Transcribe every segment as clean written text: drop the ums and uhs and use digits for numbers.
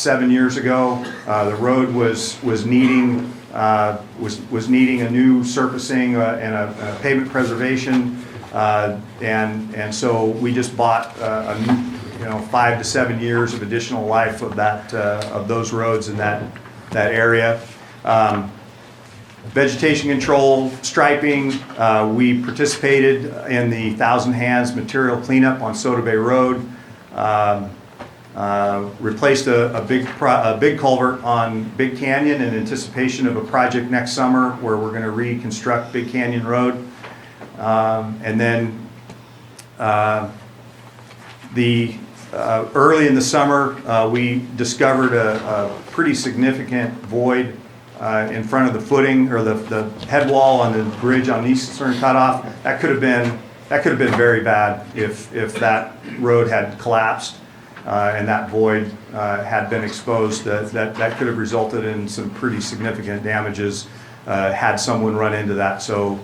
7 years ago. The road was needing a new surfacing and a pavement preservation, and so we just bought a new, 5 to 7 years of additional life of that of those roads in that area. Vegetation control, striping, we participated in the 1,000 Hands material cleanup on Soda Bay Road. Replaced a big culvert on Big Canyon in anticipation of a project next summer where we're going to reconstruct Big Canyon Road. And then early in the summer, we discovered a pretty significant void in front of the footing or the head wall on the bridge on Eastern Cutoff. That could have been very bad if that road had collapsed and that void had been exposed. That could have resulted in some pretty significant damages had someone run into that. So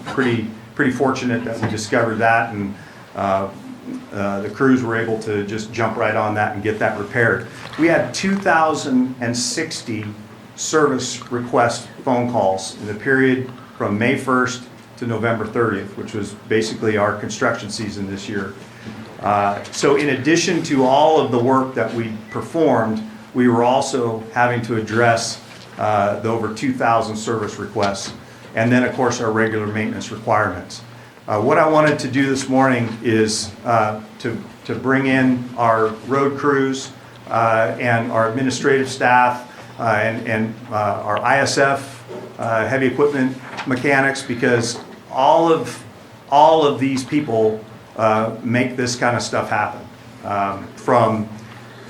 pretty fortunate that we discovered that, and the crews were able to just jump right on that and get that repaired. We had 2,060 service request phone calls in the period from May 1st to November 30th, which was basically our construction season this year. So in addition to all of the work that we performed, we were also having to address the over 2,000 service requests, and then of course our regular maintenance requirements. What I wanted to do this morning is to bring in our road crews and our administrative staff and our ISF heavy equipment mechanics, because all of these people make this kind of stuff happen. From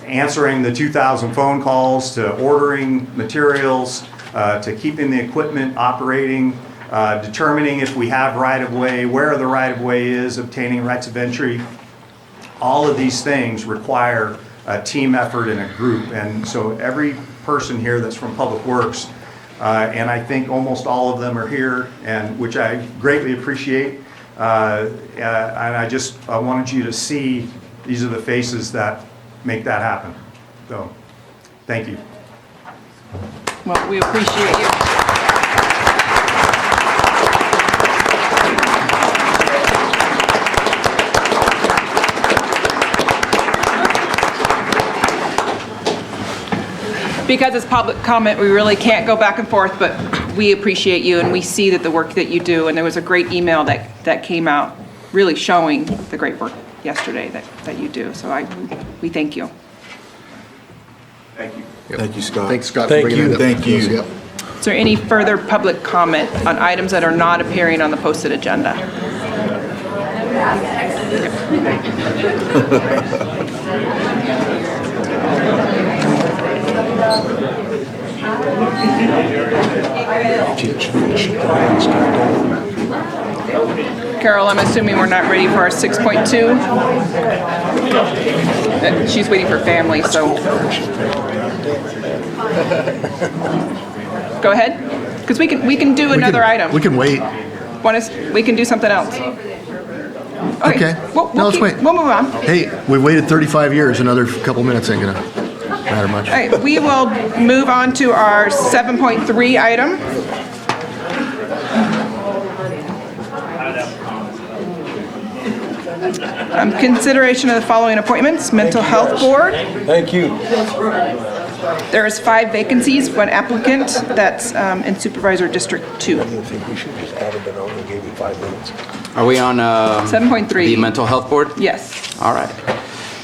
answering the 2,000 phone calls to ordering materials to keeping the equipment operating, determining if we have right-of-way, where the right-of-way is, obtaining rights of entry. All of these things require a team effort and a group, and so every person here that's from Public Works, and I think almost all of them are here, and which I greatly appreciate. And I wanted you to see these are the faces that make that happen. So, thank you. Well, we appreciate you. Because it's public comment, we really can't go back and forth, but we appreciate you and we see that the work that you do, and there was a great email that came out really showing the great work yesterday that you do. So we thank you. Thank you. Yep. Thank you, Scott. Thanks, Scott. Thank for bringing you. that Thank up. you. Yep. Is there any further public comment on items that are not appearing on the posted agenda? Carol, I'm assuming we're not ready for our 6.2? She's waiting for family, so. Go ahead, because we can do another item. We can wait. We can do something else. Okay. Let's wait. We'll move on. Hey, we waited 35 years. Another couple minutes ain't gonna matter much. All right, we will move on to our 7.3 item. Consideration of the following appointments: Mental Health Board. Thank you. There is 5 vacancies, 1 applicant that's in Supervisor District 2. I think we should just add it on and give you 5 minutes. Are we on 7.3. the mental health board? Yes. All right.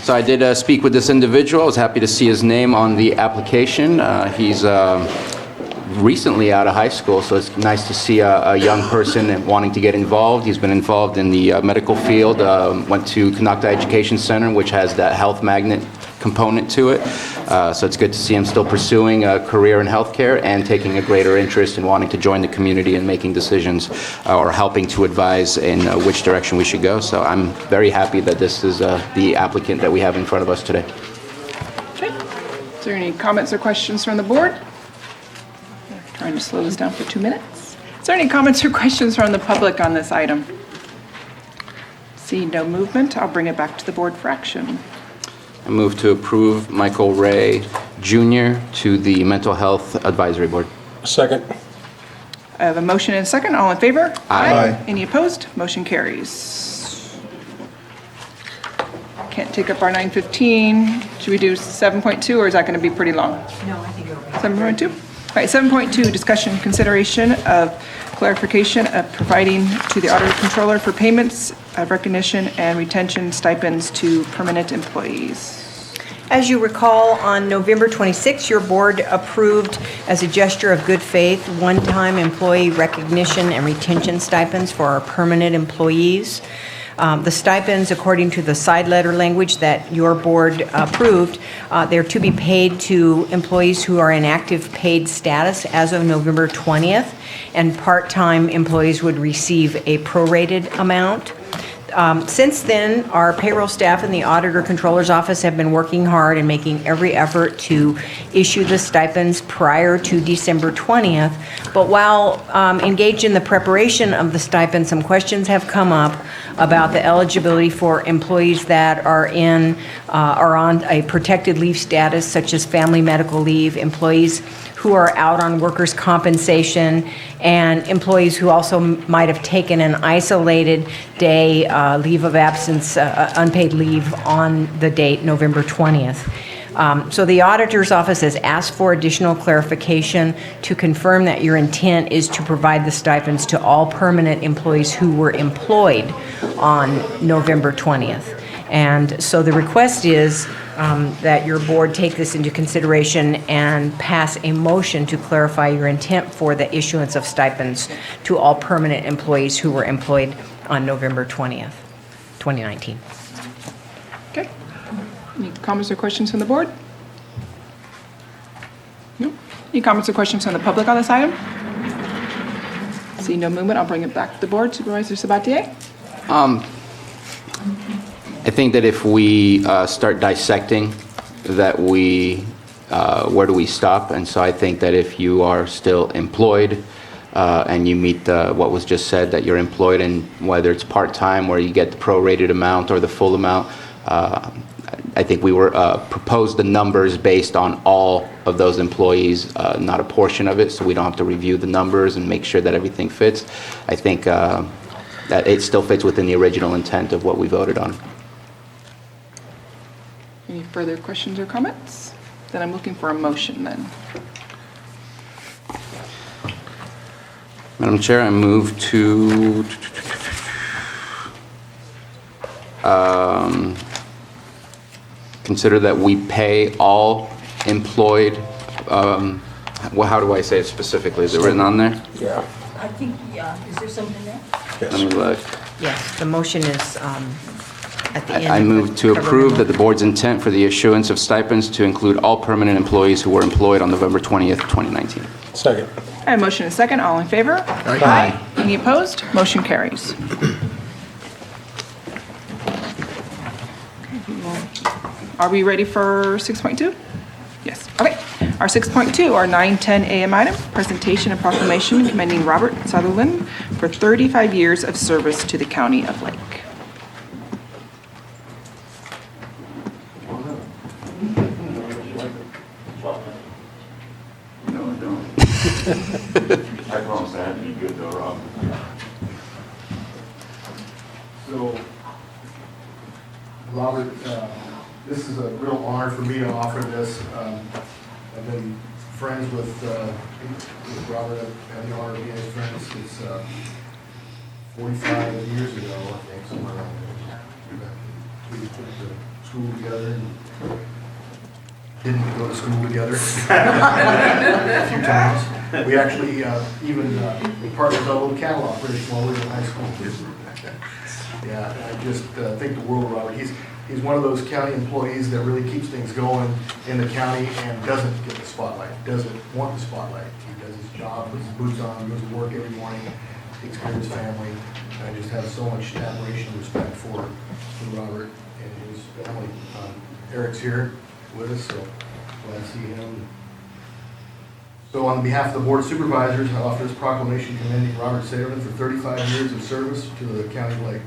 So I did speak with this individual. I was happy to see his name on the application. He's recently out of high school, so it's nice to see a young person wanting to get involved. He's been involved in the medical field, went to Canocta Education Center, which has that health magnet component to it. So it's good to see him still pursuing a career in healthcare and taking a greater interest in wanting to join the community and making decisions or helping to advise in which direction we should go. So I'm very happy that this is the applicant that we have in front of us today. Okay. Is there any comments or questions from the board? Trying to slow this down for 2 minutes. Is there any comments or questions from the public on this item? See no movement, I'll bring it back to the board for action. I move to approve Michael Ray Jr. to the Mental Health Advisory Board. Second. I have a motion and a second. All in favor? Aye. Any opposed? Motion carries. Can't take up our 9:15. Should we do 7.2, or is that going to be pretty long? No, I think it'll be. 7.2? All right, 7.2, discussion, consideration of clarification of providing to the auditor controller for payments of recognition and retention stipends to permanent employees. As you recall, on November 26, your board approved, as a gesture of good faith, one-time employee recognition and retention stipends for our permanent employees. The stipends, according to the side letter language that your board approved, they're to be paid to employees who are in active paid status as of November 20th, and part-time employees would receive a prorated amount. Since then, our payroll staff in the Auditor Controller's Office have been working hard and making every effort to issue the stipends prior to December 20th. But while engaged in the preparation of the stipend, some questions have come up about the eligibility for employees that are on a protected leave status, such as family medical leave, employees who are out on workers' compensation, and employees who also might have taken an isolated day leave of absence, unpaid leave on the date November 20th. So the auditor's office has asked for additional clarification to confirm that your intent is to provide the stipends to all permanent employees who were employed on November 20th. And so the request is that your board take this into consideration and pass a motion to clarify your intent for the issuance of stipends to all permanent employees who were employed on November 20th, 2019. Okay. Any comments or questions from the board? No? Any comments or questions from the public on this item? See no movement, I'll bring it back to the board. Supervisor Sabatier? I think that if we start dissecting, that where do we stop? And so I think that if you are still employed and you meet what was just said, that you're employed, and whether it's part-time where you get the prorated amount or the full amount, I think we were proposed the numbers based on all of those employees, not a portion of it, so we don't have to review the numbers and make sure that everything fits. I think that it still fits within the original intent of what we voted on. Any further questions or comments? Then I'm looking for a motion then. Madam Chair, I move to consider that we pay all employed, well, how do I say it specifically? Is it written on there? Yeah. I think, yeah, is there something there? Let me look. Yes, the motion is at the end. I of the move to cover approve memo. that the board's intent for the issuance of stipends to include all permanent employees who were employed on November 20th, 2019. Second. I have a motion and a second. All in favor? Aye. Any opposed? Motion carries. Are we ready for 6.2? Yes. Okay. Our 6.2, our 9:10 a.m. item, presentation and proclamation commending Robert Sutherland for 35 years of service to the County of Lake. I promise I had to be good though, Rob. So, Robert, this is a real honor for me to offer this. I've been friends with Robert. I've had the honor of being his friends since 45 years ago, I think, somewhere around there. We went to school together and didn't go to school together a few times. We actually even we partnered on a little cattle operation while we were in high school. Yeah, I just think the world of Robert. He's one of those county employees that really keeps things going in the county and doesn't get the spotlight, doesn't want the spotlight. He does his job, puts his boots on, goes to work every morning, takes care of his family. And I just have so much admiration and respect for Robert and his family. Eric's here with us, so glad to see him. So on behalf of the Board of Supervisors, I offer this proclamation commending Robert Sutherland for 35 years of service to the County of Lake.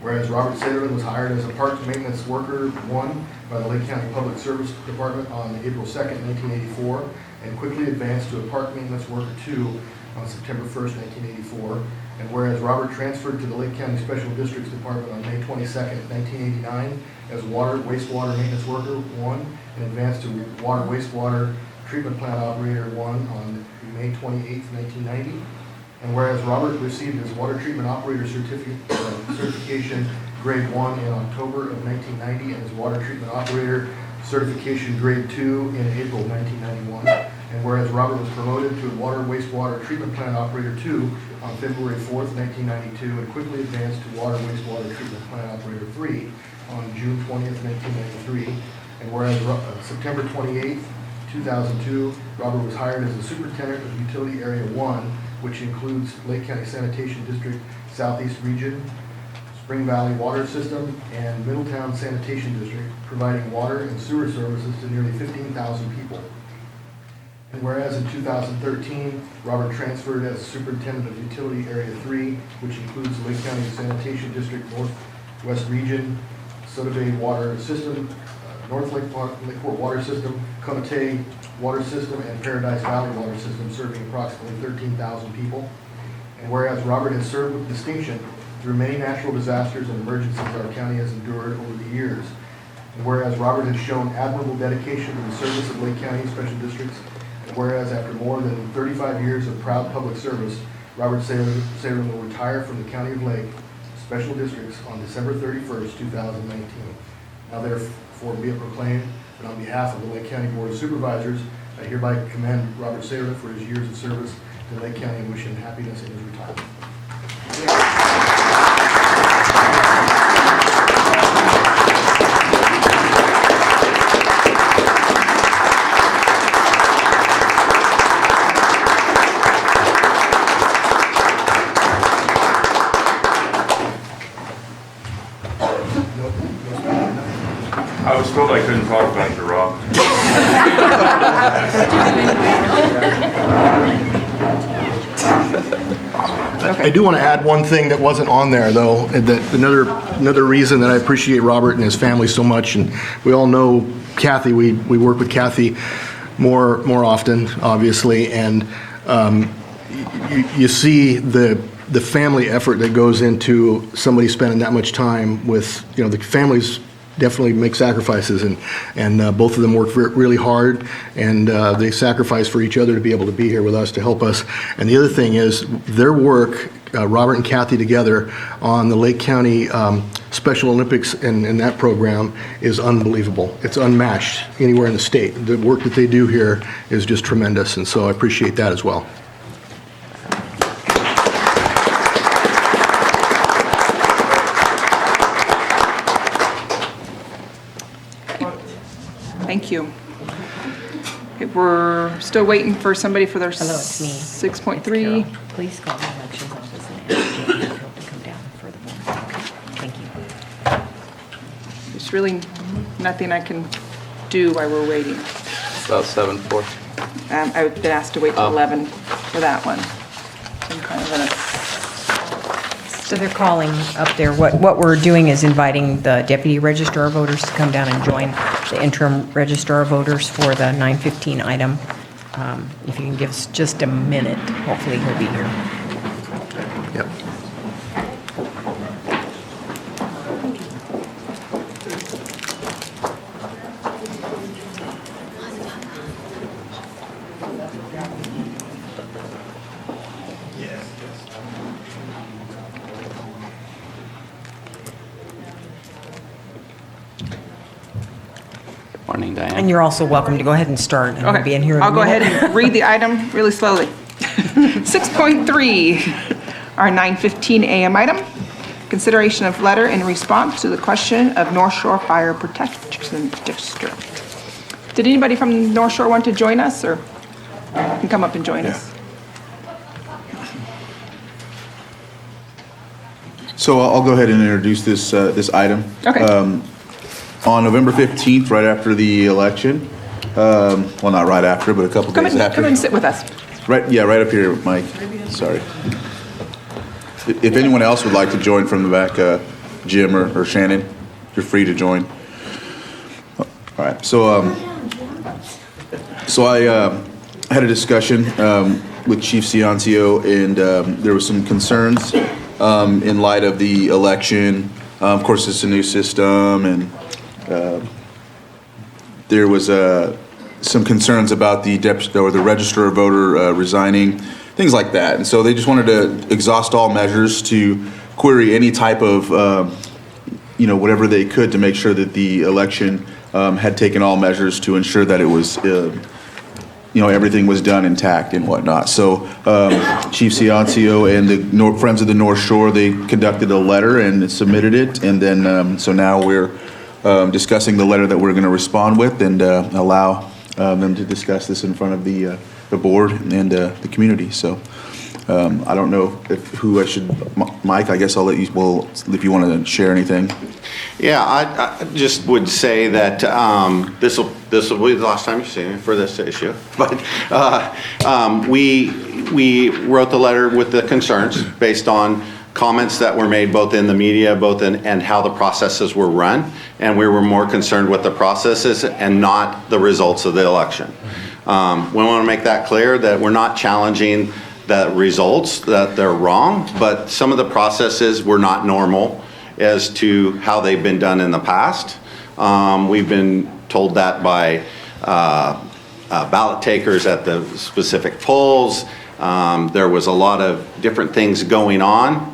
Whereas Robert Sederman was hired as a park maintenance worker 1 by the Lake County Public Service Department on April 2nd, 1984, and quickly advanced to a park maintenance worker 2 on September 1st, 1984. And whereas Robert transferred to the Lake County Special Districts Department on May 22nd, 1989 as water wastewater maintenance worker 1 and advanced to water wastewater treatment plant operator 1 on May 28th, 1990. And whereas Robert received his water treatment operator certification grade 1 in October of 1990 and his water treatment operator certification grade 2 in April 1991. And whereas Robert was promoted to water wastewater treatment plant operator 2 on February 4th, 1992 and quickly advanced to water wastewater treatment plant operator 3 on June 20th, 1993. And whereas September 28th, 2002, Robert was hired as the superintendent of Utility Area 1, which includes Lake County Sanitation District Southeast Region, Spring Valley Water System, and Middletown Sanitation District, providing water and sewer services to nearly 15,000 people. And whereas in 2013, Robert transferred as superintendent of Utility Area 3, which includes Lake County Sanitation District Northwest Region, Soda Bay Water System, North Lakeport Water System, Conotay Water System, and Paradise Valley Water System, serving approximately 13,000 people. And whereas Robert has served with distinction through many natural disasters and emergencies our county has endured over the years. And whereas Robert has shown admirable dedication to the service of Lake County Special Districts, and whereas after more than 35 years of proud public service, Robert Sederman will retire from the County of Lake Special Districts on December 31st, 2019. Now therefore be it proclaimed that on behalf of the Lake County Board of Supervisors, I hereby commend Robert Sederman for his years of service to Lake County and wish him happiness in his retirement. I was told I couldn't talk about the Rob. I do want to add one thing that wasn't on there, though, that another reason that I appreciate Robert and his family so much, and we all know Kathy, we work with Kathy more often, obviously, and you see the family effort that goes into somebody spending that much time with, the families definitely make sacrifices, and both of them work really hard, and they sacrifice for each other to be able to be here with us to help us. And the other thing is their work, Robert and Kathy together on the Lake County Special Olympics and that program is unbelievable. It's unmatched anywhere in the state. The work that they do here is just tremendous, and so I appreciate that as well. Thank you. Okay, we're still waiting for somebody for their Hello, it's me. 6.3. Carol, please call the elections office and ask Jane Hatfield to come down for the vote. Okay, thank you. There's really nothing I can do while we're waiting. About 7:04. I've been asked to wait till 11 for that one. I'm kind of in a, So they're calling up there. What we're doing is inviting the deputy registrar of voters to come down and join the interim registrar of voters for the 9:15 item. If you can give us just a minute, hopefully he'll be here. Yep. Morning, Diane. And you're also welcome to go ahead and start, and we'll be in here in a I'll go ahead minute. and read the item really slowly. 6.3, our 9:15 a.m. item, consideration of letter in response to the question of North Shore Fire Protection District. Did anybody from North Shore want to join us, or can come up and join us? So I'll go ahead and introduce this item. Okay. On November 15th, right after the election, well, not right after, but a couple days after. Come and sit with us. Right up here, Mike. Sorry. If anyone else would like to join from the back, Jim or Shannon, you're free to join. All right, so I had a discussion with Chief Ciancio, and there was some concerns in light of the election. Of course, it's a new system, and there was some concerns about the register of voter resigning, things like that. And so they just wanted to exhaust all measures to query any type of, whatever they could to make sure that the election had taken all measures to ensure that it was, everything was done intact and whatnot. So Chief Ciancio and the Friends of the North Shore, they conducted a letter and submitted it. And then, so now we're discussing the letter that we're going to respond with and allow them to discuss this in front of the board and the community. So I don't know who I should, Mike, I guess I'll let you, well, if you want to share anything. Yeah, I just would say that this will be the last time you see me for this issue. But we wrote the letter with the concerns based on comments that were made both in the media, and how the processes were run, and we were more concerned with the processes and not the results of the election. We want to make that clear that we're not challenging the results, that they're wrong, but some of the processes were not normal as to how they've been done in the past. We've been told that by ballot takers at the specific polls. There was a lot of different things going on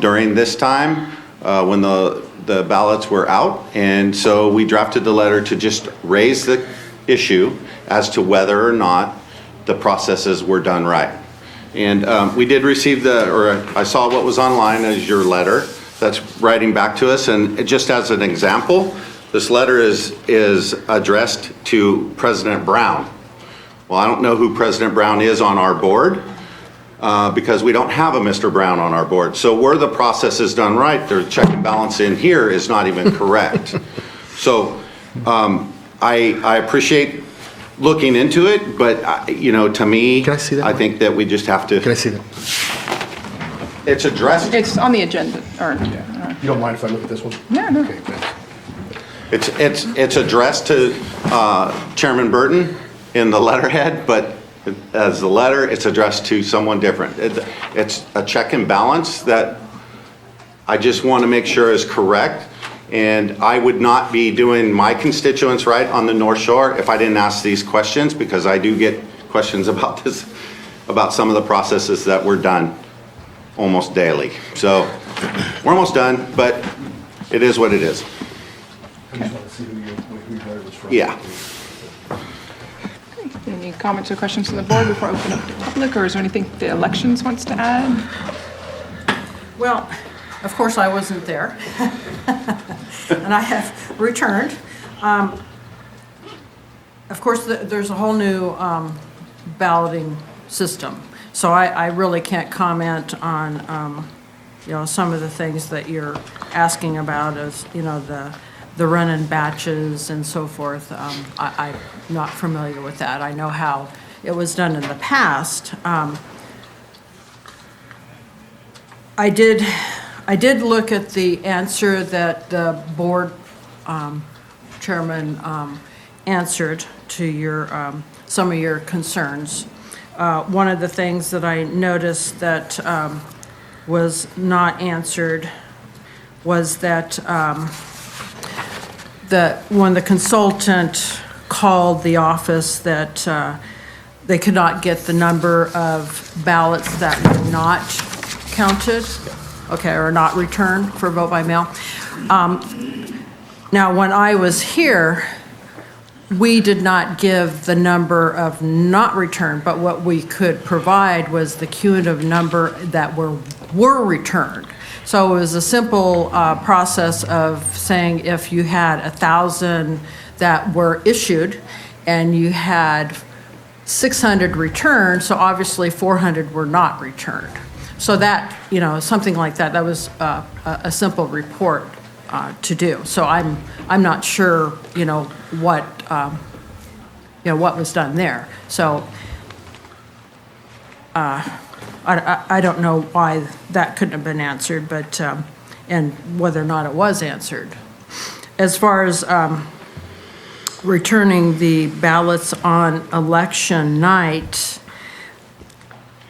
during this time when the ballots were out, and so we drafted the letter to just raise the issue as to whether or not the processes were done right. And we did receive I saw what was online as your letter that's writing back to us, and just as an example, this letter is addressed to President Brown. Well, I don't know who President Brown is on our board, because we don't have a Mr. Brown on our board. So where the process is done right, the check and balance in here is not even correct. So I appreciate looking into it, but to me, Can I see that, I think that we just have to. Can I see that? It's addressed. It's on the agenda, You don't mind if I look at this one? Yeah, no. Okay, thanks. It's addressed to Chairman Burton in the letterhead, but as the letter, it's addressed to someone different. It's a check and balance that I just want to make sure is correct. And I would not be doing my constituents right on the North Shore if I didn't ask these questions, because I do get questions about this, about some of the processes that were done almost daily. So we're almost done, but it is what it is. I just want to see who your letter was from. Yeah. Any comments or questions from the board before I open up to public, or is there anything the elections wants to add? Well, of course, I wasn't there, and I have returned. Of course, there's a whole new balloting system, so I really can't comment on, some of the things that you're asking about, as, the run-in batches and so forth. I'm not familiar with that. I know how it was done in the past. I did look at the answer that the board chairman answered to your some of your concerns. One of the things that I noticed that was not answered was that when the consultant called the office, that they could not get the number of ballots that were not counted, okay, or not returned for vote by mail. Now, when I was here, we did not give the number of not returned, but what we could provide was the cumulative number that were returned. So it was a simple process of saying if you had 1,000 that were issued and you had 600 returned, so obviously 400 were not returned. So that, something like that, that was a simple report to do. So I'm not sure, what was done there. So I don't know why that couldn't have been answered, but and whether or not it was answered. As far as returning the ballots on election night,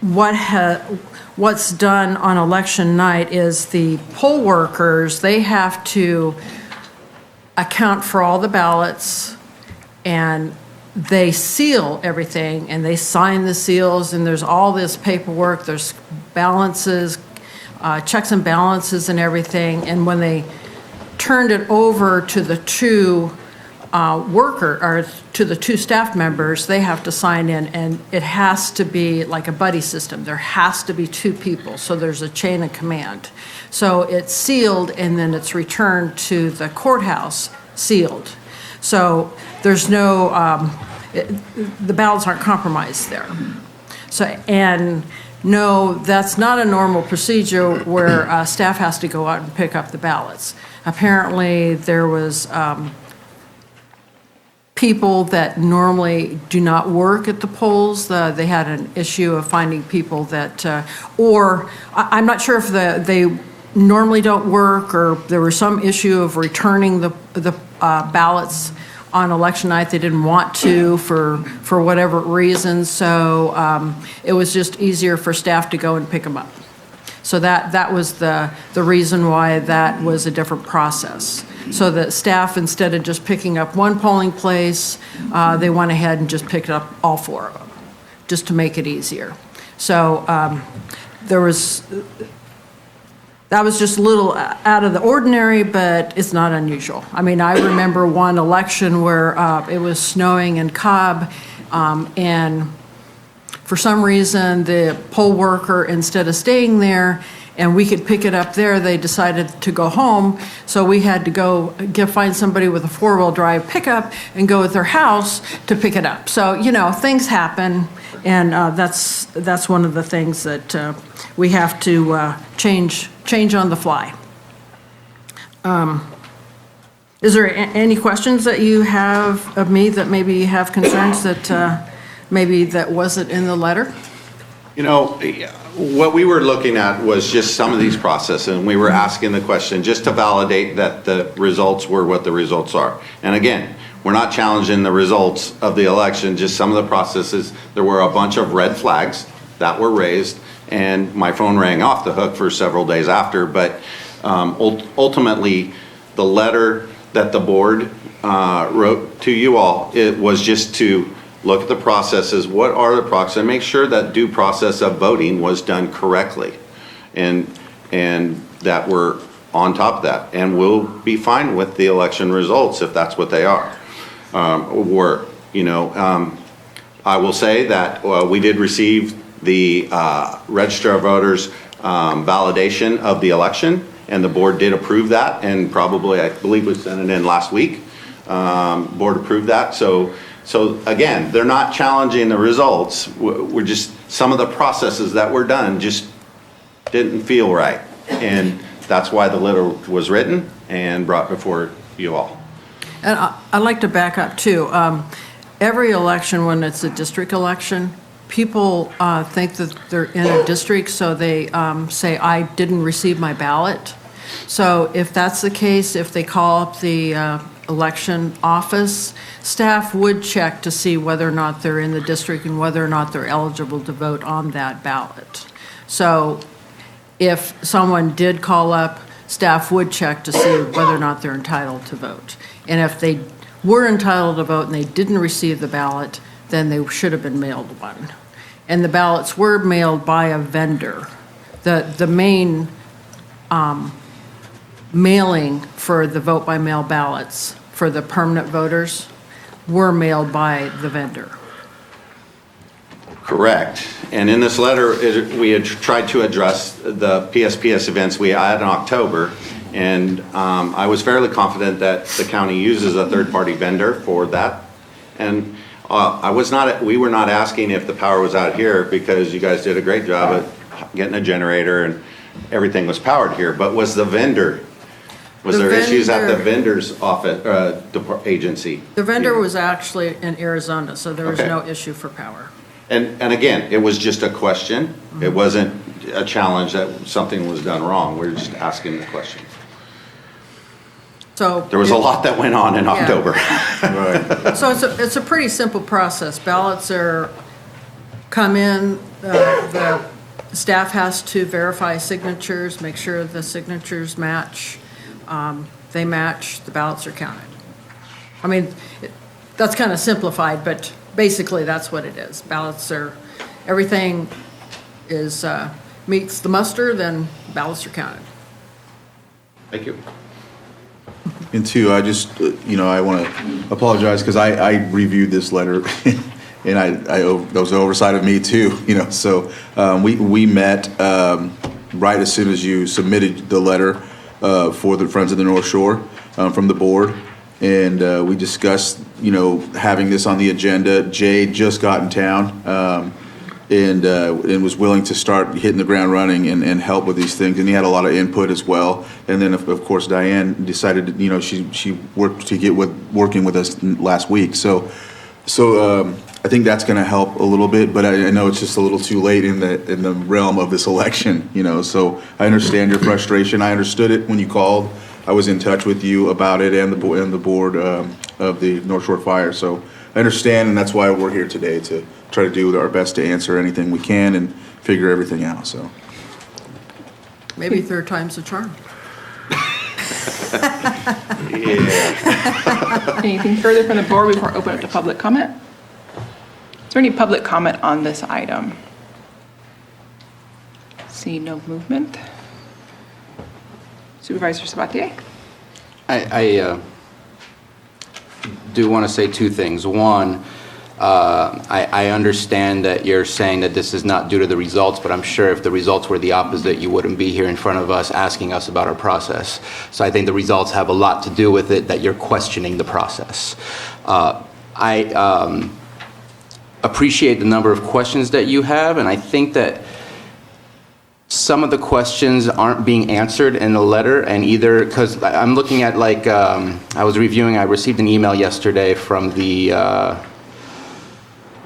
what's done on election night is the poll workers, they have to account for all the ballots, and they seal everything, and they sign the seals, and there's all this paperwork, there's balances, checks and balances and everything, and when they turned it over to the two to the two staff members, they have to sign in, and it has to be like a buddy system. There has to be two people, so there's a chain of command. So it's sealed, and then it's returned to the courthouse sealed. So there's no, the ballots aren't compromised there. So, and no, that's not a normal procedure where staff has to go out and pick up the ballots. Apparently, there was people that normally do not work at the polls. They had an issue of finding people that, or I'm not sure if they normally don't work, or there was some issue of returning the ballots on election night. They didn't want to for whatever reason, so it was just easier for staff to go and pick them up. So that was the reason why that was a different process. So that staff, instead of just picking up one polling place, they went ahead and just picked up all four of them, just to make it easier. So that was just a little out of the ordinary, but it's not unusual. I mean, I remember one election where it was snowing in Cobb, and for some reason, the poll worker, instead of staying there, and we could pick it up there, they decided to go home, so we had to go find somebody with a four-wheel drive pickup and go at their house to pick it up. So, you know, things happen, and that's one of the things that we have to change on the fly. Is there any questions that you have of me that maybe you have concerns that maybe that wasn't in the letter? You know, what we were looking at was just some of these processes, and we were asking the question just to validate that the results were what the results are. And again, we're not challenging the results of the election, just some of the processes. There were a bunch of red flags that were raised, and my phone rang off the hook for several days after. But ultimately, the letter that the board wrote to you all, it was just to look at the processes, what are the processes, and make sure that due process of voting was done correctly, and that we're on top of that, and we'll be fine with the election results if that's what they are. I will say that we did receive the Register of Voters validation of the election, and the board did approve that, and probably, I believe we sent it in last week. Board approved that, so again, they're not challenging the results. We're just, some of the processes that were done just didn't feel right. And that's why the letter was written and brought before you all. And I'd like to back up too. Every election, when it's a district election, people think that they're in a district, so they say, I didn't receive my ballot. So if that's the case, if they call up the election office, staff would check to see whether or not they're in the district and whether or not they're eligible to vote on that ballot. So if someone did call up, staff would check to see whether or not they're entitled to vote. And if they were entitled to vote and they didn't receive the ballot, then they should have been mailed one. And the ballots were mailed by a vendor. The main mailing for the vote by mail ballots for the permanent voters were mailed by the vendor. Correct. And in this letter, we had tried to address the PSPS events we had in October, and I was fairly confident that the county uses a third-party vendor for that. And we were not asking if the power was out here, because you guys did a great job at getting a generator and everything was powered here, but was the vendor, was there issues at the vendor's office, agency? The vendor was actually in Arizona, so there was Okay. no issue for power. And again, it was just a question. It wasn't a challenge that something was done wrong. We're just asking the question. So. There was a lot that went on in Yeah. October. Right. So it's a pretty simple process. Ballots come in, the staff has to verify signatures, make sure the signatures match. They match, the ballots are counted. I mean, that's kind of simplified, but basically that's what it is. Everything meets the muster, then ballots are counted. Thank you. And two, I just, I want to apologize because I reviewed this letter and that was an oversight of me too, so we met right as soon as you submitted the letter for the Friends of the North Shore from the board. And we discussed, having this on the agenda. Jay just got in town and was willing to start hitting the ground running and help with these things. And he had a lot of input as well. And then, of course, Diane decided, she worked to get working with us last week. So I think that's going to help a little bit. But I know it's just a little too late in the realm of this election. So I understand your frustration. I understood it when you called. I was in touch with you about it and the board of the North Shore Fire. So I understand, and that's why we're here today, to try to do our best to answer anything we can and figure everything out. So Maybe third time's a charm. Anything further from the board before I open up to public comment? Is there any public comment on this item? See no movement. Supervisor Sabatier? I do want to say two things. One, I understand that you're saying that this is not due to the results, but I'm sure if the results were the opposite, you wouldn't be here in front of us asking us about our process. So I think the results have a lot to do with it, that you're questioning the process. I appreciate the number of questions that you have, and I think that some of the questions aren't being answered in the letter, and either, because I'm looking at, I received an email yesterday from the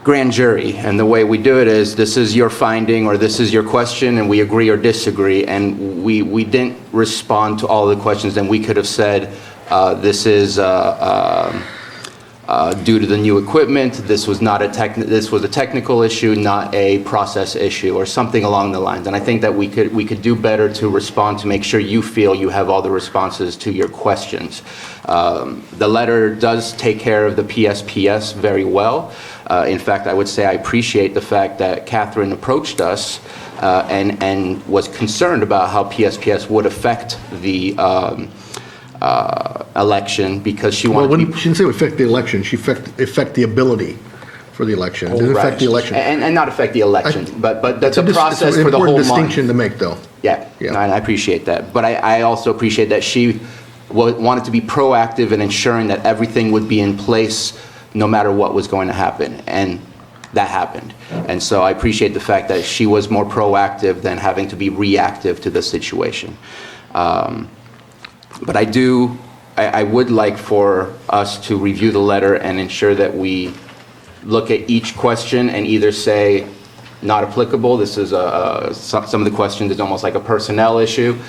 grand jury, and the way we do it is, this is your finding or this is your question, and we agree or disagree, and we didn't respond to all the questions. And we could have said, this is due to the new equipment, this was a technical issue, not a process issue, or something along the lines. And I think that we could do better to respond, to make sure you feel you have all the responses to your questions. The letter does take care of the PSPS very well. In fact, I would say I appreciate the fact that Catherine approached us and was concerned about how PSPS would affect the election, because she wanted to be... She didn't say affect the election, she affect the ability for the election. It didn't affect the election. And not affect the election, but that's a It's process an for the whole important month. distinction to make, though. Yeah, Yeah. and I appreciate that. But I also appreciate that she wanted to be proactive in ensuring that everything would be in place no matter what was going to happen. And that happened. And so I appreciate the fact that she was more proactive than having to be reactive to the situation. But I would like for us to review the letter and ensure that we look at each question and either say, not applicable, this is some of the questions is almost like a personnel issue.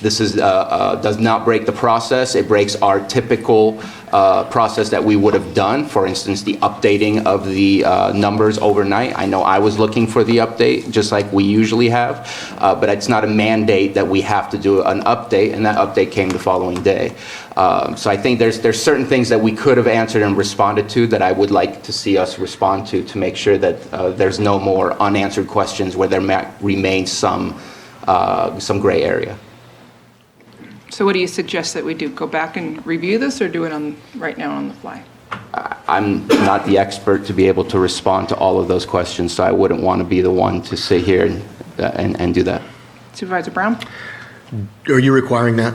This does not break the process. It breaks our typical process that we would have done. For instance, the updating of the numbers overnight. I know I was looking for the update, just like we usually have, but it's not a mandate that we have to do an update, and that update came the following day. So I think there's certain things that we could have answered and responded to that I would like to see us respond to make sure that there's no more unanswered questions where there might remain some gray area. So what do you suggest that we do? Go back and review this, or do it right now on the fly? I'm not the expert to be able to respond to all of those questions, so I wouldn't want to be the one to sit here and do that. Supervisor Brown? Are you requiring that?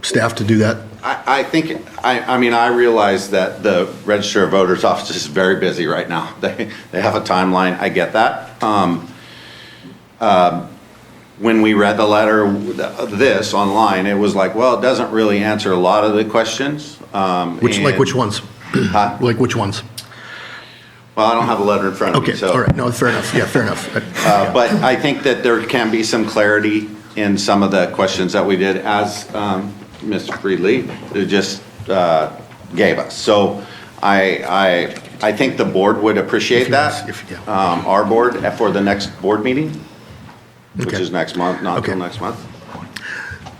Staff to do that? I think, I realize that the Register of Voters office is very busy right now. They have a timeline, I get that. When we read the letter, this online, it was like, well, it doesn't really answer a lot of the questions. Which ones? Huh? Like which ones? Well, I don't have a letter in front of me, Okay, so. all right, no, fair enough, yeah, fair enough. But I think that there can be some clarity in some of the questions that we did, as Mr. Freely just gave us. So I think the board would appreciate that, our board, for the next board meeting, which Okay. is next month, not Okay. till next month.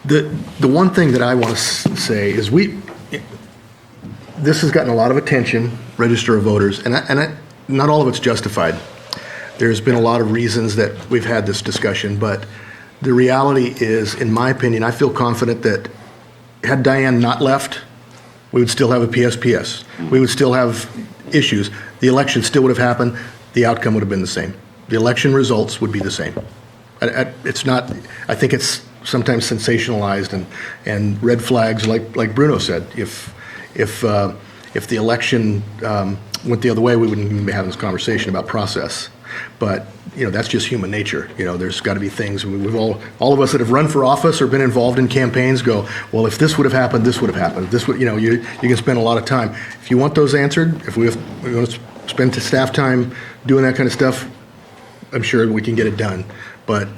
The one thing that I want to say is this has gotten a lot of attention, register of voters, and not all of it's justified. There's been a lot of reasons that we've had this discussion, but the reality is, in my opinion, I feel confident that had Diane not left, we would still have a PSPS. We would still have issues. The election still would have happened. The outcome would have been the same. The election results would be the same. It's not, I think it's sometimes sensationalized and red flags, like Bruno said. If the election went the other way, we wouldn't even be having this conversation about process. But, that's just human nature. There's got to be things, we've all of us that have run for office or been involved in campaigns go, well, if this would have happened, this would have happened. This would, you can spend a lot of time. If you want those answered, if we want to spend staff time doing that kind of stuff, I'm sure we can get it done. But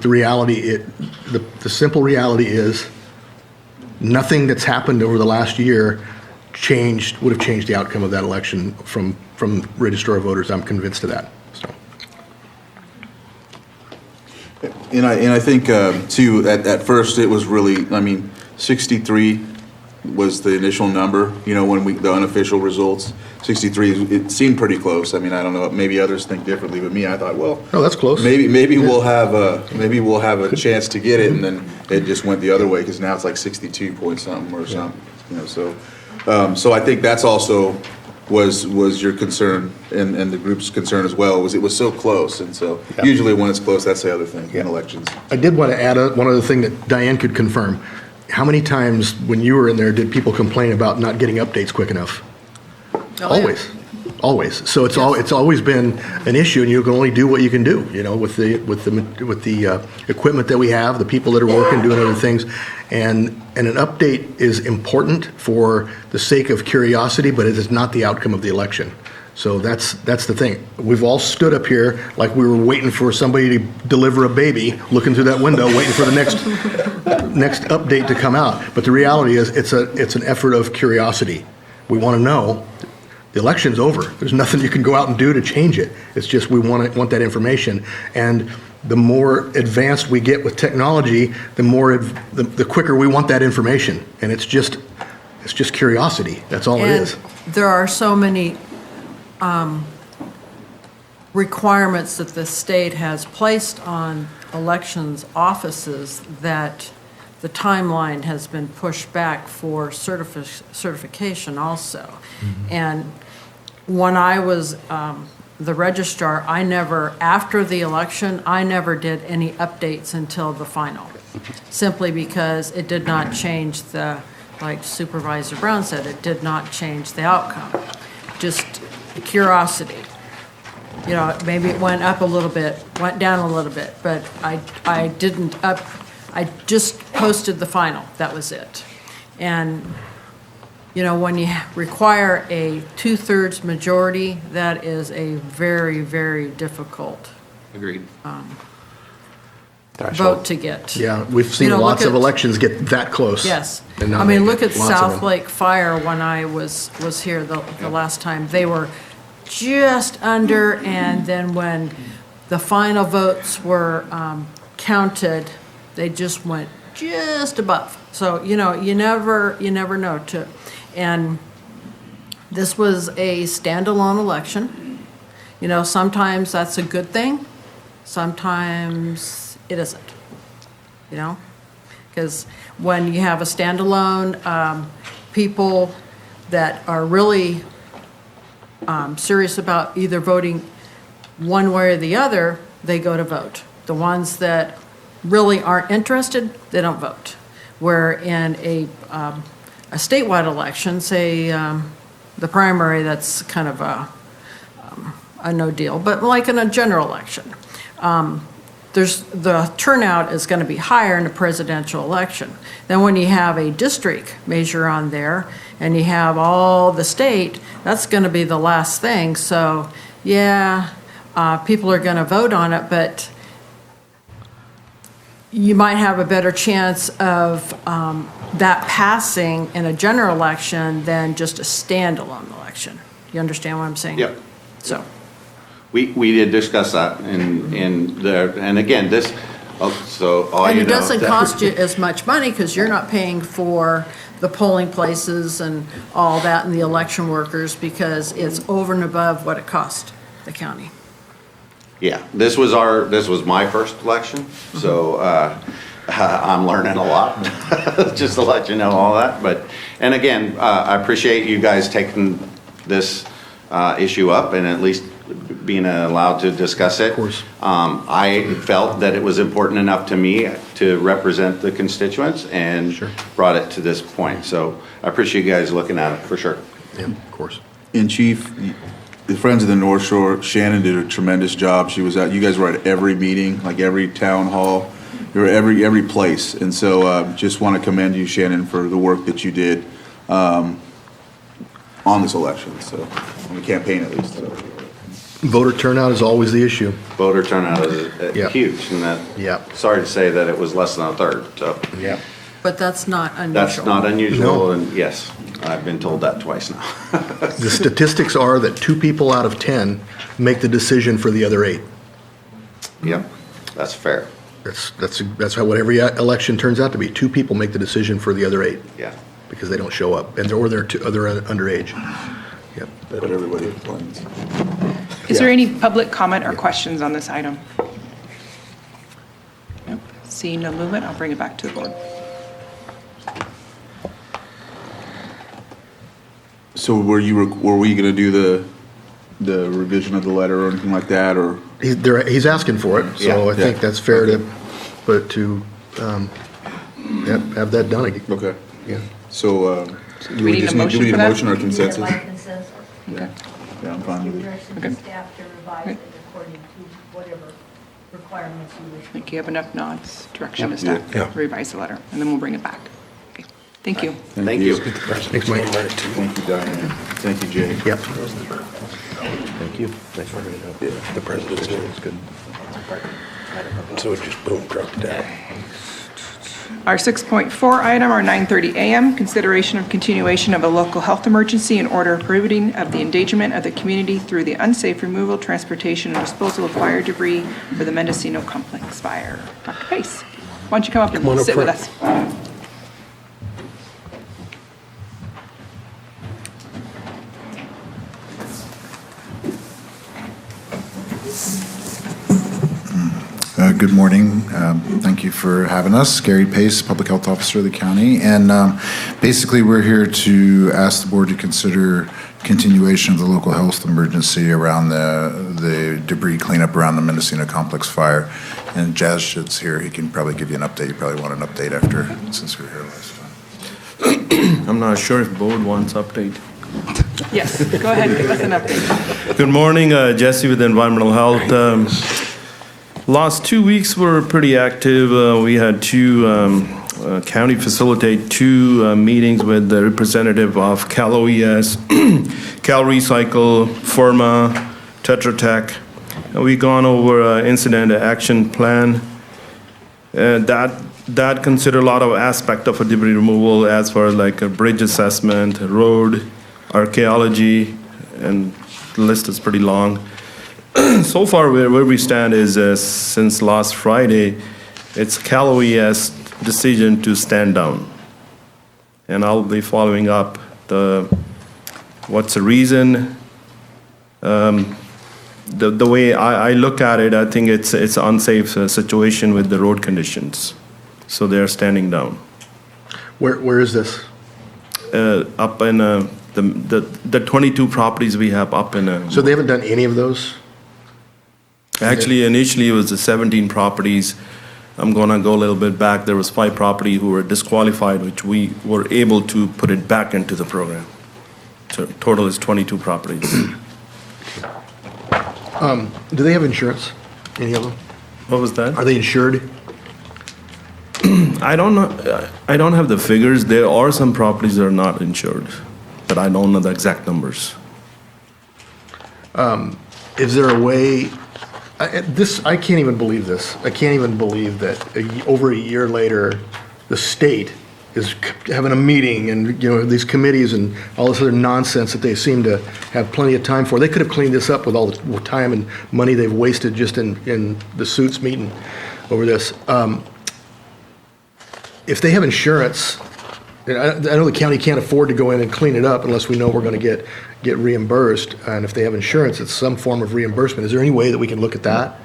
the reality, the simple reality is, nothing that's happened over the last year would have changed the outcome of that election from Register of Voters. I'm convinced of that. So. And I think, too, at first, it was really, 63 was the initial number, when the unofficial results. 63, it seemed pretty close. I don't know, maybe others think differently, but me, I thought, well. Oh, that's close. Maybe we'll have a chance to get it, and then it just went the other way, because now it's like 62 point something or something, so I think that's also was your concern and the group's concern as well, was it was so close, and so usually when it's close, that's the other thing in elections. I did want to add one other thing that Diane could confirm. How many times when you were in there did people complain about not getting updates quick enough? Always. So it's always been an issue, and you can only do what you can do. With the equipment that we have, the people that are working, doing other things, and an update is important for the sake of curiosity, but it is not the outcome of the election. So that's the thing. We've all stood up here like we were waiting for somebody to deliver a baby, looking through that window, waiting for the next update to come out. But the reality is, it's an effort of curiosity. We want to know. The election's over. There's nothing you can go out and do to change it. It's just we want that information. And the more advanced we get with technology, the quicker we want that information. And it's just curiosity. That's all it is. There are so many requirements that the state has placed on elections offices that the timeline has been pushed back for certification also. Mm-hmm. And when I was the registrar, after the election, I never did any updates until the final, simply because it did not change like Supervisor Brown said, it did not change the outcome. Just curiosity. Maybe it went up a little bit, went down a little bit, but I just posted the final, that was it. And, when you require a 2/3 majority, that is a very, very difficult Agreed. vote to get. Yeah, we've seen lots of elections get that close. Yes. And now they Look get at lots of South them. Lake Fire when I was here the last time. They were just under, and then when the final votes were counted, they just went just above. So, you never know. And this was a standalone election. Sometimes that's a good thing. Sometimes it isn't, because when you have a standalone, people that are really serious about either voting one way or the other, they go to vote. The ones that really aren't interested, they don't vote. Where in a statewide election, say the primary, that's kind of a no deal, but like in a general election, the turnout is going to be higher in a presidential election. Then when you have a district measure on there and you have all the state, that's going to be the last thing. So yeah, people are going to vote on it, but you might have a better chance of that passing in a general election than just a standalone election. You understand what I'm saying? Yep. So, We did discuss that in the, and again, this, so all and you it know. doesn't cost you as much money because you're not paying for the polling places and all that and the election workers because it's over and above what it cost the county. Yeah, this was my first election, so I'm learning a lot, just to let you know all that. But, and again, I appreciate you guys taking this issue up and at least being allowed to discuss it. Of course. I felt that it was important enough to me to represent the constituents and brought it to this point. So I appreciate you guys looking at it, for sure. Yeah, of course. And Chief, the Friends of the North Shore, Shannon did a tremendous job. She was at, you guys were at every meeting, like every town hall, you were every place. And so just want to commend you, Shannon, for the work that you did on this election, so, on the campaign at least. So. Voter turnout is always the issue. Voter turnout is Yeah. huge, and that, Yeah. sorry to say that it was less than a third, so. Yeah. But that's not unusual. That's not unusual, No. and yes, I've been told that twice now. The statistics are that 2 people out of 10 make the decision for the other 8. Yep, that's fair, That's how what every election turns out to be. 2 people make the decision for the other 8 yeah. because they don't show up, or they're underage. Yep. But everybody complains. Is there any public comment or questions on this item? Nope. Seeing no movement, I'll bring it back to the board. So were we gonna do the revision of the letter or anything like that, or? He's asking for it, so Yeah. I think Yeah. that's fair to have that done again. Okay. Yeah. So, do we we need just a need, motion do we for need a that? motion or consensus? Okay. Yeah, I'm fine with it. Direction Okay. to staff to revise Okay. it according to whatever requirements you wish. I think you have enough nods, direction to Yeah. staff Yeah. to revise the letter, and then we'll bring it back. Okay. Thank you. Thank you. Thanks, Mike. Thank you, Diane. Thank you, Jay. Yep. Thank you. Thanks for bringing it up. The president's is good. So it just boom, dropped down. Our 6.4 item, our 9:30 a.m., consideration of continuation of a local health emergency and order approving of the endangerment of the community through the unsafe removal, transportation, and disposal of fire debris for the Mendocino Complex fire. Dr. Pace, why don't you come up Come on and up sit with front. us? Good morning. Thank you for having us. Gary Pace, Public Health Officer of the county. And basically, we're here to ask the board to consider continuation of the local health emergency around the debris cleanup around the Mendocino Complex fire. And Jazz Shit's here. He can probably give you an update. You probably want an update after, since we were here last time. I'm not sure if board wants update. Yes, go ahead, give us an update. Good morning, Jesse with Environmental Health. Last 2 weeks were pretty active. We had county facilitate 2 meetings with the representative of Cal OES, Cal Recycle, Firma, Tetra Tech. And we gone over incident action plan. That consider a lot of aspect of a debris removal as far as like a bridge assessment, road, archaeology, and the list is pretty long. So far, where we stand is since last Friday, it's Cal OES decision to stand down. And I'll be following up what's the reason. The way I look at it, I think it's an unsafe situation with the road conditions. So they're standing down. Where is this? Up in the 22 properties we have up in. So they haven't done any of those? Actually, initially it was the 17 properties. I'm gonna go a little bit back. There was 5 properties who were disqualified, which we were able to put it back into the program. So total is 22 properties. Do they have insurance, any of them? What was that? Are they insured? I don't know. I don't have the figures. There are some properties that are not insured, but I don't know the exact numbers. Is there a way I can't even believe this. I can't even believe that over a year later, the state is having a meeting and, these committees and all this other nonsense that they seem to have plenty of time for. They could have cleaned this up with all the time and money they've wasted just in the suits meeting over this. If they have insurance, and I know the county can't afford to go in and clean it up unless we know we're going to get reimbursed. And if they have insurance, it's some form of reimbursement. Is there any way that we can look at that?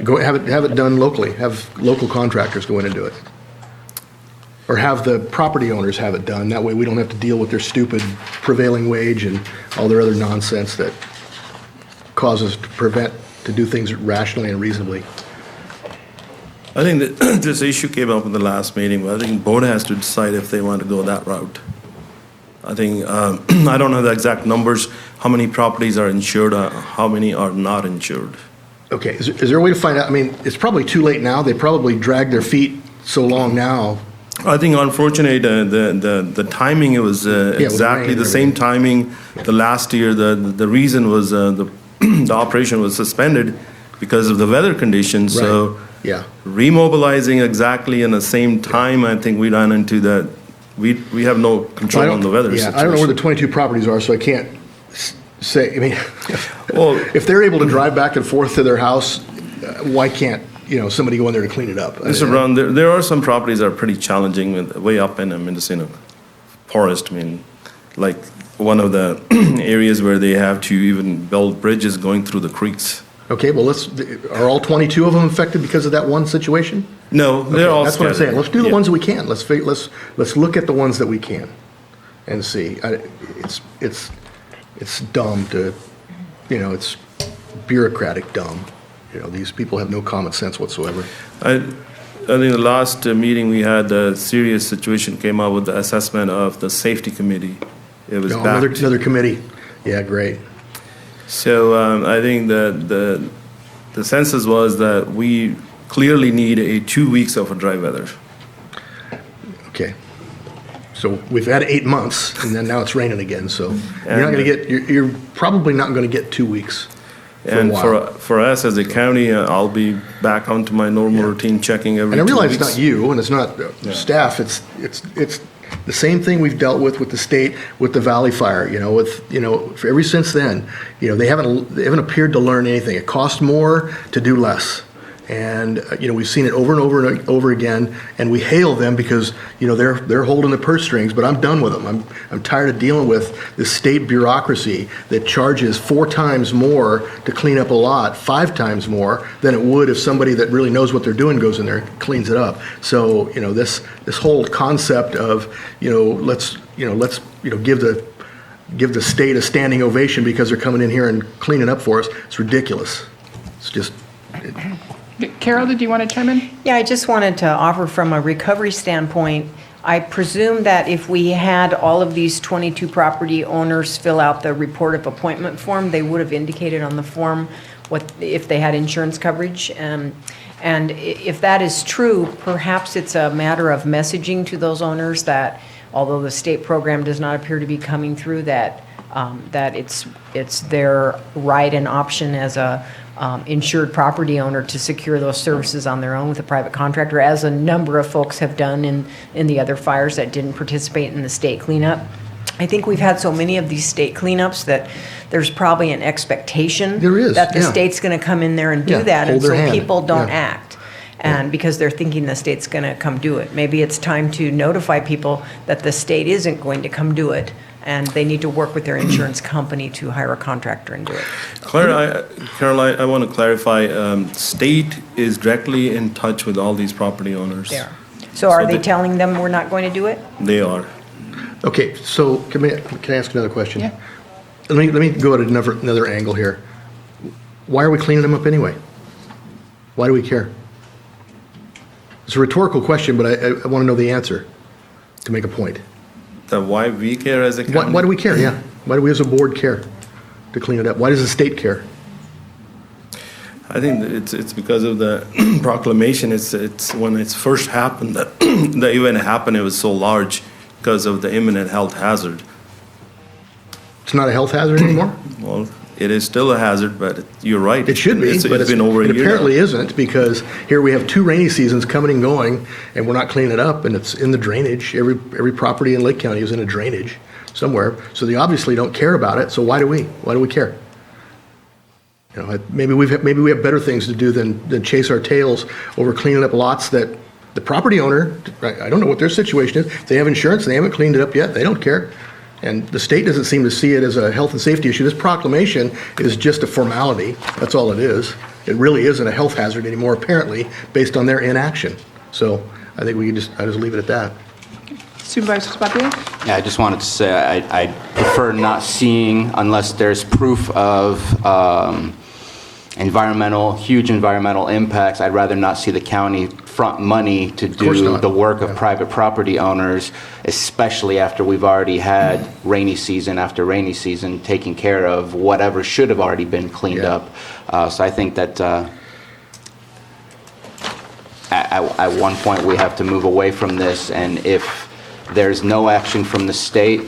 Go have it done locally. Have local contractors go in and do it, or have the property owners have it done. That way, we don't have to deal with their stupid prevailing wage and all their other nonsense that causes to do things rationally and reasonably. I think that this issue came up in the last meeting, but I think board has to decide if they want to go that route. I think, I don't know the exact numbers, how many properties are insured, how many are not insured. Okay, is there a way to find out? I mean, it's probably too late now. They probably dragged their feet so long now. I think unfortunately, the timing, it was exactly rain the or same timing. The last year, the reason was the operation was suspended because of the weather conditions. So Yeah. remobilizing exactly in the same time, I think we ran into that. We have no control on the weather situation. I don't know where the 22 properties are, so I can't say. I mean, Well, if they're able to drive back and forth to their house, why can't somebody go in there to clean it up? Mr. Brown, there are some properties that are pretty challenging, way up in the Mendocino forest. I mean, like one of the areas where they have to even build bridges going through the creeks. Okay, well, are all 22 of them affected because of that one situation? No, they're all That's what I'm saying. scattered. Let's do the Yeah. ones that we can. Let's look at the ones that we can and see. It's dumb to, it's bureaucratic dumb. These people have no common sense whatsoever. I think the last meeting we had, a serious situation came up with the assessment of the safety committee. It was back. Another committee. Yeah, great. So I think that the census was that we clearly need 2 weeks of a dry weather. Okay. So we've had 8 months, and then now it's raining again, so you're probably not going to get 2 weeks for a And while. for us as a county, I'll be back onto my normal routine checking every 2 And I weeks. realize it's not you, and it's not staff, it's the same thing we've dealt with the state, with the Valley Fire, for ever since then, they haven't appeared to learn anything. It costs more to do less. And, we've seen it over and over and over again, and we hail them because, they're holding the purse strings, but I'm done with them. I'm tired of dealing with this state bureaucracy that charges 4 times more to clean up a lot, 5 times more than it would if somebody that really knows what they're doing goes in there and cleans it up. So, this whole concept of, let's give the state a standing ovation because they're coming in here and cleaning up for us, it's ridiculous. It's just... Carol, did you want to chime in? Yeah, I just wanted to offer from a recovery standpoint, I presume that if we had all of these 22 property owners fill out the report of appointment form, they would have indicated on the form if they had insurance coverage. And if that is true, perhaps it's a matter of messaging to those owners that although the state program does not appear to be coming through, that it's their right and option as a insured property owner to secure those services on their own with a private contractor, as a number of folks have done in the other fires that didn't participate in the state cleanup. I think we've had so many of these state cleanups that there's probably an expectation that the state's going to come in there and do that, and hold their so hand. people don't Yeah. act. And because they're thinking the state's going to come do it. Maybe it's time to notify people that the state isn't going to come do it, and they need to work with their insurance company to hire a contractor and do it. Carol, I want to clarify, state is directly in touch with all these property owners. There. So are So they they- telling them we're not going to do it? They are. Okay, so can I ask another question? Yeah. Let me go at another angle here. Why are we cleaning them up anyway? Why do we care? It's a rhetorical question, but I want to know the answer to make a point. Why we care as a county? Why do we care? Yeah. Why do we as a board care to clean it up? Why does the state care? I think that it's because of the proclamation. It's when it's first happened, that the event happened, it was so large because of the imminent health hazard. It's not a health hazard anymore? Well, it is still a hazard, but you're right. It should be, It's but been over a it year apparently now. isn't, because here we have 2 rainy seasons coming and going, and we're not cleaning it up, and it's in the drainage. Every property in Lake County is in a drainage somewhere, so they obviously don't care about it, so why do we? Why do we care? You know, maybe we have better things to do than chase our tails over cleaning up lots that the property owner, I don't know what their situation is. If they have insurance, they haven't cleaned it up yet, they don't care. And the state doesn't seem to see it as a health and safety issue. This proclamation is just a formality, that's all it is. It really isn't a health hazard anymore, apparently, based on their inaction. So I think I just leave it at that. Supervisor Spudler? Yeah, I just wanted to say I prefer not seeing, unless there's proof of huge environmental impacts, I'd rather not see the county front money to course do not. the work of Yeah. private property owners, especially after we've already had rainy season after rainy season, taking care of whatever should have already been cleaned Yeah. up. So I think that at one point, we have to move away from this, and if there's no action from the state,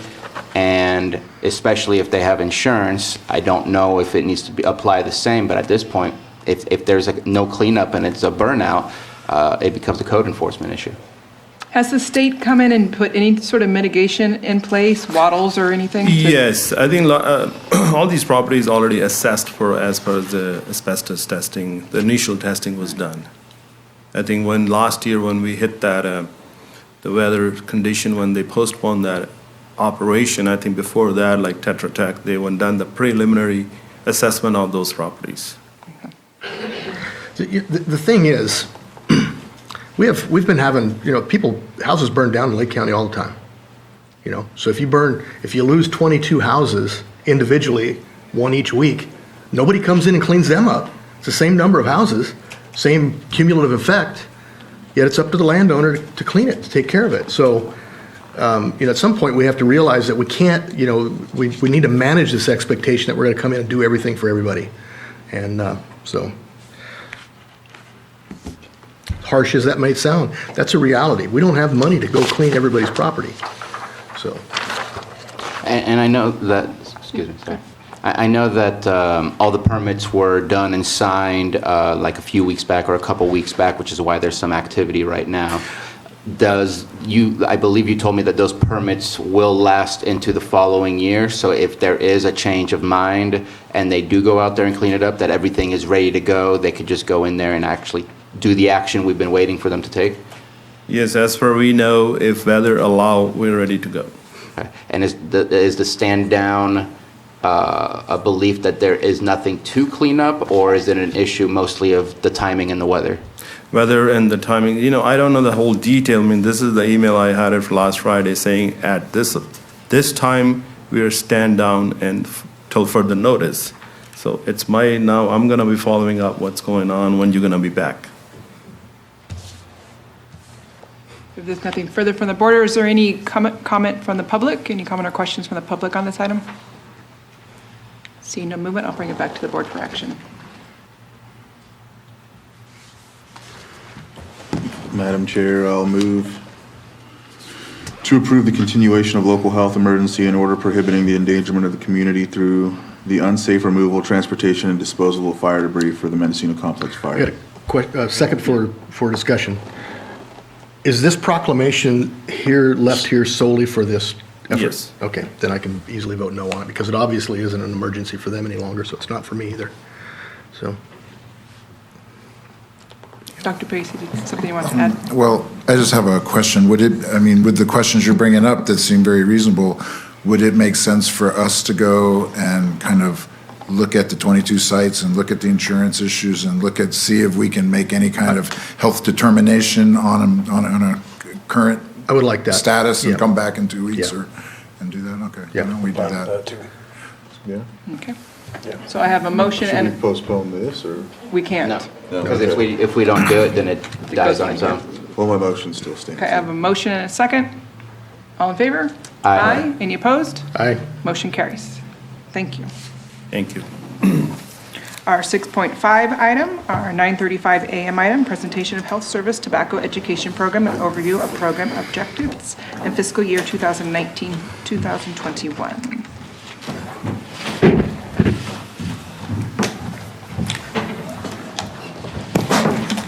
and especially if they have insurance, I don't know if it needs to be apply the same, but at this point, if there's no cleanup and it's a burnout, it becomes a code enforcement issue. Has the state come in and put any sort of mitigation in place, wattles or anything? Yes, I think all these properties already assessed for as per the asbestos testing. The initial testing was done. I think last year when we hit that, the weather condition, when they postponed that operation, I think before that, like Tetra Tech, they went done the preliminary assessment of those properties. The thing is, we've been having, houses burned down in Lake County all the time. So if you lose 22 houses individually, one each week, nobody comes in and cleans them up. It's the same number of houses, same cumulative effect, yet it's up to the landowner to clean it, to take care of it. So, at some point, we have to realize that we can't, we need to manage this expectation that we're going to come in and do everything for everybody. And so, harsh as that may sound, that's a reality. We don't have money to go clean everybody's property. So, And I know that, excuse me, sorry. I know that all the permits were done and signed like a few weeks back or a couple weeks back, which is why there's some activity right now. I believe you told me that those permits will last into the following year, so if there is a change of mind and they do go out there and clean it up, that everything is ready to go, they could just go in there and actually do the action we've been waiting for them to take? Yes, as far we know, if weather allow, we're ready to go. Okay. And is the stand down a belief that there is nothing to clean up, or is it an issue mostly of the timing and the weather? Weather and the timing, I don't know the whole detail. I mean, this is the email I had it for last Friday saying at this time we are stand down and till further notice. So it's now I'm gonna be following up what's going on, when you're gonna be back. If there's nothing further from the board, or is there any comment from the public? Any comment or questions from the public on this item? Seeing no movement, I'll bring it back to the board for action. Madam Chair, I'll move to approve the continuation of local health emergency and order prohibiting the endangerment of the community through the unsafe removal, transportation, and disposal of fire debris for the Mendocino Complex I Fire. got a second for discussion. Is this proclamation left here solely for this effort? Yes. Okay, then I can easily vote no on it, because it obviously isn't an emergency for them any longer, so it's not for me either. So, Dr. Pacey, something you want to add? Well, I just have a question. With the questions you're bringing up that seem very reasonable, would it make sense for us to go and kind of look at the 22 sites and look at the insurance issues and see if we can make any kind of health determination on a current I would like that. status and Yeah. come back in 2 weeks Yeah. and do that? Okay. Yeah. Why don't we do that? Yeah. Okay. So I have a motion Should we and postpone this, or? we can't. No, because if we don't do it, then it dies on its own. Well, my motion still stands. Okay, I have a motion and a second. All in favor? Aye. Any opposed? aye. Motion carries. Thank you. Thank you. Our 6.5 item, our 9:35 a.m. item, presentation of health service tobacco education program and overview of program objectives in fiscal year 2019-2021.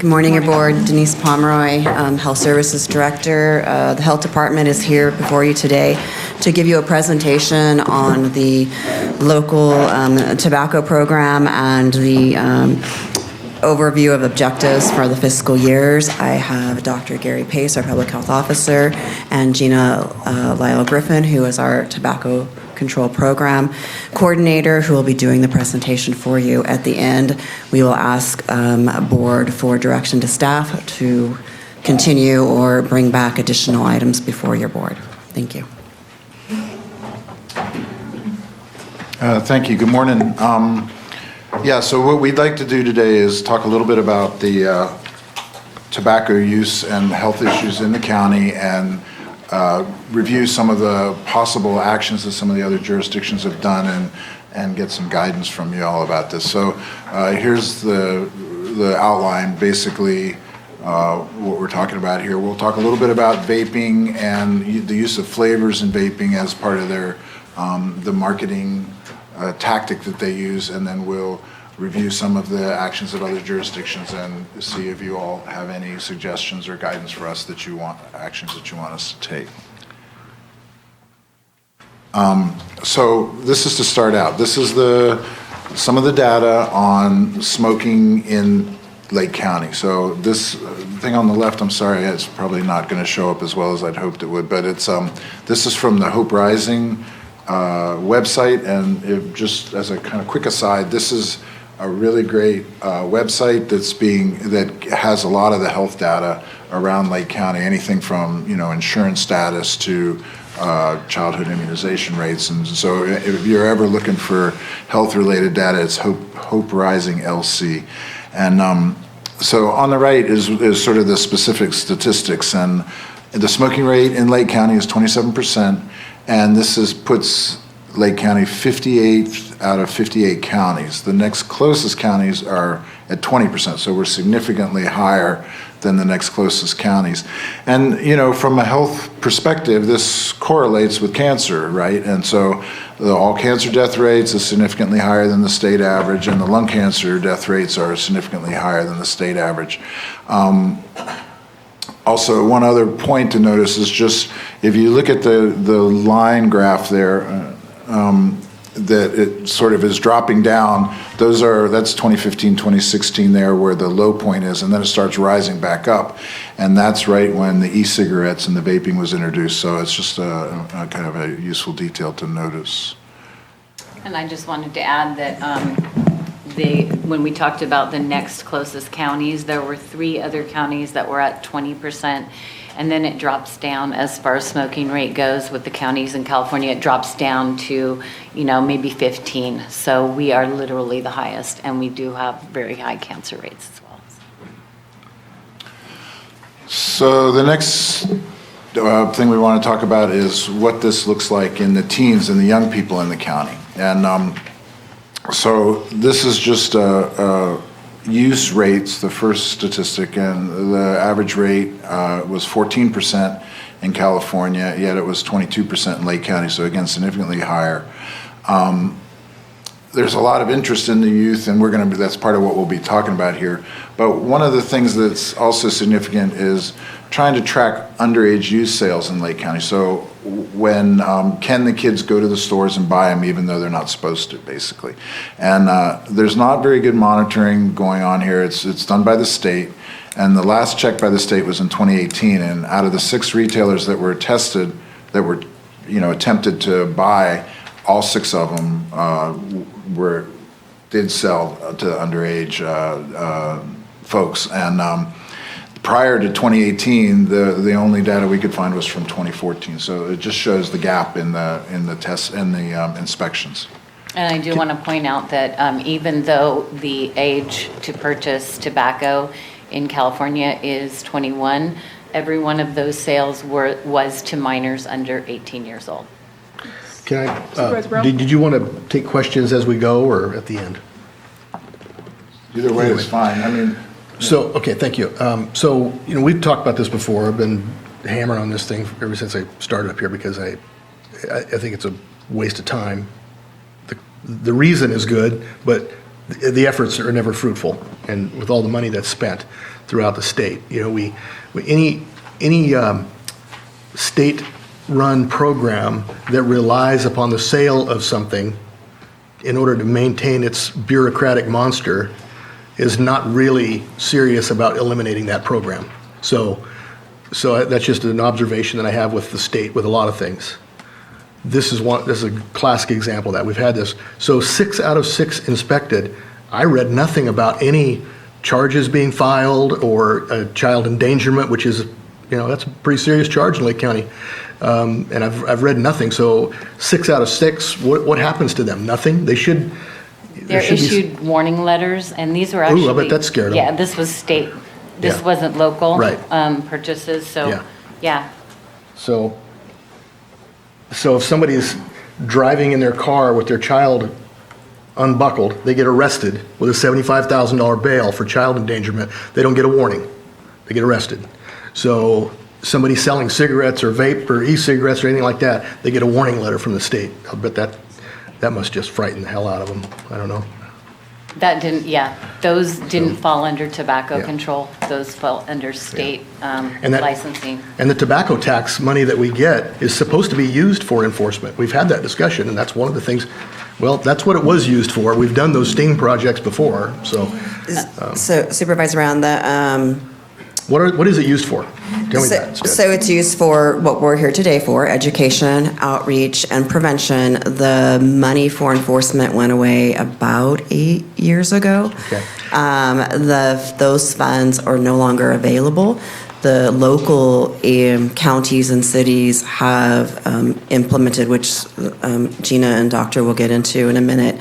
Good morning, your board. Denise Pomeroy, Health Services Director. The Health Department is here before you today to give you a presentation on the local tobacco program and the overview of objectives for the fiscal years. I have Dr. Gary Pace, our Public Health Officer, and Gina Lyle Griffin, who is our Tobacco Control Program Coordinator, who will be doing the presentation for you. At the end, we will ask board for direction to staff to continue or bring back additional items before your board. Thank you. Thank you. Good morning. Yeah, so what we'd like to do today is talk a little bit about the tobacco use and health issues in the county and review some of the possible actions that some of the other jurisdictions have done and get some guidance from you all about this. So here's the outline, basically what we're talking about here. We'll talk a little bit about vaping and the use of flavors in vaping as part of their the marketing tactic that they use, and then we'll review some of the actions of other jurisdictions and see if you all have any suggestions or guidance for us that you want, actions that you want us to take. So this is to start out. This is some of the data on smoking in Lake County. So this thing on the left, I'm sorry, it's probably not going to show up as well as I'd hoped it would, but it's this is from the Hope Rising website, and just as a kind of quick aside, this is a really great website that has a lot of the health data around Lake County, anything from insurance status to childhood immunization rates. And so if you're ever looking for health-related data, it's Hope Rising LC. And so on the right is sort of the specific statistics, and the smoking rate in Lake County is 27%. And this puts Lake County 58th out of 58 counties. The next closest counties are at 20%, so we're significantly higher than the next closest counties. And from a health perspective, this correlates with cancer, right? And so the all cancer death rates is significantly higher than the state average, and the lung cancer death rates are significantly higher than the state average. Also, one other point to notice is just if you look at the line graph there, that it sort of is dropping down. That's 2015, 2016 there where the low point is, and then it starts rising back up, and that's right when the e-cigarettes and the vaping was introduced. So it's just a kind of a useful detail to notice. And I just wanted to add that when we talked about the next closest counties, there were 3 other counties that were at 20%, and then it drops down as far as smoking rate goes with the counties in California. It drops down to, maybe 15. So we are literally the highest, and we do have very high cancer rates as well. So the next thing we want to talk about is what this looks like in the teens and the young people in the county. And so this is just use rates, the first statistic, and the average rate was 14% in California, yet it was 22% in Lake County, so again, significantly higher. There's a lot of interest in the youth, and that's part of what we'll be talking about here. But one of the things that's also significant is trying to track underage use sales in Lake County. So when can the kids go to the stores and buy them even though they're not supposed to, basically. And there's not very good monitoring going on here. It's done by the state. And the last check by the state was in 2018. And out of the 6 retailers that were tested, that were attempted to buy, all 6 of them did sell to underage folks. And prior to 2018, the only data we could find was from 2014. So it just shows the gap in the tests and the inspections. And I do want to point out that even though the age to purchase tobacco in California is 21, every one of those sales was to minors under 18 years old. Can I, did you want to take questions as we go or at the end? Either way is fine. I mean. So, okay, thank you. So, we've talked about this before. I've been hammering on this thing ever since I started up here because I think it's a waste of time. The reason is good, but the efforts are never fruitful, and with all the money that's spent. throughout the state. You know, any state-run program that relies upon the sale of something in order to maintain its bureaucratic monster is not really serious about eliminating that program. So that's just an observation that I have with the state with a lot of things. This is a classic example of that. We've had this. So 6 out of 6 inspected. I read nothing about any charges being filed or child endangerment, which is, you know, that's a pretty serious charge in Lake County. And I've read nothing. So 6 out of 6, what happens to them? Nothing? They should. They're issued warning letters, and these were actually. Ooh, I bet that scared them. Yeah, this was state. This Yeah. wasn't local. Right. Purchases, so, Yeah. yeah. So if somebody's driving in their car with their child unbuckled, they get arrested with a $75,000 bail for child endangerment. They don't get a warning. They get arrested. So somebody selling cigarettes or vape or e-cigarettes or anything like that, they get a warning letter from the state. I'll bet that must just frighten the hell out of them. I don't know. That didn't, yeah, those didn't fall under tobacco Yeah. control. Those fell under state And that- licensing. And the tobacco tax money that we get is supposed to be used for enforcement. We've had that discussion, and that's one of the things, well, that's what it was used for. We've done those STING projects before, so. So Supervisor Brown, What is it used for? Tell me that instead. So it's used for what we're here today for, education, outreach, and prevention. The money for enforcement went away about 8 years ago. Okay. Those funds are no longer available. The local counties and cities have implemented, which Gina and Doctor will get into in a minute,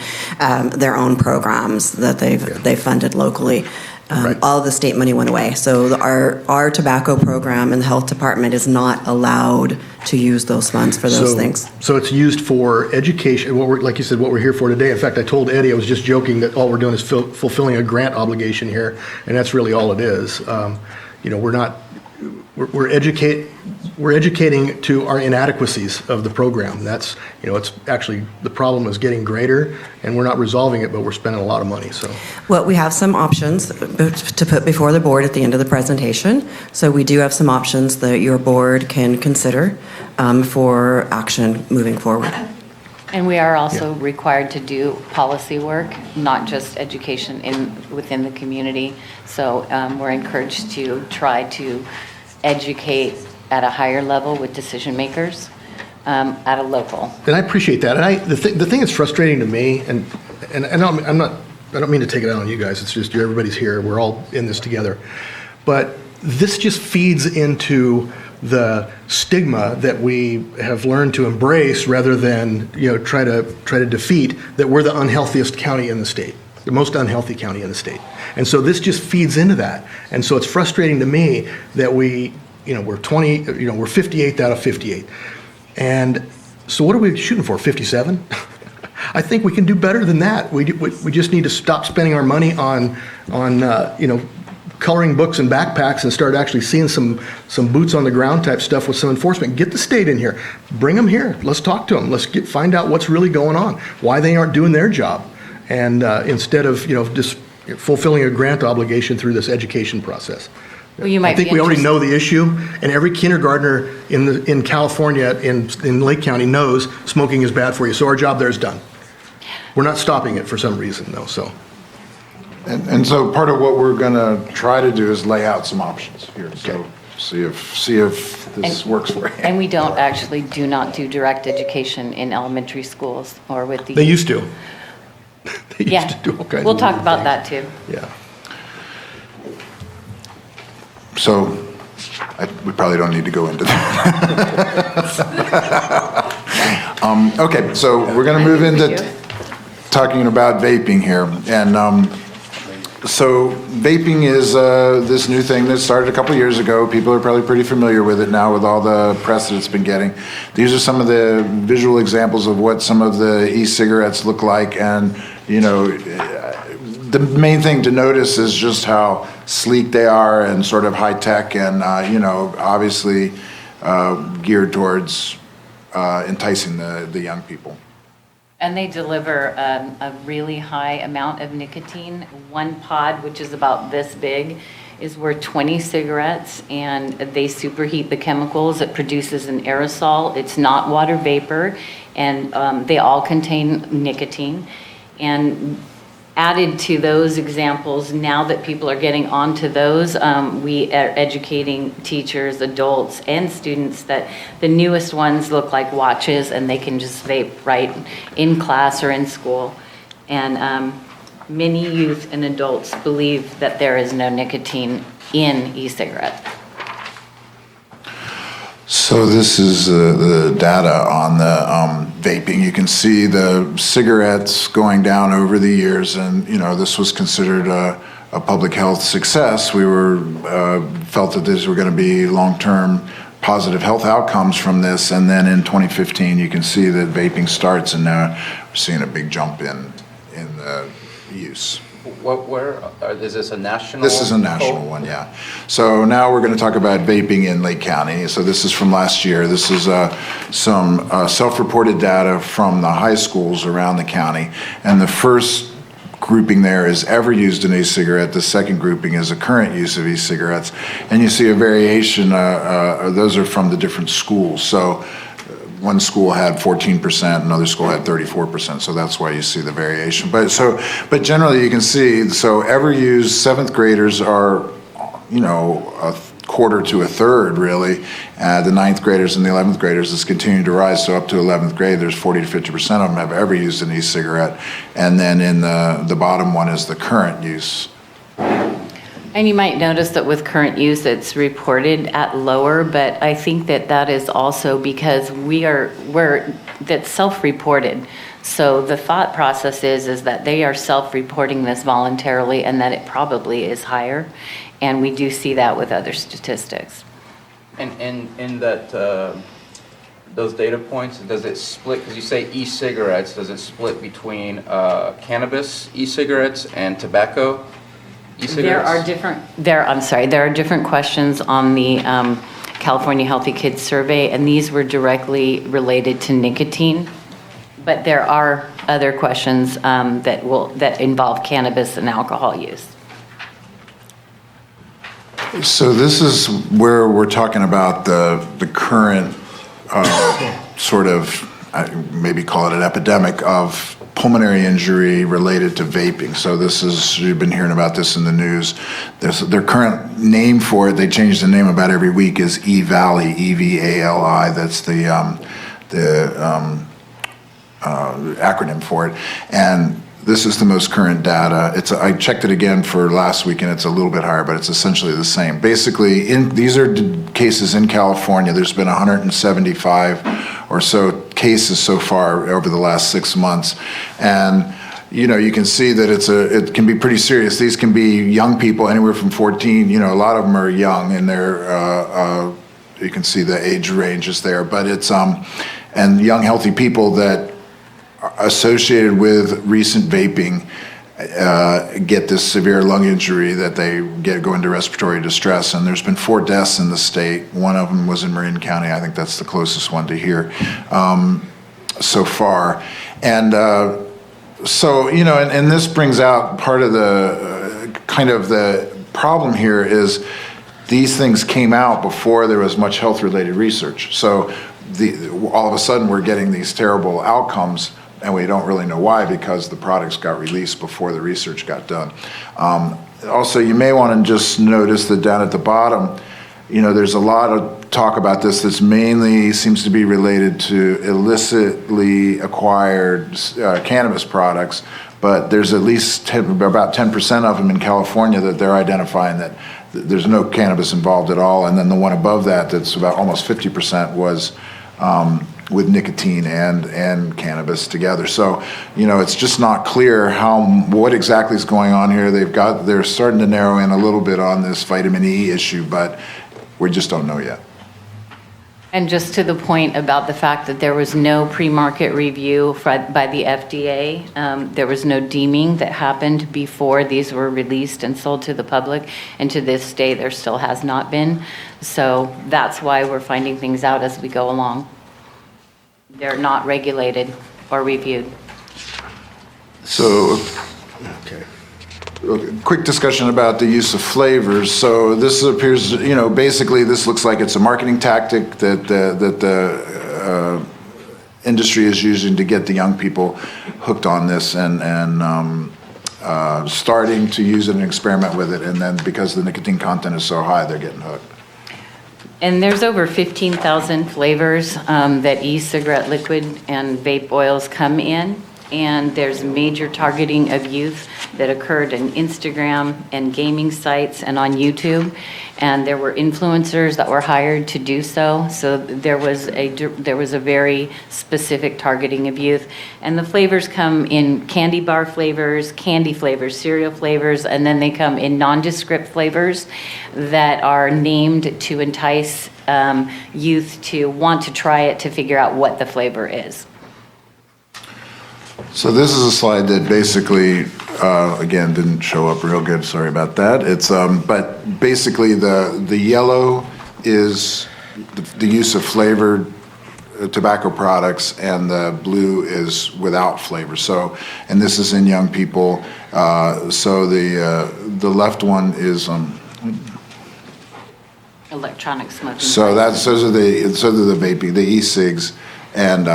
their own programs that they've funded locally. Right. All of the state money went away. So our tobacco program in the health department is not allowed to use those funds for those things. So it's used for education, like you said, what we're here for today. In fact, I told Eddie, I was just joking that all we're doing is fulfilling a grant obligation here, and that's really all it is. You know, we're educating to our inadequacies of the program. That's, you know, it's actually, the problem is getting greater, and we're not resolving it, but we're spending a lot of money, so. Well, we have some options to put before the board at the end of the presentation. So we do have some options that your board can consider for action moving forward. And we are also required to do policy work, not just education within the community. So we're encouraged to try to educate at a higher level with decision makers at a local. And I appreciate that. And the thing that's frustrating to me, and I don't mean to take it out on you guys. It's just everybody's here. We're all in this together. But this just feeds into the stigma that we have learned to embrace rather than, you know, try to defeat, that we're the unhealthiest county in the state, the most unhealthy county in the state. And so this just feeds into that. And so it's frustrating to me that we're 58th out of 58. And so what are we shooting for, 57? I think we can do better than that. We just need to stop spending our money on coloring books and backpacks and start actually seeing some boots on the ground type stuff with some enforcement. Get the state in here. Bring them here. Let's talk to them. Let's find out what's really going on, why they aren't doing their job. And instead of, just fulfilling a grant obligation through this education process. Well, you might I think be we already interested- know the issue, and every kindergartner in California, in Lake County, knows smoking is bad for you. So our job there is done. We're not stopping it for some reason, though. So. And so part of what we're going to try to do is lay out some options here. So see if this works for you. And we do not do direct education in elementary schools or with the. They used to. They Yeah. used to do all kinds We'll of talk weird about things. that too. Yeah. So we probably don't need to go into that. Okay, so we're going to move into talking about vaping here. And so vaping is this new thing that started a couple years ago. People are probably pretty familiar with it now with all the press that it's been getting. These are some of the visual examples of what some of the e-cigarettes look like. And, the main thing to notice is just how sleek they are and sort of high tech and, obviously geared towards enticing the young people. And they deliver a really high amount of nicotine. One pod, which is about this big, is worth 20 cigarettes, and they superheat the chemicals. It produces an aerosol. It's not water vapor, and they all contain nicotine. And added to those examples, now that people are getting onto those, we are educating teachers, adults, and students that the newest ones look like watches and they can just vape right in class or in school. And many youth and adults believe that there is no nicotine in e-cigarette. So this is the data on the vaping. You can see the cigarettes going down over the years, and this was considered a public health success. We felt that these were going to be long-term positive health outcomes from this, and then in 2015 you can see that vaping starts, and now we're seeing a big jump in the use. Is this a national? This is a national one, yeah. So now we're going to talk about vaping in Lake County. So this is from last year. This is some self-reported data from the high schools around the county. And the first grouping there is ever used an e-cigarette. The second grouping is a current use of e-cigarettes. And you see a variation. Those are from the different schools. So one school had 14%, another school had 34%, so that's why you see the variation. But generally you can see, so ever used, 7th graders are, a quarter to a third really. The 9th graders and the 11th graders is continuing to rise, so up to 11th grade, there's 40 to 50% of them have ever used an e-cigarette. And then in the bottom one is the current use. And you might notice that with current use, it's reported at lower, but I think that that is also because that's self-reported. So the thought process is that they are self-reporting this voluntarily and that it probably is higher. And we do see that with other statistics. And in that, those data points, does it split, because you say e-cigarettes, does it split between cannabis e-cigarettes and tobacco e-cigarettes? There are different questions on the California Healthy Kids Survey, and these were directly related to nicotine. But there are other questions that involve cannabis and alcohol use. So this is where we're talking about the current sort of, maybe call it an epidemic of pulmonary injury related to vaping. So you've been hearing about this in the news. Their current name for it, they change the name about every week, is EVALI, E-V-A-L-I. That's the acronym for it. And this is the most current data. I checked it again for last week, and it's a little bit higher, but it's essentially the same. Basically, these are cases in California. There's been 175 or so cases so far over the last 6 months. And you can see that it can be pretty serious. These can be young people, anywhere from 14, a lot of them are young, and you can see the age range is there, but it's, and young healthy people that associated with recent vaping get this severe lung injury that they go into respiratory distress. And there's been 4 deaths in the state. One of them was in Marin County. I think that's the closest one to here so far. And so, and this brings out part of the kind of the problem here is these things came out before there was much health-related research. So all of a sudden we're getting these terrible outcomes, and we don't really know why, because the products got released before the research got done. Also, you may want to just notice that down at the bottom, there's a lot of talk about this that's mainly seems to be related to illicitly acquired cannabis products, but there's at least about 10% of them in California that they're identifying that there's no cannabis involved at all. And then the one above that, that's about almost 50%, was with nicotine and cannabis together. So, it's just not clear what exactly is going on here. They're starting to narrow in a little bit on this vitamin E issue, but we just don't know yet. And just to the point about the fact that there was no pre-market review by the FDA, there was no deeming that happened before these were released and sold to the public, and to this day there still has not been. So that's why we're finding things out as we go along. They're not regulated or reviewed. So, okay. quick discussion about the use of flavors. So this appears, basically this looks like it's a marketing tactic that the industry is using to get the young people hooked on this and starting to use it and experiment with it. And then because the nicotine content is so high, they're getting hooked. And there's over 15,000 flavors that e-cigarette liquid and vape oils come in. And there's major targeting of youth that occurred in Instagram and gaming sites and on YouTube. And there were influencers that were hired to do so. So there was a very specific targeting of youth. And the flavors come in candy bar flavors, candy flavors, cereal flavors, and then they come in nondescript flavors that are named to entice youth to want to try it to figure out what the flavor is. So this is a slide that basically, again, didn't show up real good. Sorry about that. It's but basically the yellow is the use of flavored tobacco products, and the blue is without flavor. So, and this is in young people. So the left one is Electronic smoking. so those are the vaping, the e-cigs. And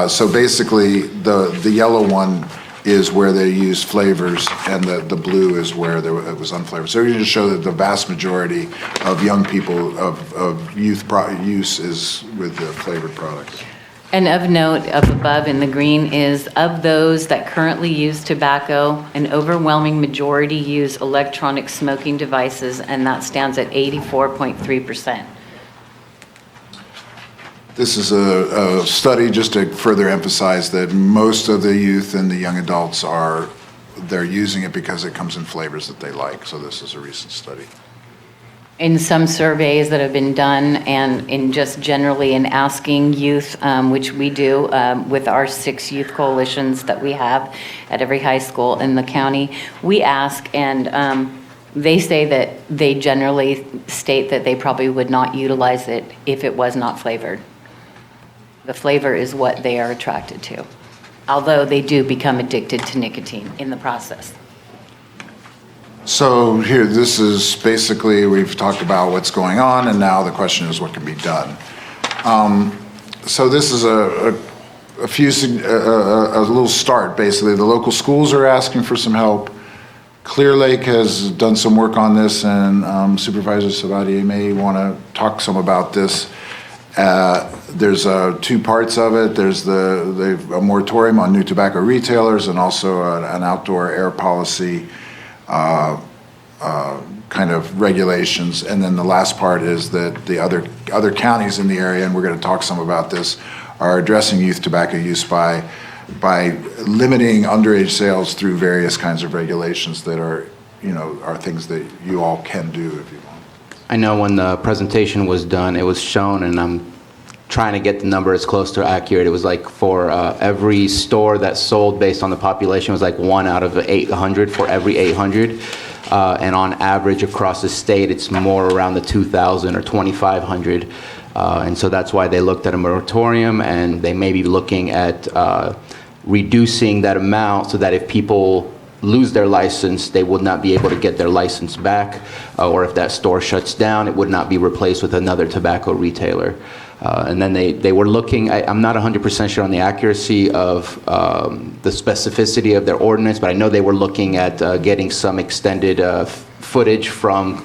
so basically, the yellow one is where they use flavors, and the blue is where it was unflavored. So you just show that the vast majority of young people, of youth use is with the flavored products. And of note, up above in the green is, of those that currently use tobacco, an overwhelming majority use electronic smoking devices, and that stands at 84.3%. This is a study just to further emphasize that most of the youth and the young adults they're using it because it comes in flavors that they like. So this is a recent study. In some surveys that have been done, and in just generally in asking youth, which we do with our 6 youth coalitions that we have at every high school in the county, we ask, and they say that they generally state that they probably would not utilize it if it was not flavored. The flavor is what they are attracted to, although they do become addicted to nicotine in the process. So here, this is basically, we've talked about what's going on, and now the question is what can be done. So this is a little start, basically. The local schools are asking for some help. Clear Lake has done some work on this, and Supervisor Savatier may want to talk some about this. There's 2 parts of it. There's a moratorium on new tobacco retailers, and also an outdoor air policy kind of regulations. And then the last part is that the other counties in the area, and we're going to talk some about this, are addressing youth tobacco use by limiting underage sales through various kinds of regulations that are things that you all can do if you want. I know when the presentation was done, it was shown, and I'm trying to get the number as close to accurate. It was like for every store that sold based on the population, it was like 1 out of 800 for every 800. And on average across the state, it's more around the 2,000 or 2,500. And so that's why they looked at a moratorium, and they may be looking at reducing that amount so that if people lose their license, they would not be able to get their license back, or if that store shuts down, it would not be replaced with another tobacco retailer. And then they were looking, I'm not 100% sure on the accuracy of the specificity of their ordinance, but I know they were looking at getting some extended footage from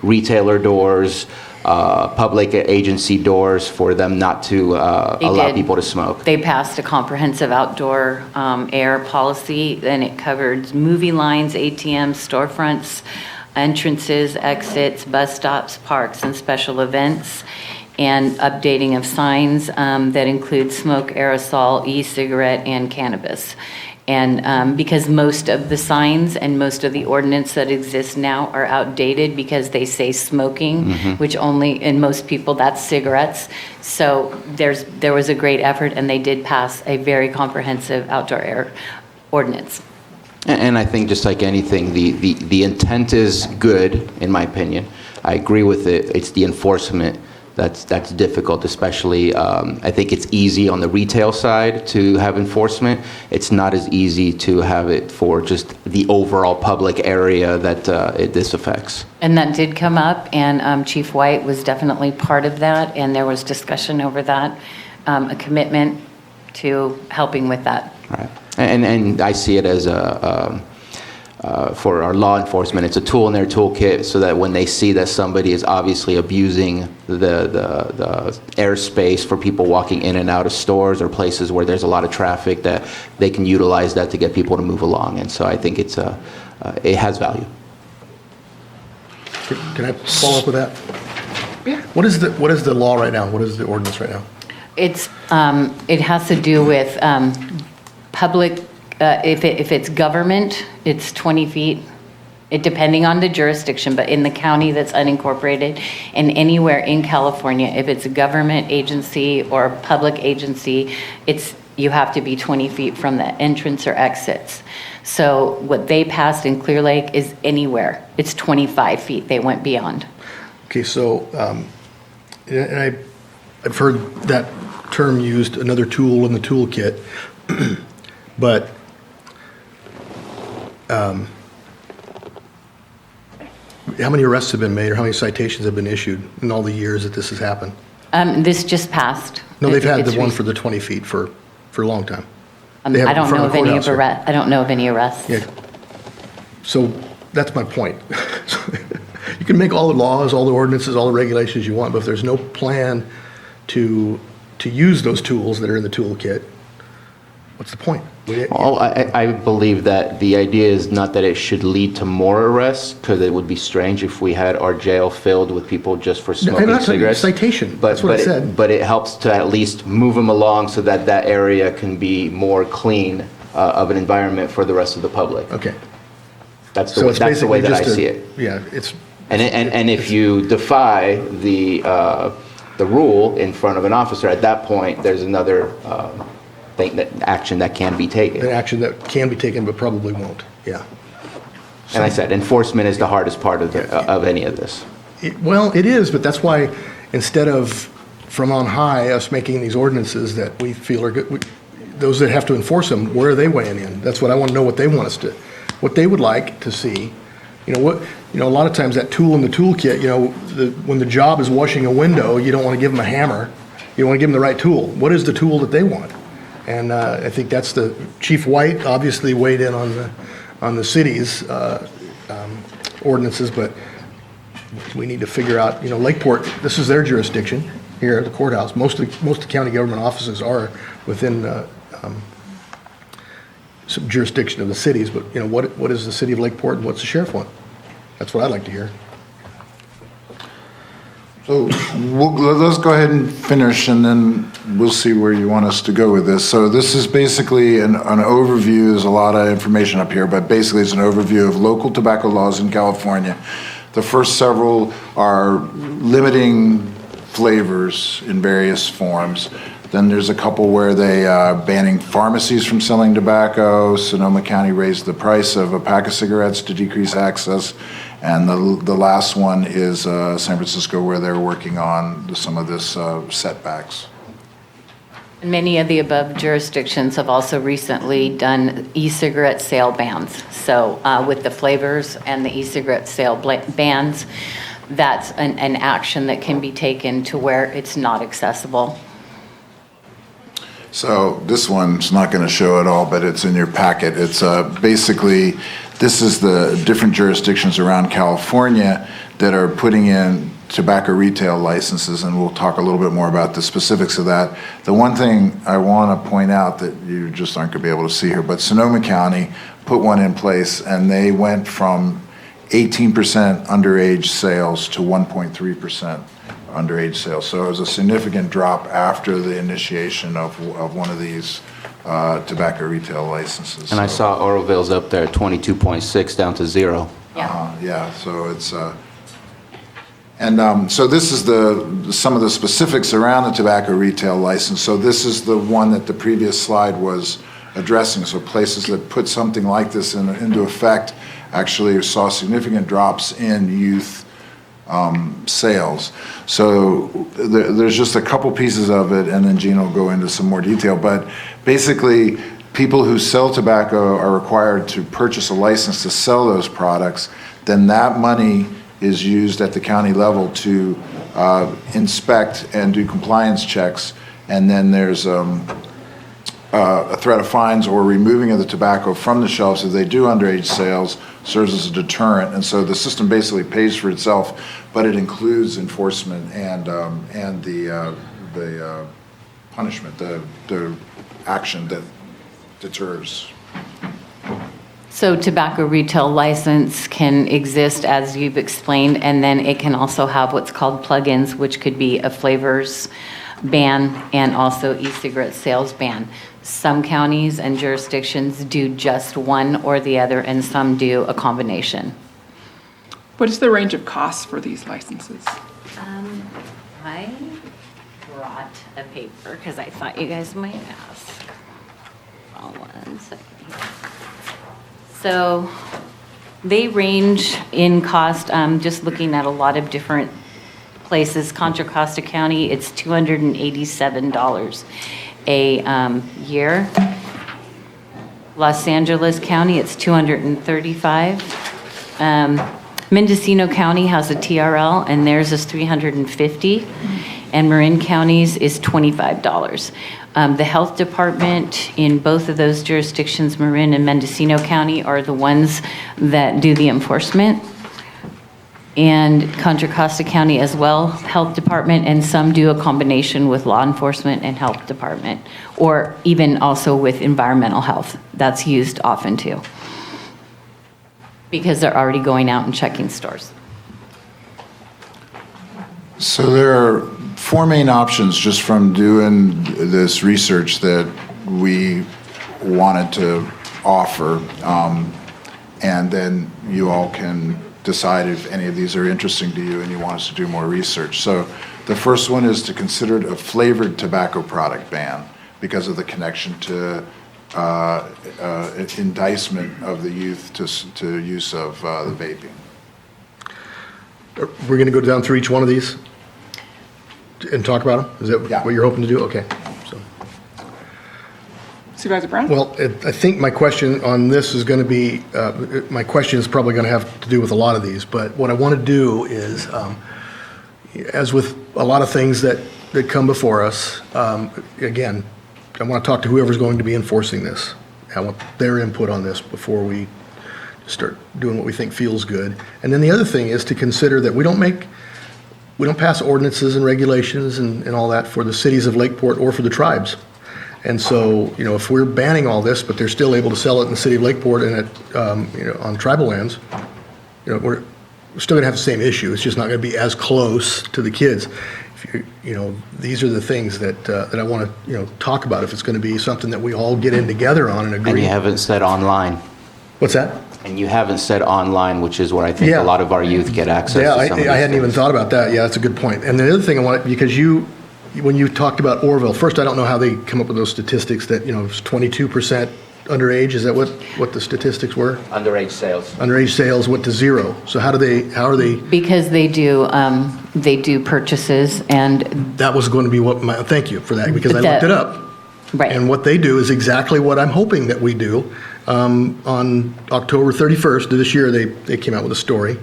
retailer doors, public agency doors, for them not to allow people to smoke. They passed a comprehensive outdoor air policy, and it covered movie lines, ATMs, storefronts, entrances, exits, bus stops, parks, and special events, and updating of signs that include smoke, aerosol, e-cigarette, and cannabis. And because most of the signs and most of the ordinance that exists now are outdated because they say smoking, which only, in most people, that's cigarettes. So there was a great effort, and they did pass a very comprehensive outdoor air ordinance. And I think just like anything, the intent is good, in my opinion. I agree with it. It's the enforcement that's difficult, especially, I think it's easy on the retail side to have enforcement. It's not as easy to have it for just the overall public area that this affects. And that did come up, and Chief White was definitely part of that, and there was discussion over that, a commitment to helping with that. Right. And I see it as for our law enforcement, it's a tool in their toolkit so that when they see that somebody is obviously abusing the airspace for people walking in and out of stores or places where there's a lot of traffic, that they can utilize that to get people to move along. And so I think it has value. Can I follow up with that? Yeah. What is the law right now? What is the ordinance right now? It's, it has to do with public, if it's government, it's 20 feet, depending on the jurisdiction, but in the county that's unincorporated and anywhere in California, if it's a government agency or a public agency, you have to be 20 feet from the entrance or exits. So what they passed in Clear Lake is anywhere. It's 25 feet. They went beyond. Okay, so, and I've heard that term used, another tool in the toolkit, but how many arrests have been made or how many citations have been issued in all the years that this has happened? This just passed. No, they've had the one recent. for the 20 feet for a long time. I They have it in don't front know of of the any courthouse here. I don't know of any arrests. Yeah. So that's my point. You can make all the laws, all the ordinances, all the regulations you want, but if there's no plan to use those tools that are in the toolkit, what's the point? Well, I believe that the idea is not that it should lead to more arrests, because it would be strange if we had our jail filled with people just for I'm smoking not talking cigarettes. citation. That's what I said. But it helps to at least move them along so that that area can be more clean of an environment for the rest of the public. Okay. That's So the way, it's that's the way that I basically see just it. Yeah, it's. And if you defy the rule in front of an officer, at that point, there's another action that can be taken. An action that can be taken but probably won't, yeah. And I said, enforcement is the hardest part of any of this. Well, it is, but that's why instead of from on high, us making these ordinances that we feel are good, those that have to enforce them, where are they weighing in? That's what I want to know, what they want us to, what they would like to see. A lot of times that tool in the toolkit, when the job is washing a window, you don't want to give them a hammer. You want to give them the right tool. What is the tool that they want? And I think that's the, Chief White obviously weighed in on the city's ordinances, but we need to figure out, Lakeport, this is their jurisdiction here at the courthouse. Most of the county government offices are within some jurisdiction of the cities, but what is the city of Lakeport and what's the sheriff want? That's what I'd like to hear. So let's go ahead and finish, and then we'll see where you want us to go with this. So this is basically an overview. There's a lot of information up here, but basically it's an overview of local tobacco laws in California. The first several are limiting flavors in various forms. Then there's a couple where they banning pharmacies from selling tobacco. Sonoma County raised the price of a pack of cigarettes to decrease access. And the last one is San Francisco, where they're working on some of this setbacks. Many of the above jurisdictions have also recently done e-cigarette sale bans. So with the flavors and the e-cigarette sale bans, that's an action that can be taken to where it's not accessible. So this one's not going to show it all, but it's in your packet. It's basically, this is the different jurisdictions around California that are putting in tobacco retail licenses, and we'll talk a little bit more about the specifics of that. The one thing I want to point out that you just aren't going to be able to see here, but Sonoma County put one in place, and they went from 18% underage sales to 1.3% underage sales. So it was a significant drop after the initiation of one of these tobacco retail licenses. And I saw Oroville's up there, 22.6 down to 0. Yeah, so it's, so this is some of the specifics around the tobacco retail license. So this is the one that the previous slide was addressing. So places that put something like this into effect actually saw significant drops in youth sales. So there's just a couple pieces of it, and then Gene will go into some more detail. But basically, people who sell tobacco are required to purchase a license to sell those products. Then that money is used at the county level to inspect and do compliance checks. And then there's a threat of fines or removing of the tobacco from the shelves if they do underage sales, serves as a deterrent. And so the system basically pays for itself, but it includes enforcement and the punishment, the action that deters. So tobacco retail license can exist as you've explained, and then it can also have what's called plug-ins, which could be a flavors ban and also e-cigarette sales ban. Some counties and jurisdictions do just one or the other, and some do a combination. What is the range of costs for these licenses? I brought a paper because I thought you guys might ask. Hold on 1 second here. So they range in cost, just looking at a lot of different places. Contra Costa County, it's $287 a year. Los Angeles County, it's $235. Mendocino County has a TRL, and theirs is $350, and Marin County's is $25. The health department in both of those jurisdictions, Marin and Mendocino County, are the ones that do the enforcement. And Contra Costa County as well, health department, and some do a combination with law enforcement and health department, or even also with environmental health. That's used often too, because they're already going out and checking stores. So there are four main options just from doing this research that we wanted to offer. And then you all can decide if any of these are interesting to you and you want us to do more research. So the first one is to consider a flavored tobacco product ban because of the connection to indictment of the youth to use of the vaping. We're going to go down through each one of these and talk about them? Is that what you're hoping to do? Okay. So. Supervisor Brown? Well, I think my question on this is going to be, my question is probably going to have to do with a lot of these, but what I want to do is, as with a lot of things that come before us, again, I want to talk to whoever's going to be enforcing this. I want their input on this before we start doing what we think feels good. And then the other thing is to consider that we don't pass ordinances and regulations and all that for the cities of Lakeport or for the tribes. And so, if we're banning all this, but they're still able to sell it in the city of Lakeport and on tribal lands, we're still gonna have the same issue. It's just not gonna be as close to the kids. These are the things that I want to, talk about. If it's gonna be something that we all get in together on and agree. And you haven't said online. What's that? And you haven't said online, which is where I think a lot of our youth get access to some of these I hadn't even things. thought about that. Yeah, that's a good point. And the other thing I want, because when you talked about Orville, first, I don't know how they come up with those statistics that, it's 22% underage. Is that what the statistics were? Underage sales. Underage sales went to 0. So how are they? Because they do purchases, and That was going to be thank you for that, because I looked it up. Right. And what they do is exactly what I'm hoping that we do. On October 31st of this year, they came out with a story.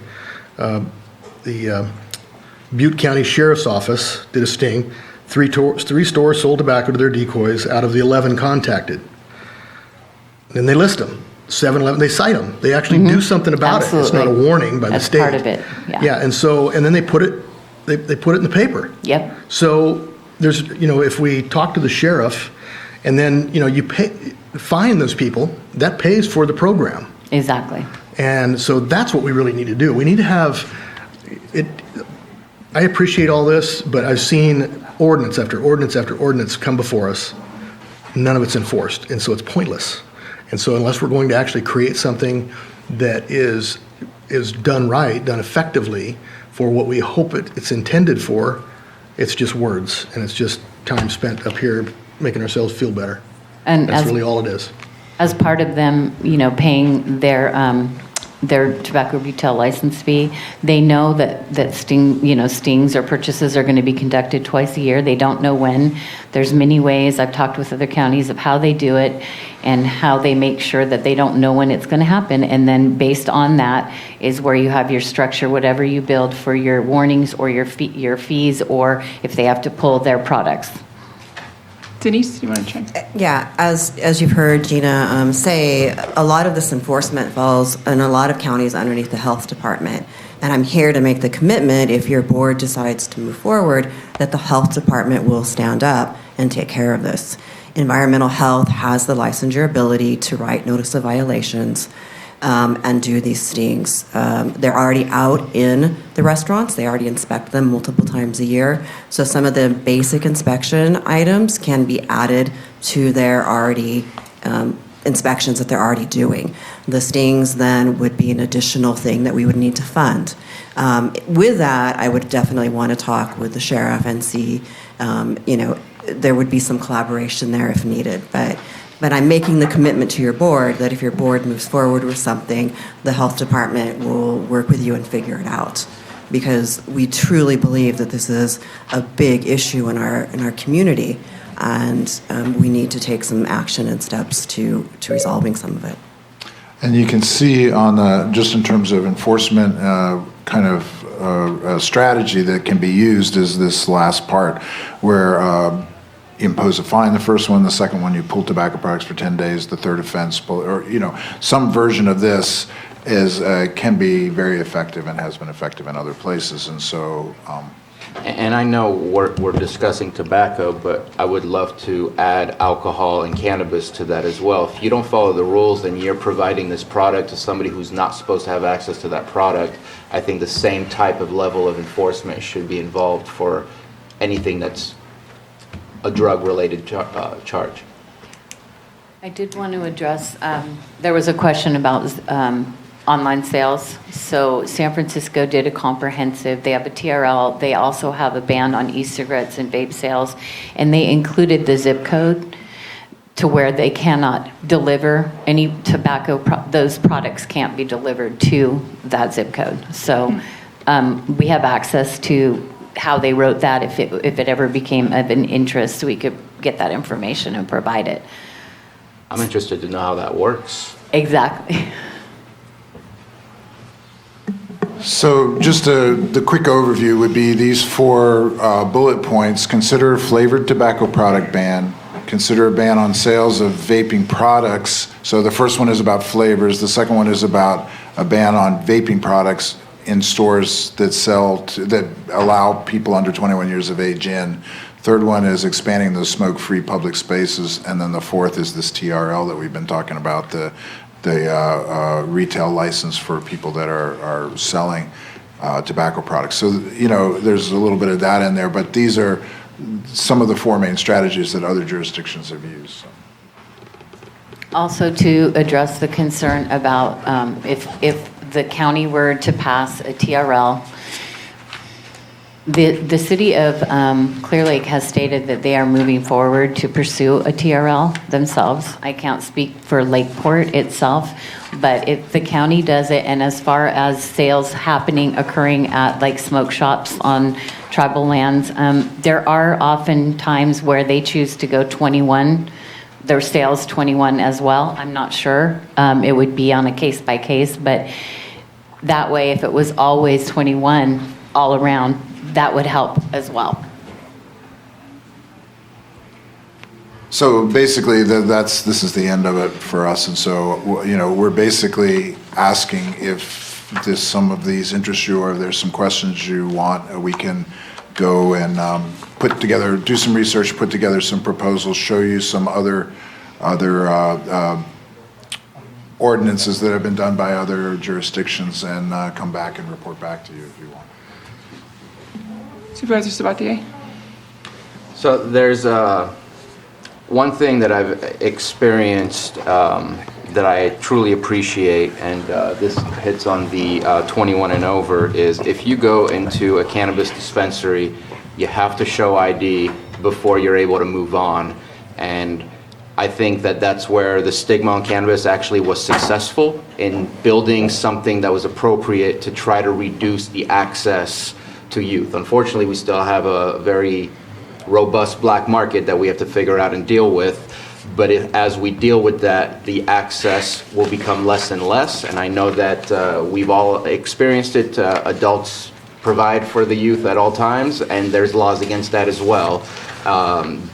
The Butte County Sheriff's Office did a sting. 3 stores sold tobacco to their decoys out of the 11 contacted. Then they list them. 7-Eleven, they cite them. They actually do something about it. It's not a warning by the state. That's part of it, yeah. Yeah, and then they put it in the paper. Yep. So there's, if we talk to the sheriff and then, you fine those people, that pays for the program. Exactly. And so that's what we really need to do. We need to have it. I appreciate all this, but I've seen ordinance after ordinance after ordinance come before us. None of it's enforced, and so it's pointless. And so unless we're going to actually create something that is done right, done effectively for what we hope it's intended for, it's just words, and it's just time spent up here making ourselves feel better. And that's really all it is. As part of them, paying their their tobacco retail license fee. They know that stings or purchases are going to be conducted twice a year. They don't know when. There's many ways. I've talked with other counties of how they do it and how they make sure that they don't know when it's going to happen. And then based on that is where you have your structure, whatever you build for your warnings or your fees, or if they have to pull their products. Denise, do you want to check? Yeah, as you've heard Gina say, a lot of this enforcement falls in a lot of counties underneath the health department. And I'm here to make the commitment, if your board decides to move forward, that the health department will stand up and take care of this. Environmental health has the licensure ability to write notice of violations and do these stings. They're already out in the restaurants. They already inspect them multiple times a year. So some of the basic inspection items can be added to their already inspections that they're already doing. The stings then would be an additional thing that we would need to fund. With that, I would definitely want to talk with the sheriff and see, there would be some collaboration there if needed. But I'm making the commitment to your board that if your board moves forward with something, the health department will work with you and figure it out. Because we truly believe that this is a big issue in our community, and we need to take some action and steps to resolving some of it. And you can see on just in terms of enforcement kind of strategy that can be used is this last part where impose a fine, the first one, the second one you pull tobacco products for 10 days, the third offense, or some version of this can be very effective and has been effective in other places. And so And I know we're discussing tobacco, but I would love to add alcohol and cannabis to that as well. If you don't follow the rules, then you're providing this product to somebody who's not supposed to have access to that product. I think the same type of level of enforcement should be involved for anything that's a drug-related charge. I did want to address, there was a question about online sales. So San Francisco did a comprehensive, they have a TRL, they also have a ban on e-cigarettes and vape sales, and they included the zip code to where they cannot deliver any tobacco, those products can't be delivered to that zip code. So we have access to how they wrote that. If it ever became of an interest, we could get that information and provide it. I'm interested to know how that works. Exactly. So just the quick overview would be these 4 bullet points. Consider flavored tobacco product ban. Consider a ban on sales of vaping products. So the first one is about flavors. The second one is about a ban on vaping products in stores that allow people under 21 years of age in. Third one is expanding those smoke-free public spaces. And then the fourth is this TRL that we've been talking about, the retail license for people that are selling tobacco products. So, there's a little bit of that in there, but these are some of the 4 main strategies that other jurisdictions have used. So. Also to address the concern about if the county were to pass a TRL, the city of Clear Lake has stated that they are moving forward to pursue a TRL themselves. I can't speak for Lakeport itself, but if the county does it, and as far as sales occurring at like smoke shops on tribal lands, there are often times where they choose to go 21, their sales 21 as well. I'm not sure. It would be on a case by case, but that way, if it was always 21 all around, that would help as well. So basically, this is the end of it for us, and so we're basically asking if some of these interest you, or if there's some questions you want, we can go and do some research, put together some proposals, show you some other ordinances that have been done by other jurisdictions, and come back and report back to you if you want. Supervisor Sabatier? So there's one thing that I've experienced that I truly appreciate, and this hits on the 21 and over, is if you go into a cannabis dispensary, you have to show ID before you're able to move on. And I think that that's where the stigma on cannabis actually was successful in building something that was appropriate to try to reduce the access to youth. Unfortunately, we still have a very robust black market that we have to figure out and deal with. But as we deal with that, the access will become less and less. And I know that we've all experienced it. Adults provide for the youth at all times, and there's laws against that as well.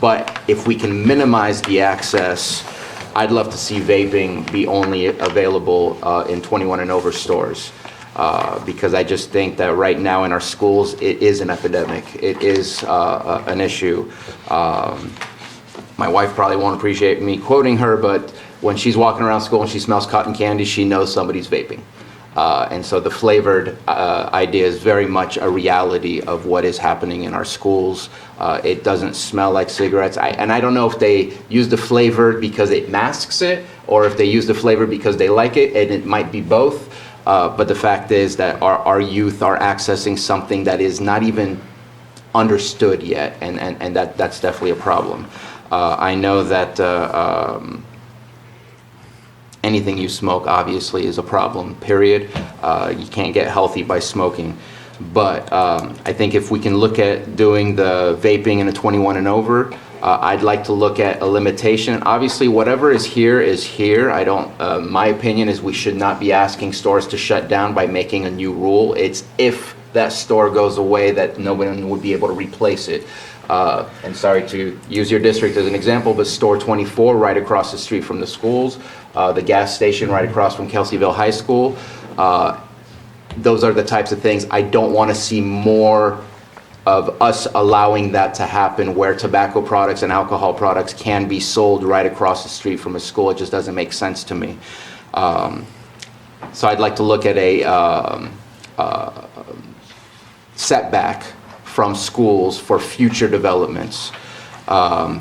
But if we can minimize the access, I'd love to see vaping be only available in 21 and over stores. Because I just think that right now in our schools, it is an epidemic. It is an issue. My wife probably won't appreciate me quoting her, but when she's walking around school and she smells cotton candy, she knows somebody's vaping. And so the flavored idea is very much a reality of what is happening in our schools. It doesn't smell like cigarettes. And I don't know if they use the flavored because it masks it, or if they use the flavor because they like it, and it might be both. But the fact is that our youth are accessing something that is not even understood yet, and that's definitely a problem. I know that anything you smoke obviously is a problem, period. You can't get healthy by smoking. But I think if we can look at doing the vaping in a 21 and over, I'd like to look at a limitation. Obviously, whatever is here is here. I don't, my opinion is we should not be asking stores to shut down by making a new rule. It's if that store goes away that no one would be able to replace it. And sorry to use your district as an example, but store 24 right across the street from the schools, the gas station right across from Kelseyville High School. Those are the types of things I don't want to see more of us allowing that to happen, where tobacco products and alcohol products can be sold right across the street from a school. It just doesn't make sense to me. So I'd like to look at a setback from schools for future developments.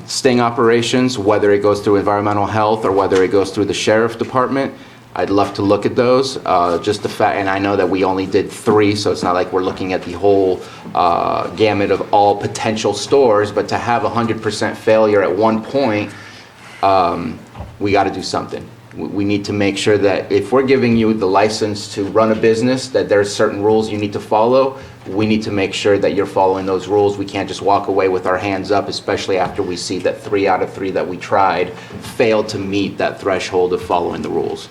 Sting operations, whether it goes through environmental health or whether it goes through the sheriff department, I'd love to look at those. Just the fact, and I know that we only did 3, so it's not like we're looking at the whole gamut of all potential stores, but to have 100% failure at one point, we got to do something. We need to make sure that if we're giving you the license to run a business, that there's certain rules you need to follow. We need to make sure that you're following those rules. We can't just walk away with our hands up, especially after we see that 3 out of 3 that we tried failed to meet that threshold of following the rules.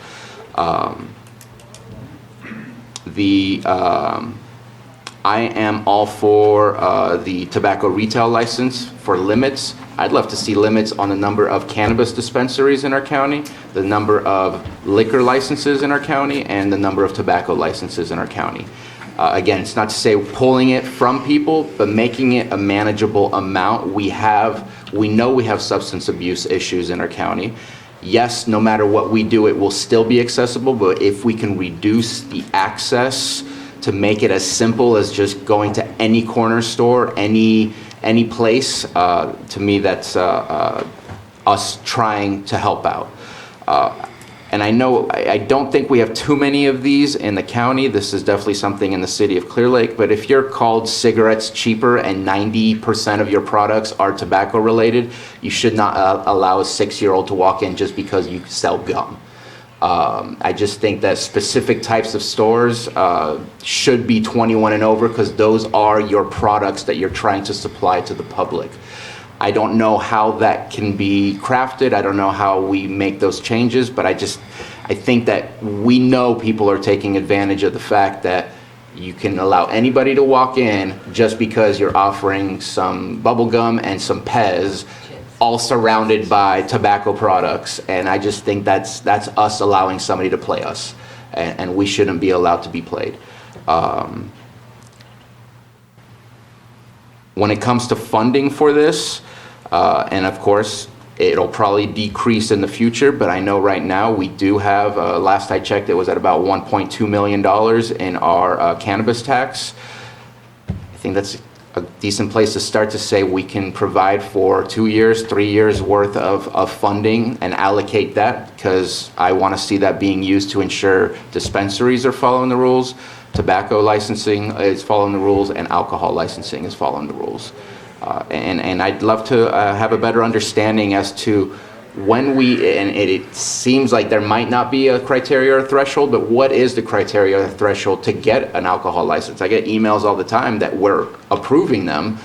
I am all for the tobacco retail license for limits. I'd love to see limits on the number of cannabis dispensaries in our county, the number of liquor licenses in our county, and the number of tobacco licenses in our county. Again, it's not to say pulling it from people, but making it a manageable amount. We know we have substance abuse issues in our county. Yes, no matter what we do, it will still be accessible, but if we can reduce the access to make it as simple as just going to any corner store, any place, to me, that's us trying to help out. And I know, I don't think we have too many of these in the county. This is definitely something in the city of Clear Lake, but if you're called cigarettes cheaper and 90% of your products are tobacco related, you should not allow a 6-year-old to walk in just because you sell gum. I just think that specific types of stores should be 21 and over, because those are your products that you're trying to supply to the public. I don't know how that can be crafted. I don't know how we make those changes, but I think that we know people are taking advantage of the fact that you can allow anybody to walk in just because you're offering some bubble gum and some Pez, all surrounded by tobacco products. And I just think that's us allowing somebody to play us, and we shouldn't be allowed to be played. When it comes to funding for this, and of course, it'll probably decrease in the future, but I know right now we do have, last I checked, it was at about $1.2 million in our cannabis tax. I think that's a decent place to start to say we can provide for 2 years, 3 years worth of funding and allocate that, because I want to see that being used to ensure dispensaries are following the rules, tobacco licensing is following the rules, and alcohol licensing is following the rules. And I'd love to have a better understanding as to when and it seems like there might not be a criteria or threshold, but what is the criteria or threshold to get an alcohol license? I get emails all the time that we're approving them,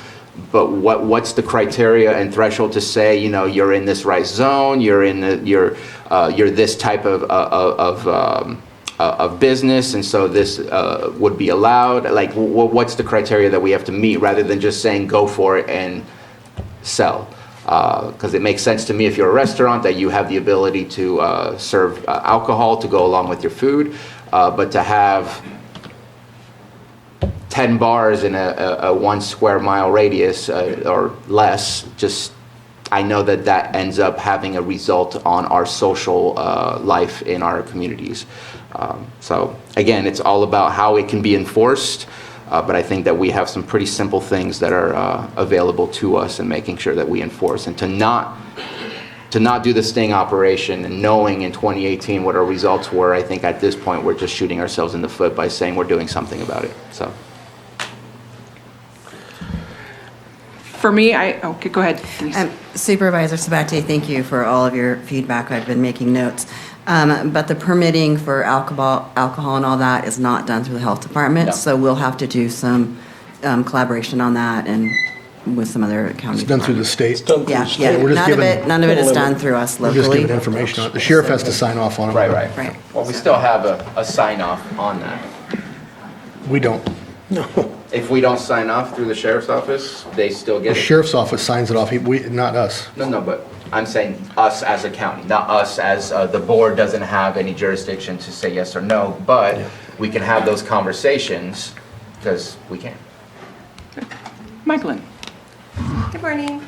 but what's the criteria and threshold to say, you know, you're in this right zone, you're this type of business, and so this would be allowed? Like, what's the criteria that we have to meet, rather than just saying go for it and sell? Because it makes sense to me, if you're a restaurant, that you have the ability to serve alcohol to go along with your food, but to have 10 bars in a 1 square mile radius or less, just, I know that ends up having a result on our social life in our communities. So again, it's all about how it can be enforced. But I think that we have some pretty simple things that are available to us, and making sure that we enforce, and to not do the sting operation, and knowing in 2018 what our results were. I think at this point we're just shooting ourselves in the foot by saying we're doing something about it. So. For me, okay, go ahead, Denise. Supervisor Sabatier, thank you for all of your feedback. I've been making notes. But the permitting for alcohol and all that is not done through the health department, No. so we'll have to do some collaboration on that and with some other county. It's done through the state. Yeah, We're just none of it is done through us We're just locally. giving information on it. The sheriff has to sign off on it. Right. Well, we still have a sign off on that. We don't. If we don't sign off through the sheriff's office, they still The get it. sheriff's office signs it off, not us. No, but I'm saying us as a county, not us as the board doesn't have any jurisdiction to say yes or no, but we can have those conversations, because we can. Michaelin. Good morning.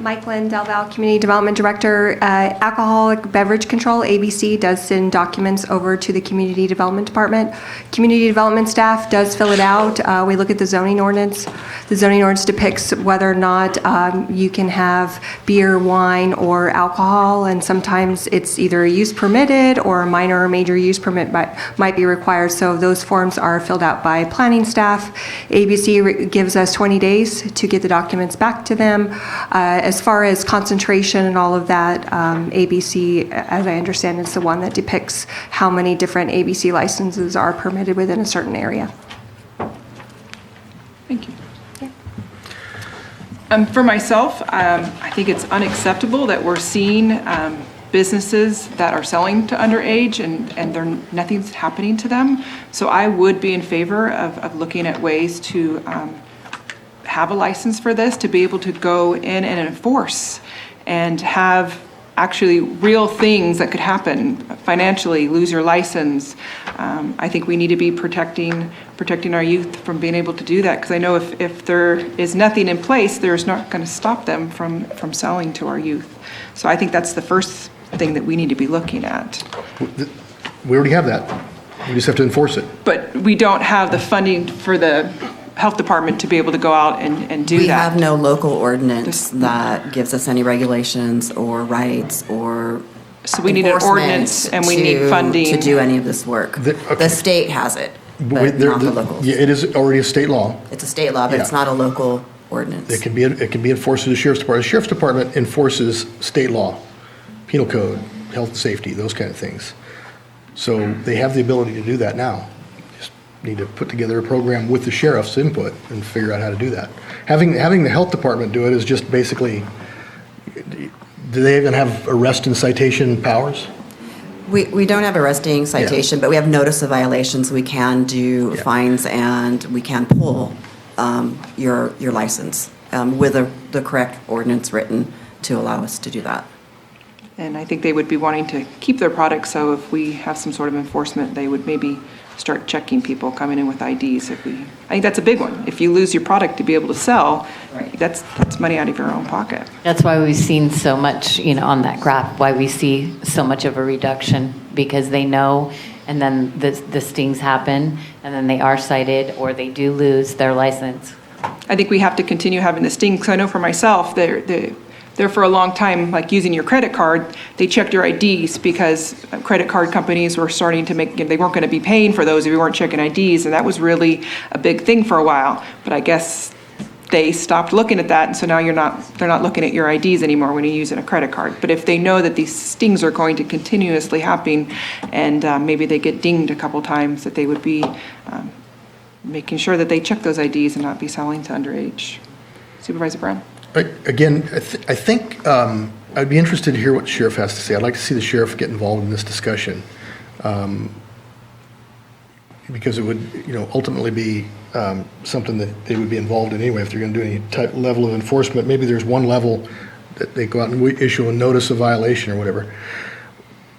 Mike Lynn, Del Val Community Development Director. Alcoholic Beverage Control, ABC, does send documents over to the Community Development Department. Community Development staff does fill it out. We look at the zoning ordinance. The zoning ordinance depicts whether or not you can have beer, wine, or alcohol, and sometimes it's either a use permitted or a minor or major use permit might be required. So those forms are filled out by planning staff. ABC gives us 20 days to get the documents back to them. As far as concentration and all of that, ABC, as I understand, is the one that depicts how many different ABC licenses are permitted within a certain area. Thank you. For myself, I think it's unacceptable that we're seeing businesses that are selling to underage and nothing's happening to them. So I would be in favor of looking at ways to have a license for this, to be able to go in and enforce and have actually real things that could happen financially, lose your license. I think we need to be protecting our youth from being able to do that, because I know if there is nothing in place, there's not going to stop them from selling to our youth. So I think that's the first thing that we need to be looking at. We already have that. We just have to enforce it. But we don't have the funding for the health department to be able to go out and do that. We have no local ordinance that gives us any regulations or rights or So we need an ordinance and we need funding. to do any of this work. The state has it, but not the locals. Yeah, it is already a state law. It's a state law, but it's Yeah. not a local ordinance. It can be enforced through the sheriff's department. The sheriff's department enforces state law, penal code, health and safety, those kind of things. So they have the ability to do that now. Just need to put together a program with the sheriff's input and figure out how to do that. Having the health department do it is just basically, do they even have arrest and citation powers? We don't have arresting citation, but we have notice of violations. We can do fines and we can pull your license with the correct ordinance written to allow us to do that. And I think they would be wanting to keep their product, so if we have some sort of enforcement, they would maybe start checking people coming in with IDs. I think that's a big one. If you lose your product to be able to sell, that's money out of your own pocket. That's why we've seen so much, on that graph, why we see so much of a reduction, because they know, and then the stings happen, and then they are cited, or they do lose their license. I think we have to continue having the sting, because I know for myself, they're for a long time, like using your credit card, they checked your IDs because credit card companies were starting to they weren't going to be paying for those if you weren't checking IDs, and that was really a big thing for a while. But I guess they stopped looking at that, and so now they're not looking at your IDs anymore when you're using a credit card. But if they know that these stings are going to continuously happen, and maybe they get dinged a couple times, that they would be making sure that they check those IDs and not be selling to underage. Supervisor Brown? Again, I think I'd be interested to hear what the sheriff has to say. I'd like to see the sheriff get involved in this discussion, because it would, ultimately be something that they would be involved in anyway if they're going to do any type level of enforcement. Maybe there's one level that they go out and issue a notice of violation or whatever.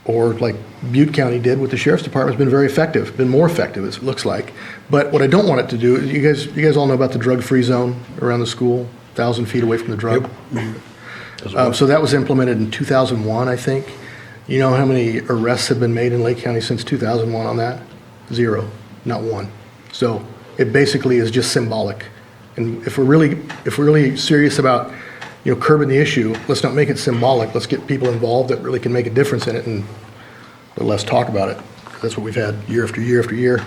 Or like Butte County did with the sheriff's department, has been very effective, been more effective, it looks like. But what I don't want it to do, you guys all know about the drug-free zone around the school, 1,000 feet away from the drug. So that was implemented in 2001, I think. You know how many arrests have been made in Lake County since 2001 on that? 0, not one. So it basically is just symbolic. And if we're really serious about curbing the issue, let's not make it symbolic. Let's get people involved that really can make a difference in it, and let's talk about it. That's what we've had year after year after year.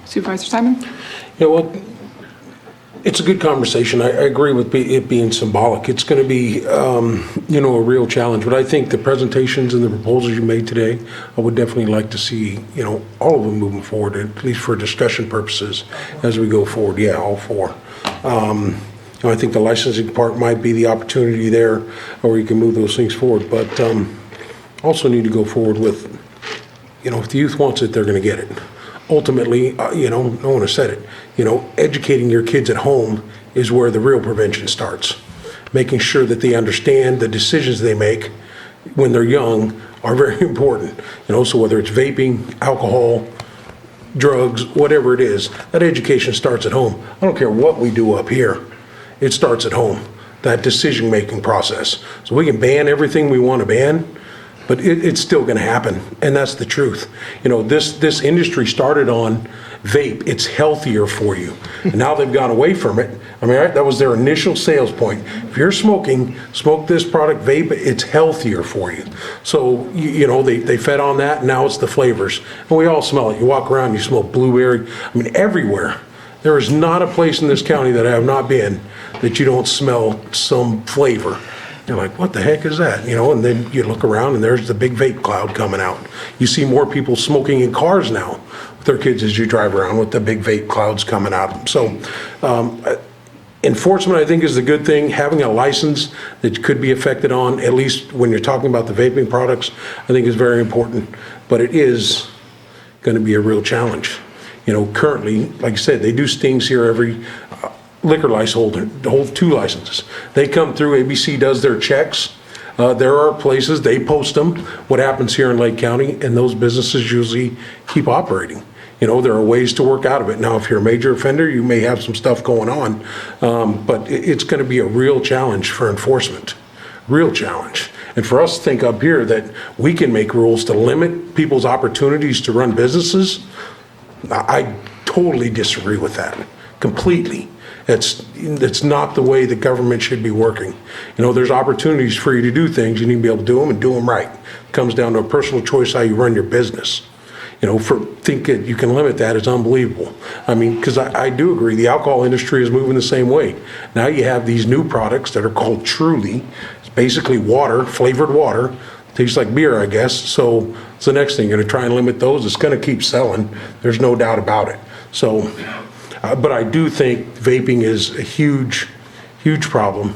Supervisor Simon? It's a good conversation. I agree with it being symbolic. It's going to be, a real challenge. But I think the presentations and the proposals you made today, I would definitely like to see, all of them moving forward, at least for discussion purposes as we go forward. Yeah, all four. I think the licensing part might be the opportunity there, or you can move those things forward. But also need to go forward with, if the youth wants it, they're going to get it. Ultimately, no one has said it, educating your kids at home is where the real prevention starts. Making sure that they understand the decisions they make when they're young are very important. So whether it's vaping, alcohol, drugs, whatever it is, that education starts at home. I don't care what we do up here. It starts at home, that decision-making process. So we can ban everything we want to ban, but it's still going to happen, and that's the truth. This industry started on vape. It's healthier for you. And now they've gone away from it. That was their initial sales point. If you're smoking, smoke this product, vape, it's healthier for you. So, they fed on that, and now it's the flavors. And we all smell it. You walk around, you smell blueberry. Everywhere. There is not a place in this county that I have not been that you don't smell some flavor. You're like, what the heck is that? And then you look around and there's the big vape cloud coming out. You see more people smoking in cars now with their kids as you drive around with the big vape clouds coming out. So enforcement, I think, is the good thing. Having a license that could be affected on, at least when you're talking about the vaping products, I think is very important. But it is going to be a real challenge. Currently, like I said, they do stings here every liquor license holder, 2 licenses. They come through, ABC does their checks. There are places, they post them, what happens here in Lake County, and those businesses usually keep operating. There are ways to work out of it. Now, if you're a major offender, you may have some stuff going on, but it's going to be a real challenge for enforcement. Real challenge. And for us to think up here that we can make rules to limit people's opportunities to run businesses, I totally disagree with that, completely. It's not the way the government should be working. There's opportunities for you to do things. You need to be able to do them and do them right. It comes down to a personal choice how you run your business. Think that you can limit that is unbelievable. Because I do agree, the alcohol industry is moving the same way. Now you have these new products that are called Truly. It's basically water, flavored water. Tastes like beer, I guess. So it's the next thing. You're going to try and limit those. It's going to keep selling. There's no doubt about it. So, but I do think vaping is a huge, huge problem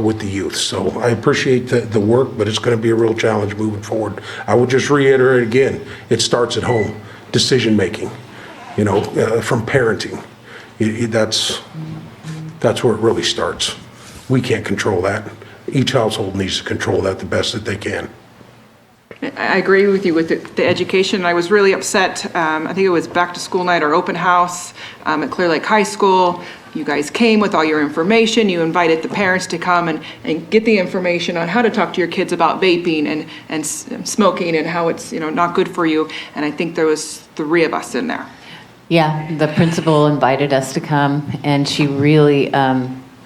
with the youth. So I appreciate the work, but it's going to be a real challenge moving forward. I will just reiterate again, it starts at home. Decision making, from parenting. That's where it really starts. We can't control that. Each household needs to control that the best that they can. I agree with you with the education. I was really upset. I think it was back to school night or open house at Clear Lake High School. You guys came with all your information. You invited the parents to come and get the information on how to talk to your kids about vaping and smoking and how it's not good for you. And I think there was 3 of us in there. Yeah, the principal invited us to come, and she really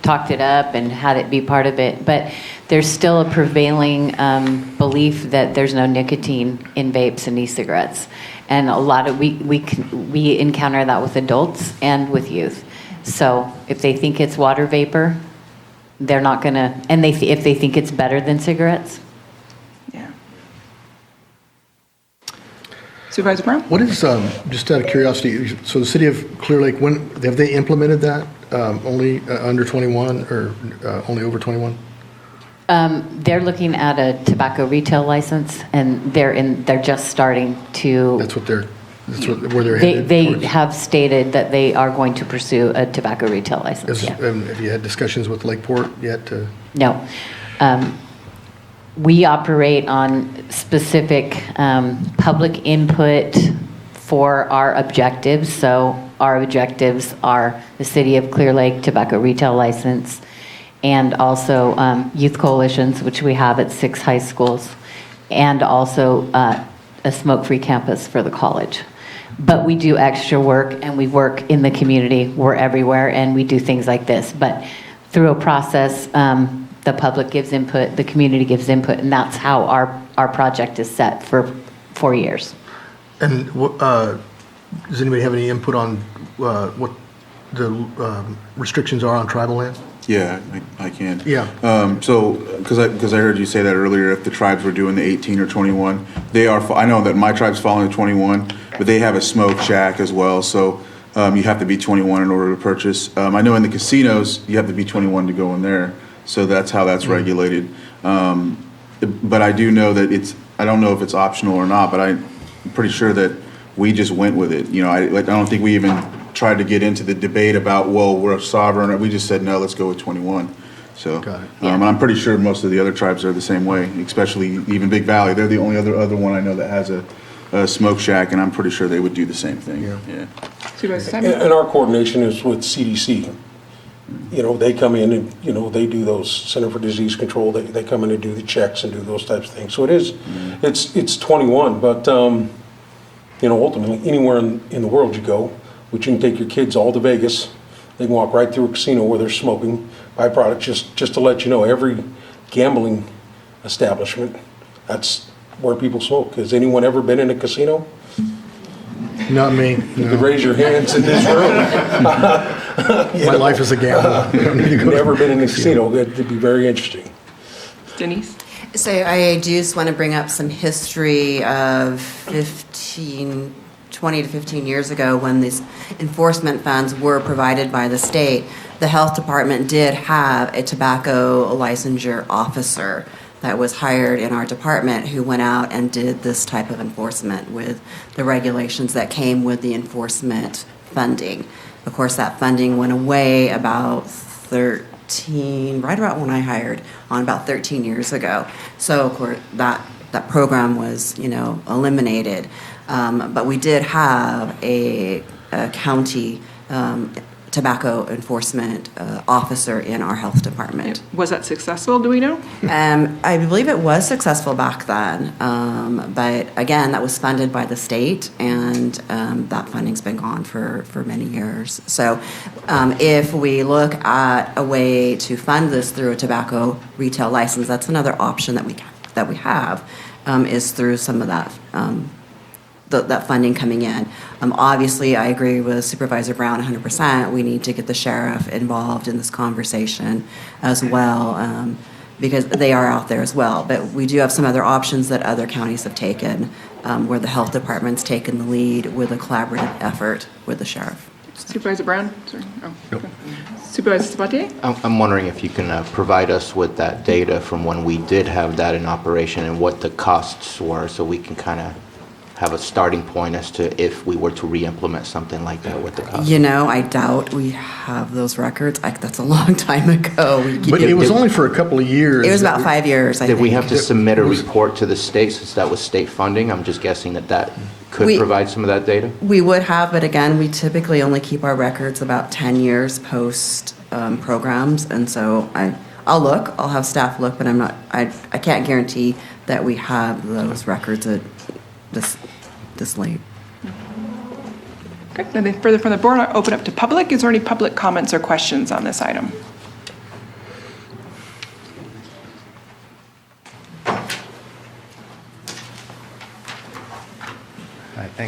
talked it up and had it be part of it, but there's still a prevailing belief that there's no nicotine in vapes and e-cigarettes. And a lot of, we encounter that with adults and with youth. So if they think it's water vapor, they're not gonna, and if they think it's better than cigarettes. Yeah. Supervisor Brown? What is, just out of curiosity, so the city of Clear Lake, when, have they implemented that? Only under 21 or only over 21? They're looking at a tobacco retail license, and they're just starting to. That's where they're headed? They towards? have stated that they are going to pursue a tobacco retail license, yeah. Have you had discussions with Lakeport yet? No. We operate on specific public input for our objectives. So our objectives are the City of Clear Lake tobacco retail license, and also youth coalitions, which we have at 6 high schools, and also a smoke-free campus for the college. But we do extra work, and we work in the community. We're everywhere, and we do things like this. But through a process, the public gives input, the community gives input, and that's how our project is set for 4 years. And does anybody have any input on what the restrictions are on tribal land? Yeah, I can. Yeah. So, because I heard you say that earlier, if the tribes were doing the 18 or 21, they are, I know that my tribe's following the 21, but they have a smoke shack as well, so you have to be 21 in order to purchase. I know in the casinos, you have to be 21 to go in there, so that's how that's regulated. But I do know that I don't know if it's optional or not, but I'm pretty sure that we just went with it. You know, I don't think we even tried to get into the debate about, well, we're sovereign. We just said, no, let's go with 21. So, and I'm pretty sure most of the other tribes are the same way, especially even Big Valley. They're the only other one I know that has a smoke shack, and I'm pretty sure they would do the same thing. Yeah. Supervisor Simon? And our coordination is with CDC. You know, they come in and, you know, they do those Center for Disease Control. They come in and do the checks and do those types of things. So it is, it's 21, but, you know, ultimately, anywhere in the world you go, which you can take your kids all to Vegas, they can walk right through a casino where they're smoking, buy products, just to let you know, every gambling establishment, that's where people smoke. Has anyone ever been in a casino? Not me. You could raise your hands in this room. My life is a gamble. Never been in a casino. That'd be very interesting. Denise? So I do just want to bring up some history of 20 to 15 years ago when these enforcement funds were provided by the state. The health department did have a tobacco licensure officer that was hired in our department who went out and did this type of enforcement with the regulations that came with the enforcement funding. Of course, that funding went away about right about when I hired on about 13 years ago. So of course that program was, you know, eliminated. But we did have a county tobacco enforcement officer in our health department. Was that successful, do we know? I believe it was successful back then, but again, that was funded by the state, and that funding's been gone for many years. So if we look at a way to fund this through a tobacco retail license, that's another option that we have, is through some of that that funding coming in. Obviously, I agree with Supervisor Brown 100%. We need to get the sheriff involved in this conversation as well, because they are out there as well. But we do have some other options that other counties have taken, where the health department's taken the lead with a collaborative effort with the sheriff. Supervisor Brown? Sorry. Oh, okay. Supervisor Sabatier? I'm wondering if you can provide us with that data from when we did have that in operation and what the costs were, so we can kind of have a starting point as to if we were to re-implement something like that, what the cost. You know, I doubt we have those records. That's a long time ago. But it was only for a couple of years. It was about 5 years, I think. Did we have to submit a report to the state since that was state funding? I'm just guessing that could provide some of that data. We would have, but again, we typically only keep our records about 10 years post programs, and so I'll look. I'll have staff look, but I can't guarantee that we have those records at this late. Okay, nothing further from the board. I'll open up to public. Is there any public comments or questions on this item?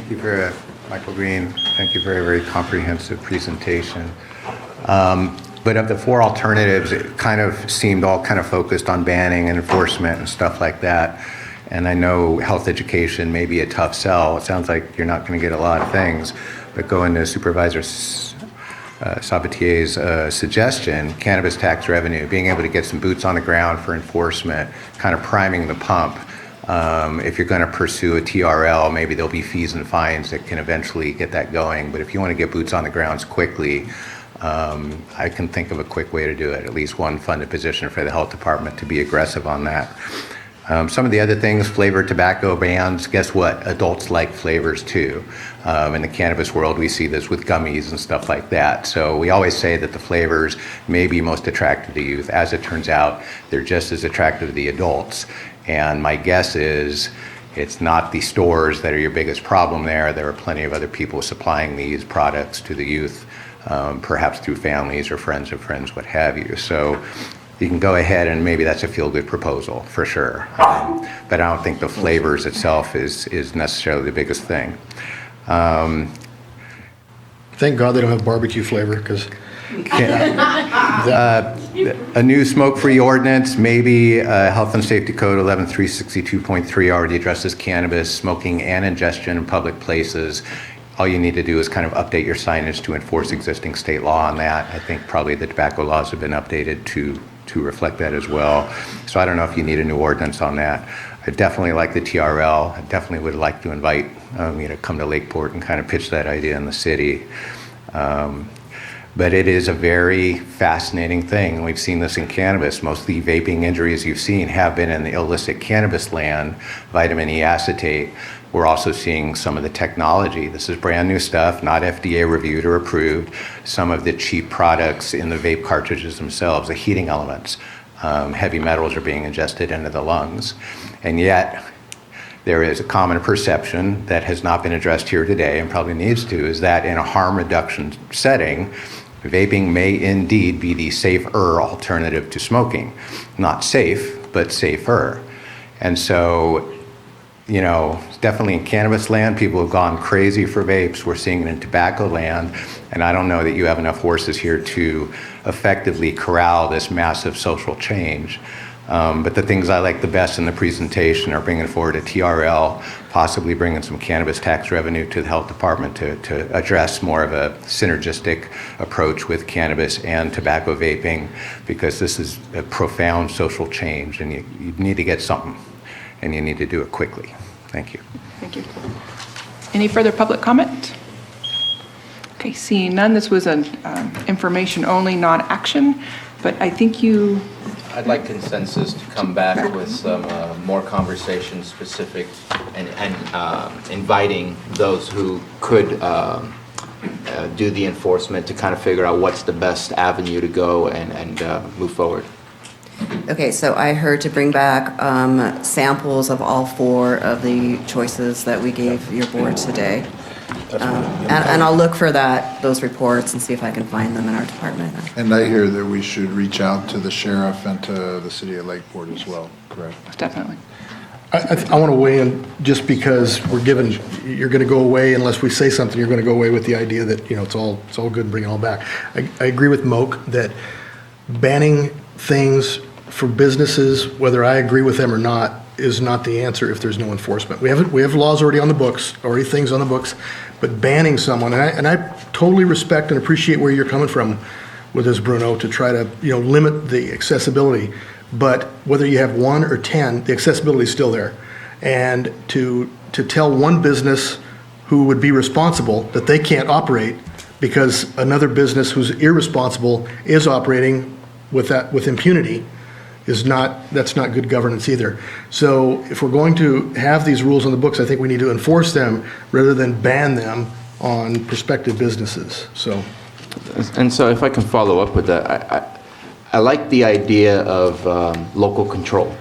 Thank you for, Michael Green, thank you for a very comprehensive presentation. But of the four alternatives, it kind of seemed all kind of focused on banning and enforcement and stuff like that. And I know health education may be a tough sell. It sounds like you're not going to get a lot of things. But going to Supervisor Sabatier's suggestion, cannabis tax revenue, being able to get some boots on the ground for enforcement, kind of priming the pump. If you're going to pursue a TRL, maybe there'll be fees and fines that can eventually get that going. But if you want to get boots on the grounds quickly, I can think of a quick way to do it, at least one funded position for the health department to be aggressive on that. Some of the other things, flavored tobacco bans, guess what? Adults like flavors too. In the cannabis world, we see this with gummies and stuff like that. So we always say that the flavors may be most attractive to youth. As it turns out, they're just as attractive to the adults. And my guess is it's not the stores that are your biggest problem there. There are plenty of other people supplying these products to the youth, perhaps through families or friends of friends, what have you. So you can go ahead and maybe that's a feel-good proposal for sure. But I don't think the flavors itself is necessarily the biggest thing. Thank God they don't have barbecue flavor, because a new smoke-free ordinance, maybe Health and Safety Code 11362.3 already addresses cannabis, smoking, and ingestion in public places. All you need to do is kind of update your signage to enforce existing state law on that. I think probably the tobacco laws have been updated to reflect that as well. So I don't know if you need a new ordinance on that. I definitely like the TRL. I definitely would like to invite you to come to Lakeport and kind of pitch that idea in the city. But it is a very fascinating thing. We've seen this in cannabis. Most of the vaping injuries you've seen have been in the illicit cannabis land, vitamin E acetate. We're also seeing some of the technology. This is brand new stuff, not FDA reviewed or approved. Some of the cheap products in the vape cartridges themselves, the heating elements, heavy metals are being ingested into the lungs. And yet, there is a common perception that has not been addressed here today and probably needs to, is that in a harm reduction setting, vaping may indeed be the safer alternative to smoking. Not safe, but safer. And so, you know, definitely in cannabis land, people have gone crazy for vapes. We're seeing it in tobacco land. And I don't know that you have enough horses here to effectively corral this massive social change. But the things I like the best in the presentation are bringing forward a TRL, possibly bringing some cannabis tax revenue to the health department to address more of a synergistic approach with cannabis and tobacco vaping, because this is a profound social change and you need to get something and you need to do it quickly. Thank you. Thank you. Any further public comment? Okay, seeing none, this was an information only, non-action, but I think you... I'd like consensus to come back with some more conversation specific and inviting those who could do the enforcement to kind of figure out what's the best avenue to go and move forward. Okay, so I heard to bring back samples of all four of the choices that we gave your board today. And I'll look for those reports and see if I can find them in our department. And I hear that we should reach out to the sheriff and to the city of Lakeport as well, correct? Definitely. I want to weigh in just because you're going to go away, unless we say something, you're going to go away with the idea that, you know, it's all good and bring it all back. I agree with Moak that banning things for businesses, whether I agree with them or not, is not the answer if there's no enforcement. We have laws already on the books, things on the books, but banning someone, and I totally respect and appreciate where you're coming from with this, Bruno, to try to, you know, limit the accessibility. But whether you have 1 or 10, the accessibility is still there. And to tell one business who would be responsible that they can't operate because another business who's irresponsible is operating with impunity, that's not good governance either. So if we're going to have these rules on the books, I think we need to enforce them rather than ban them on prospective businesses. So if I can follow up with that, I like the idea of local control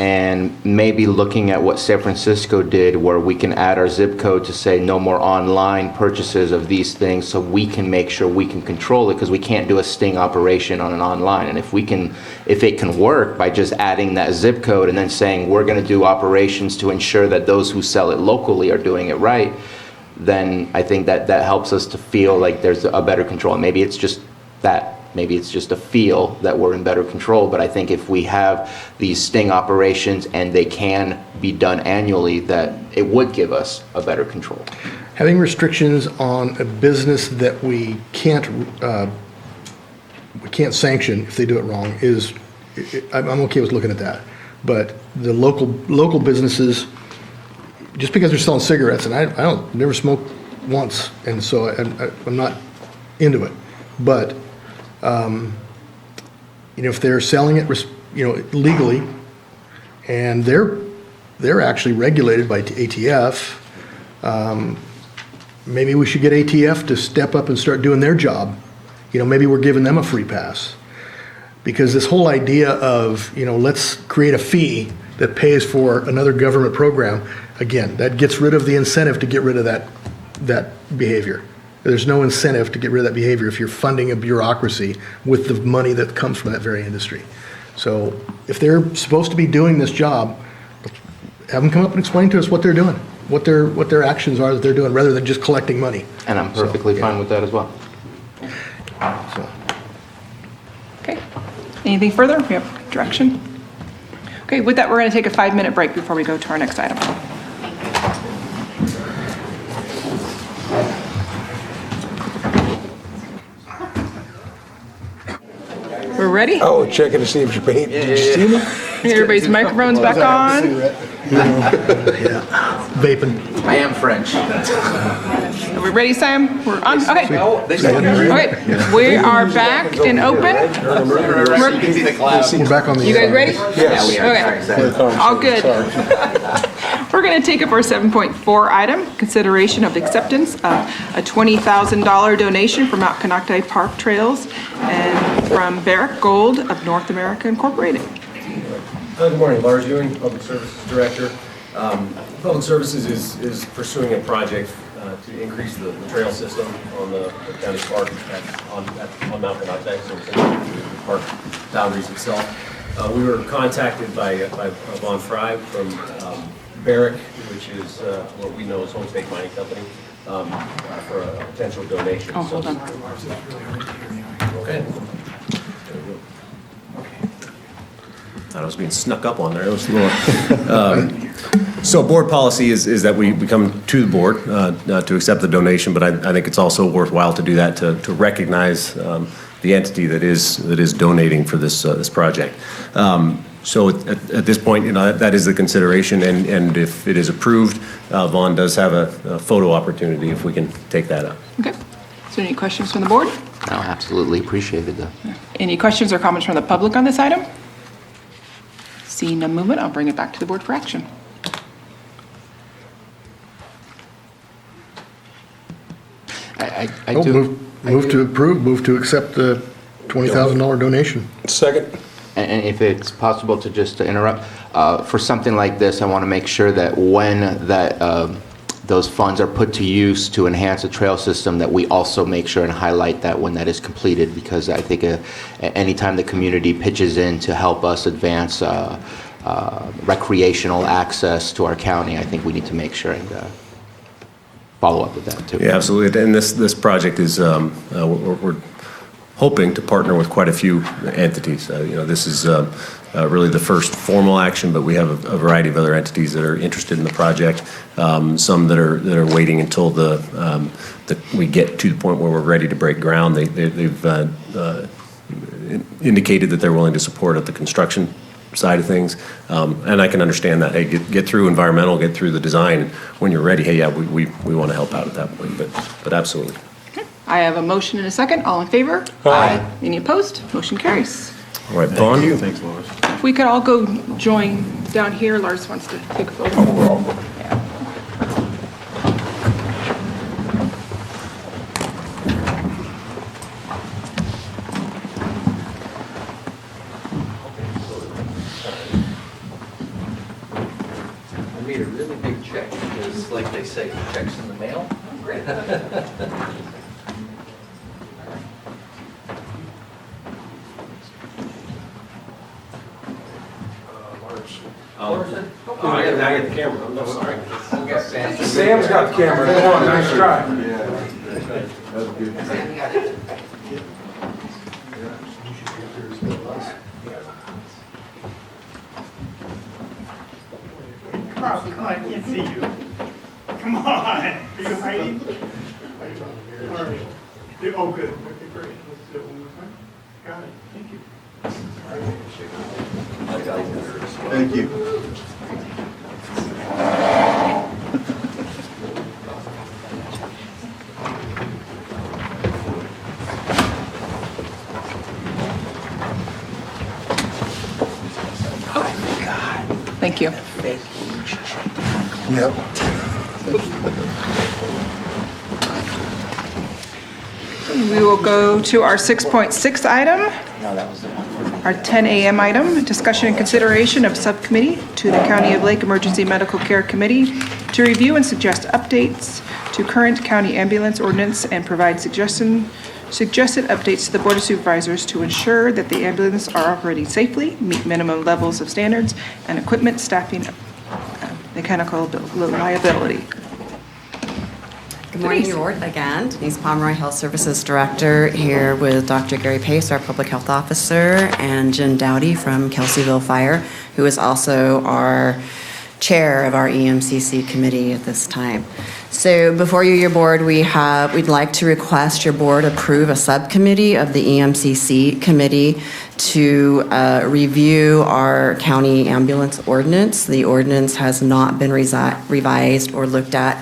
and maybe looking at what San Francisco did, where we can add our zip code to say no more online purchases of these things, so we can make sure we can control it, because we can't do a sting operation on an online. And if it can work by just adding that zip code and then saying we're going to do operations to ensure that those who sell it locally are doing it right, then I think that helps us to feel like there's a better control. Maybe it's just that. Maybe it's just a feel that we're in better control, but I think if we have these sting operations and they can be done annually, that it would give us a better control. Having restrictions on a business that we can't sanction if they do it wrong is, I'm okay with looking at that. But the local businesses, just because they're selling cigarettes, and I don't, never smoked once, and so I'm not into it. But if they're selling it, legally, and they're actually regulated by ATF, maybe we should get ATF to step up and start doing their job. Maybe we're giving them a free pass. Because this whole idea of, let's create a fee that pays for another government program, again, that gets rid of the incentive to get rid of that behavior. There's no incentive to get rid of that behavior if you're funding a bureaucracy with the money that comes from that very industry. So if they're supposed to be doing this job, have them come up and explain to us what they're doing, what their actions are that they're doing, rather than just collecting money. And I'm perfectly fine with that as well. Okay. Anything further? We have direction? Okay, with that, we're going to take a 5-minute break before we go to our next item. We're ready? Oh, checking to see if you're paying. Did you see me? Everybody's microphones back on. Vaping. I am French. Are we ready, Sam? We're on? Okay. Okay, we are back and open. We're back on the. You guys ready? Yes. Okay. All good. We're going to take up our 7.4 item, consideration of acceptance of a $20,000 donation from Mount Canocti Park Trails and from Barrick Gold of North America Incorporated. Good morning, Lars Ewing, Public Services Director. Public Services is pursuing a project to increase the trail system on the county park on Mount Canocti, so it's in the park boundaries itself. We were contacted by Von Fry from Barrick, which is what we know as Home Stake Mining Company, for a potential donation. Oh, hold on. Okay. I was being snuck up on there. It was a little, so board policy is that we come to the board to accept the donation, but I think it's also worthwhile to do that to recognize the entity that is donating for this project. So at this point, that is the consideration, and if it is approved, Vaughn does have a photo opportunity if we can take that up. Okay. Is there any questions from the board? No, absolutely appreciated that. Any questions or comments from the public on this item? Seeing no movement, I'll bring it back to the board for action. I do. Move to approve, move to accept the $20,000 donation. Second. And if it's possible to just interrupt, for something like this, I want to make sure that when those funds are put to use to enhance the trail system, that we also make sure and highlight that when that is completed, because I think anytime the community pitches in to help us advance recreational access to our county, I think we need to make sure and follow up with that too. Yeah, absolutely. And this project is, we're hoping to partner with quite a few entities. This is really the first formal action, but we have a variety of other entities that are interested in the project. Some that are waiting until we get to the point where we're ready to break ground. They've indicated that they're willing to support at the construction side of things, and I can understand that. Hey, get through environmental, get through the design. When you're ready, hey, yeah, we want to help out at that point. But absolutely. I have a motion and a second. All in favor? Aye. Any opposed? Motion carries. All right, Vaughn. Thanks, Lois. If we could all go join down here, Lars wants to take a photo. Yeah. I made a really big check because, like they say, checks in the mail. Great. I got the camera. I'm sorry. Sam's got the camera. Come on, nice try. Come on, I can't see you. Come on, are you hiding? All right. Oh, good. Okay, great. Let's do it one more time. Got it. Thank you. Thank you. Thank you. Yep. We will go to our 6.6 item, our 10 a.m. item, discussion and consideration of subcommittee to the County of Lake Emergency Medical Care Committee to review and suggest updates to current county ambulance ordinance and provide suggested updates to the Board of Supervisors to ensure that the ambulances are operating safely, meet minimum levels of standards and equipment, staffing, mechanical liability. Good morning, your board. Again, Denise Pomeroy, Health Services Director, here with Dr. Gary Pace, our Public Health Officer, and Jen Dowdy from Kelseyville Fire, who is also our chair of our EMCC committee at this time. So before you, your board, we'd like to request your board approve a subcommittee of the EMCC committee to review our county ambulance ordinance. The ordinance has not been revised or looked at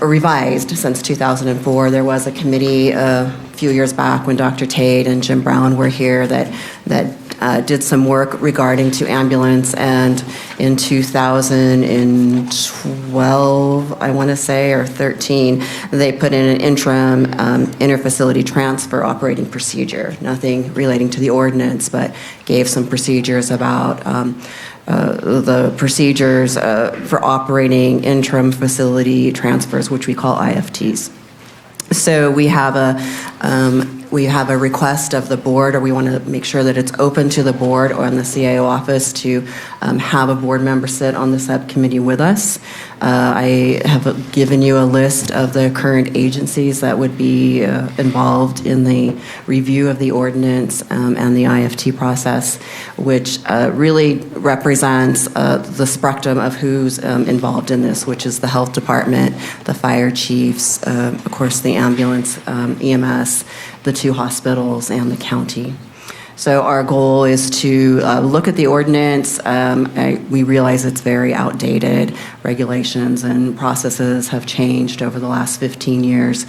revised since 2004. There was a committee a few years back when Dr. Tate and Jim Brown were here that did some work regarding to ambulance, and in 2012, I want to say, or 13, they put in an interim interfacility transfer operating procedure, nothing relating to the ordinance, but gave some procedures about the procedures for operating interim facility transfers, which we call IFTs. So we have a request of the board, or we want to make sure that it's open to the board or in the CIO office to have a board member sit on the subcommittee with us. I have given you a list of the current agencies that would be involved in the review of the ordinance and the IFT process, which really represents the spectrum of who's involved in this, which is the health department, the fire chiefs, of course the ambulance, EMS, the two hospitals, and the county. So our goal is to look at the ordinance. We realize it's very outdated. Regulations and processes have changed over the last 15 years.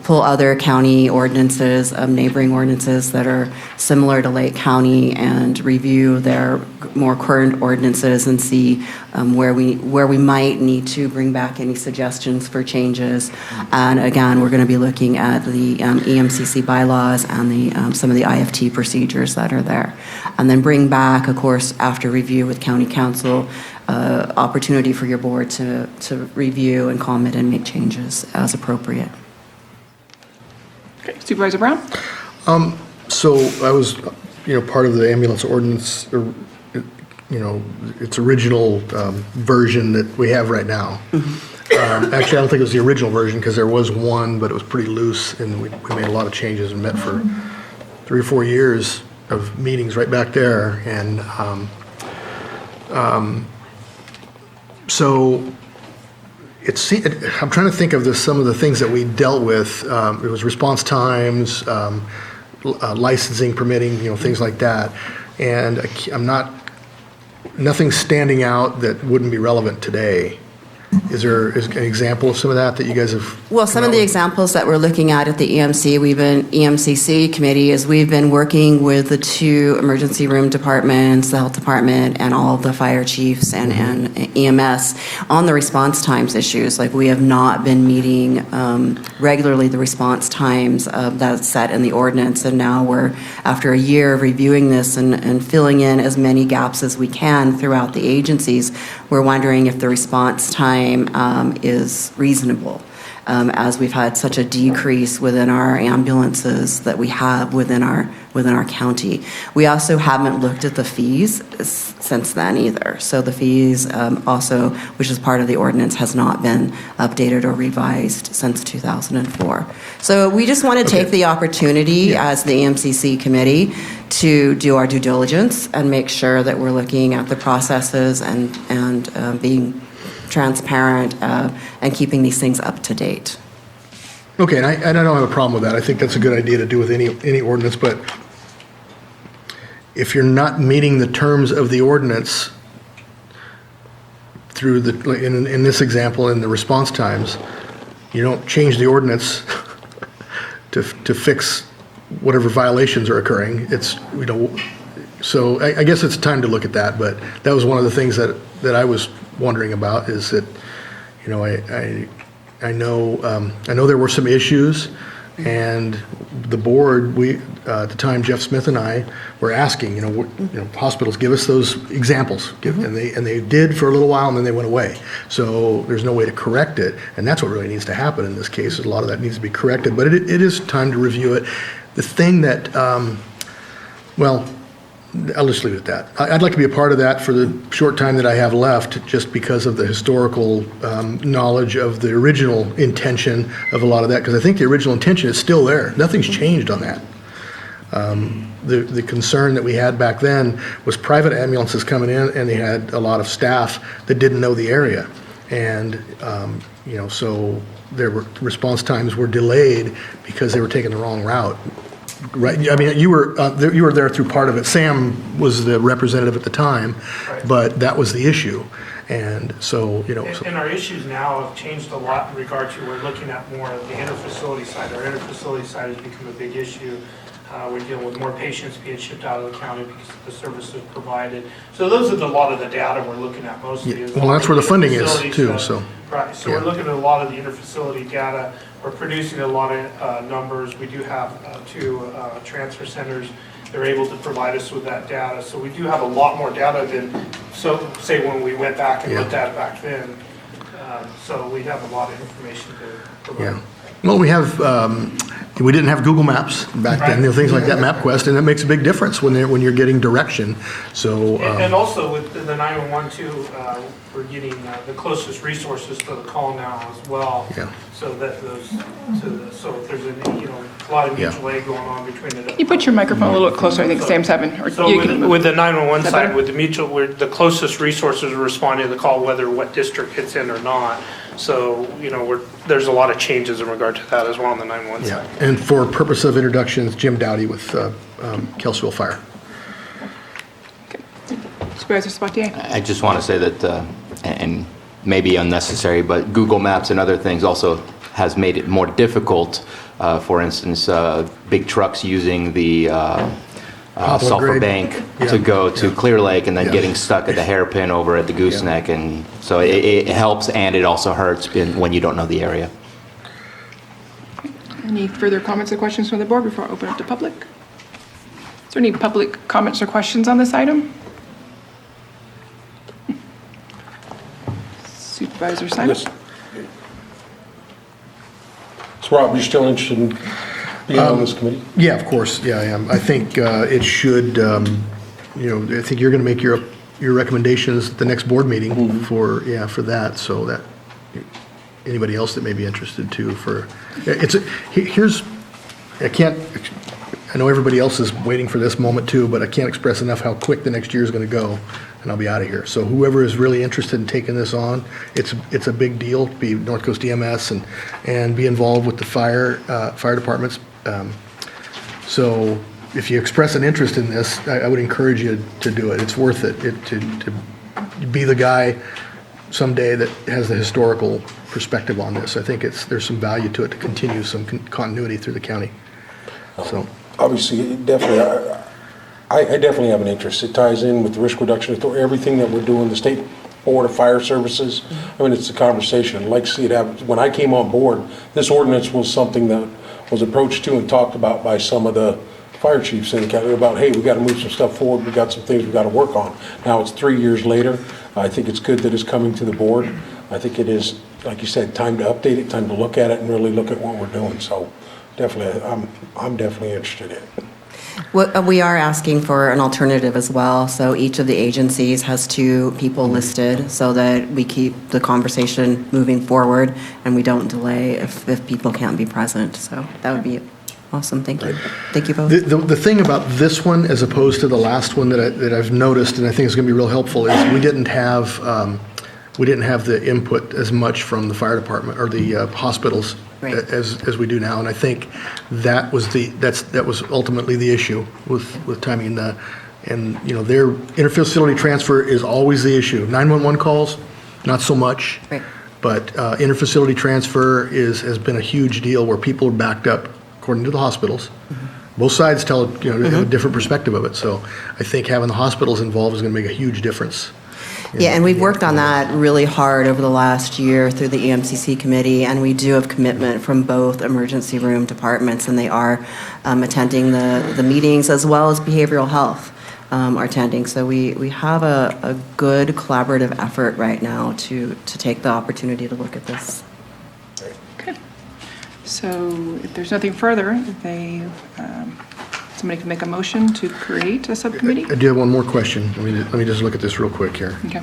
Pull other county ordinances, neighboring ordinances that are similar to Lake County, and review their more current ordinances and see where we might need to bring back any suggestions for changes. And again, we're going to be looking at the EMCC bylaws and some of the IFT procedures that are there. And then bring back, of course, after review with county council, opportunity for your board to review and comment and make changes as appropriate. Okay. Supervisor Brown? So I was, part of the ambulance ordinance, its original version that we have right now. Actually, I don't think it was the original version, because there was one, but it was pretty loose, and we made a lot of changes and met for 3 or 4 years of meetings right back there. And so I'm trying to think of some of the things that we dealt with. It was response times, licensing, permitting, things like that. And nothing's standing out that wouldn't be relevant today. Is there an example of some of that you guys have? Well, some of the examples that we're looking at the EMCC committee is we've been working with the 2 emergency room departments, the health department, and all of the fire chiefs and EMS on the response times issues. Like, we have not been meeting regularly the response times that's set in the ordinance, and now we're, after a year of reviewing this and filling in as many gaps as we can throughout the agencies, we're wondering if the response time is reasonable. as we've had such a decrease within our ambulances that we have within our county. We also haven't looked at the fees since then either. So the fees also, which is part of the ordinance, has not been updated or revised since 2004. So we just want to take the opportunity as the EMCC committee to do our due diligence and make sure that we're looking at the processes and being transparent and keeping these things up to date. Okay, and I don't have a problem with that. I think that's a good idea to do with any ordinance, but if you're not meeting the terms of the ordinance through in this example, in the response times, you don't change the ordinance to fix whatever violations are occurring. It's, so I guess it's time to look at that, but that was one of the things that I was wondering about, is that, I know there were some issues, and the board, at the time, Jeff Smith and I were asking, hospitals, give us those examples, and they did for a little while, and then they went away. So there's no way to correct it, and that's what really needs to happen in this case. A lot of that needs to be corrected, but it is time to review it. The thing that, I'll just leave it at that. I'd like to be a part of that for the short time that I have left, just because of the historical knowledge of the original intention of a lot of that, because I think the original intention is still there. Nothing's changed on that. The concern that we had back then was private ambulances coming in, and they had a lot of staff that didn't know the area. And, so their response times were delayed because they were taking the wrong route. Right, I mean, you were there through part of it. Sam was the representative at the time, but that was the issue, and so, And our issues now have changed a lot in regard to, we're looking at more of the interfacility side. Our interfacility side has become a big issue. We're dealing with more patients being shipped out of the county because of the services provided. So those are a lot of the data we're looking at mostly. Yeah. Well, that's where the funding is too, so. Right, so we're looking at a lot of the interfacility data. We're producing a lot of numbers. We do have 2 transfer centers. They're able to provide us with that data. So we do have a lot more data than, say when we went back and looked at it back then. So we have a lot of information to provide. Yeah. Well, we didn't have Google Maps back then, things like that, MapQuest, and that makes a big difference when you're getting direction. So. And also with the 911 too, we're getting the closest resources to the call now as well. Yeah. So that so if there's a lot of mutual aid going on between the. Can you put your microphone a little bit closer? I think Sam's having. So with the 911 side, with the mutual, we're the closest resources are responding to the call, whether what district it's in or not. So, there's a lot of changes in regard to that as well on the 911 side. Yeah, and for purpose of introductions, Jim Dowdy with Kelsville Fire. Supervisor Sabatier? I just want to say that, and maybe unnecessary, but Google Maps and other things also has made it more difficult. For instance, big trucks using the Sulphur Bank to go to Clear Lake and then getting stuck at the hairpin over at the Gooseneck. And so it helps, and it also hurts when you don't know the area. Any further comments or questions from the board before I open up to public? Is there any public comments or questions on this item? Supervisor Simon? So Rob, you're still interested in being on this committee? Yeah, of course, yeah, I am. I think it should, I think you're going to make your recommendations at the next board meeting for that, so that anybody else that may be interested too I know everybody else is waiting for this moment too, but I can't express enough how quick the next year is going to go, and I'll be out of here. So whoever is really interested in taking this on, it's a big deal to be North Coast EMS and be involved with the fire departments. So if you express an interest in this, I would encourage you to do it. It's worth it, to be the guy someday that has the historical perspective on this. I think there's some value to it to continue some continuity through the county. So. Obviously, definitely, I definitely have an interest. It ties in with the risk reduction, everything that we're doing, the State Board of Fire Services. I mean, it's a conversation. I'd like to see it happen. When I came on board, this ordinance was something that was approached to and talked about by some of the fire chiefs in the county about, hey, we got to move some stuff forward. We got some things we got to work on. Now it's 3 years later. I think it's good that it's coming to the board. I think it is like you said, time to update it, time to look at it and really look at what we're doing. So definitely, I'm definitely interested in it. We are asking for an alternative as well, so each of the agencies has 2 people listed so that we keep the conversation moving forward and we don't delay if people can't be present. So that would be awesome. Thank you. Thank you both. The thing about this one, as opposed to the last one that I've noticed, and I think is going to be real helpful, is we didn't have the input as much from the fire department or the hospitals as we do now, and I think that was ultimately the issue with timing. And you know, their interfacility transfer is always the issue. 911 calls, not so much, but interfacility transfer has been a huge deal where people are backed up, according to the hospitals. Both sides tell a different perspective of it. So I think having the hospitals involved is going to make a huge difference. Yeah, and we've worked on that really hard over the last year through the EMCC committee, and we do have commitment from both emergency room departments, and they are attending the meetings as well as behavioral health are attending. So we have a good collaborative effort right now to take the opportunity to look at this. Okay. So if there's nothing further, somebody can make a motion to create a subcommittee? I do have one more question. Let me just look at this real quick here. Okay.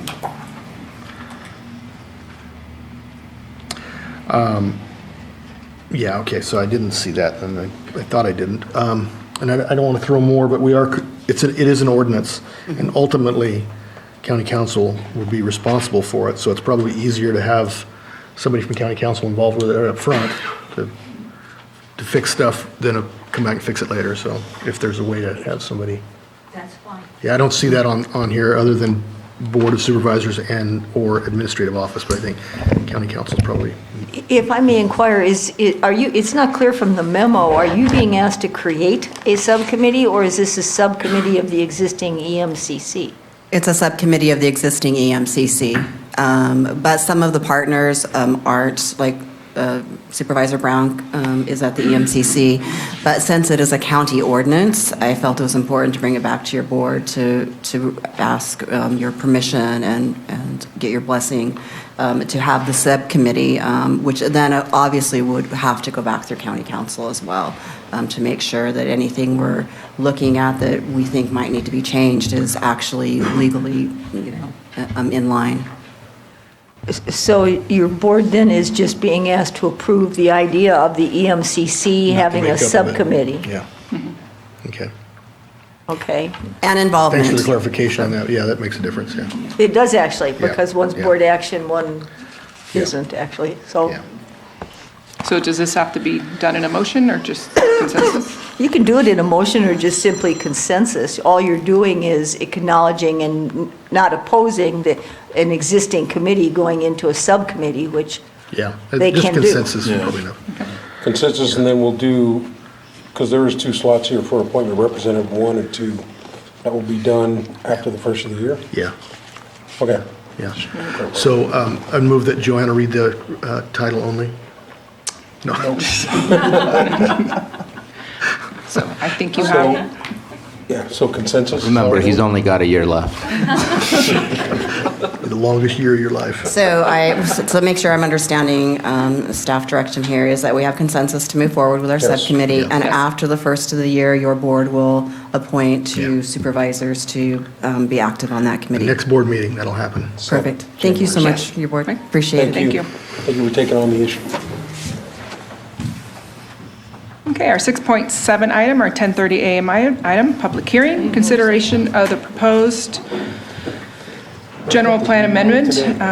Yeah, okay, so I didn't see that, and I thought I didn't. And I don't want to throw more, but it is an ordinance, and ultimately, county council would be responsible for it, so it's probably easier to have somebody from county council involved with it up front to fix stuff than come back and fix it later. So if there's a way to have somebody. That's fine. Yeah, I don't see that on here other than Board of Supervisors or Administrative Office, but I think county council is probably. If I may inquire, it's not clear from the memo, are you being asked to create a subcommittee, or is this a subcommittee of the existing EMCC? It's a subcommittee of the existing EMCC, but some of the partners aren't, like Supervisor Brown is at the EMCC, but since it is a county ordinance, I felt it was important to bring it back to your board to ask your permission and get your blessing to have the subcommittee, which then obviously would have to go back through county council as well to make sure that anything we're looking at that we think might need to be changed is actually legally, in line. So your board then is just being asked to approve the idea of the EMCC having a subcommittee? Yeah. Okay. Okay. And involvement. Thanks for the clarification on that. Yeah, that makes a difference, yeah. It does actually, because one's Yeah. board action, one isn't actually, so. So does this have to be done in a motion or just consensus? You can do it in a motion or just simply consensus. All you're doing is acknowledging and not opposing an existing committee going into a subcommittee, which they can do. Just consensus is probably enough. Consensus, and then we'll do, because there is 2 slots here for appointment of representative 1 and 2. That will be done after the first of the year? Yeah. Okay. Yeah. So I'd move that Joanna read the title only. No. So I think you have. Yeah, so consensus? Remember, he's only got a year left. The longest year of your life. So to make sure I'm understanding staff direction here is that we have consensus to move forward with our Yes. subcommittee, Yeah. and after the first of the year, your board will appoint 2 supervisors to be active on that The committee. next board meeting, that'll happen. Perfect. Thank you so much, your board. Appreciate it. Thank you. Thank you for taking on the issue. Okay, our 6.7 item, our 10:30 a.m. item, public hearing, consideration of the proposed general plan amendment,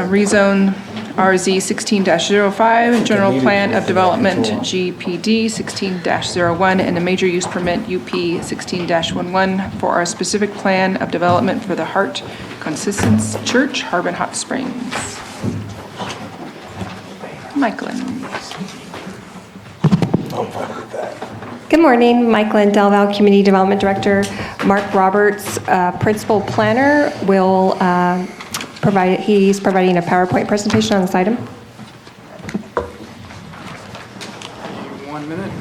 rezone RZ 16-05, general plan of development GPD 16-01, and the major use permit UP 16-11 for our specific plan of development for the Heart Consistence Church, Harbin Hot Springs. Michaelin. Good morning, Mike Lynn, Del Val Community Development Director. Mark Roberts, Principal Planner, will he's providing a PowerPoint presentation on this item. 1 minute.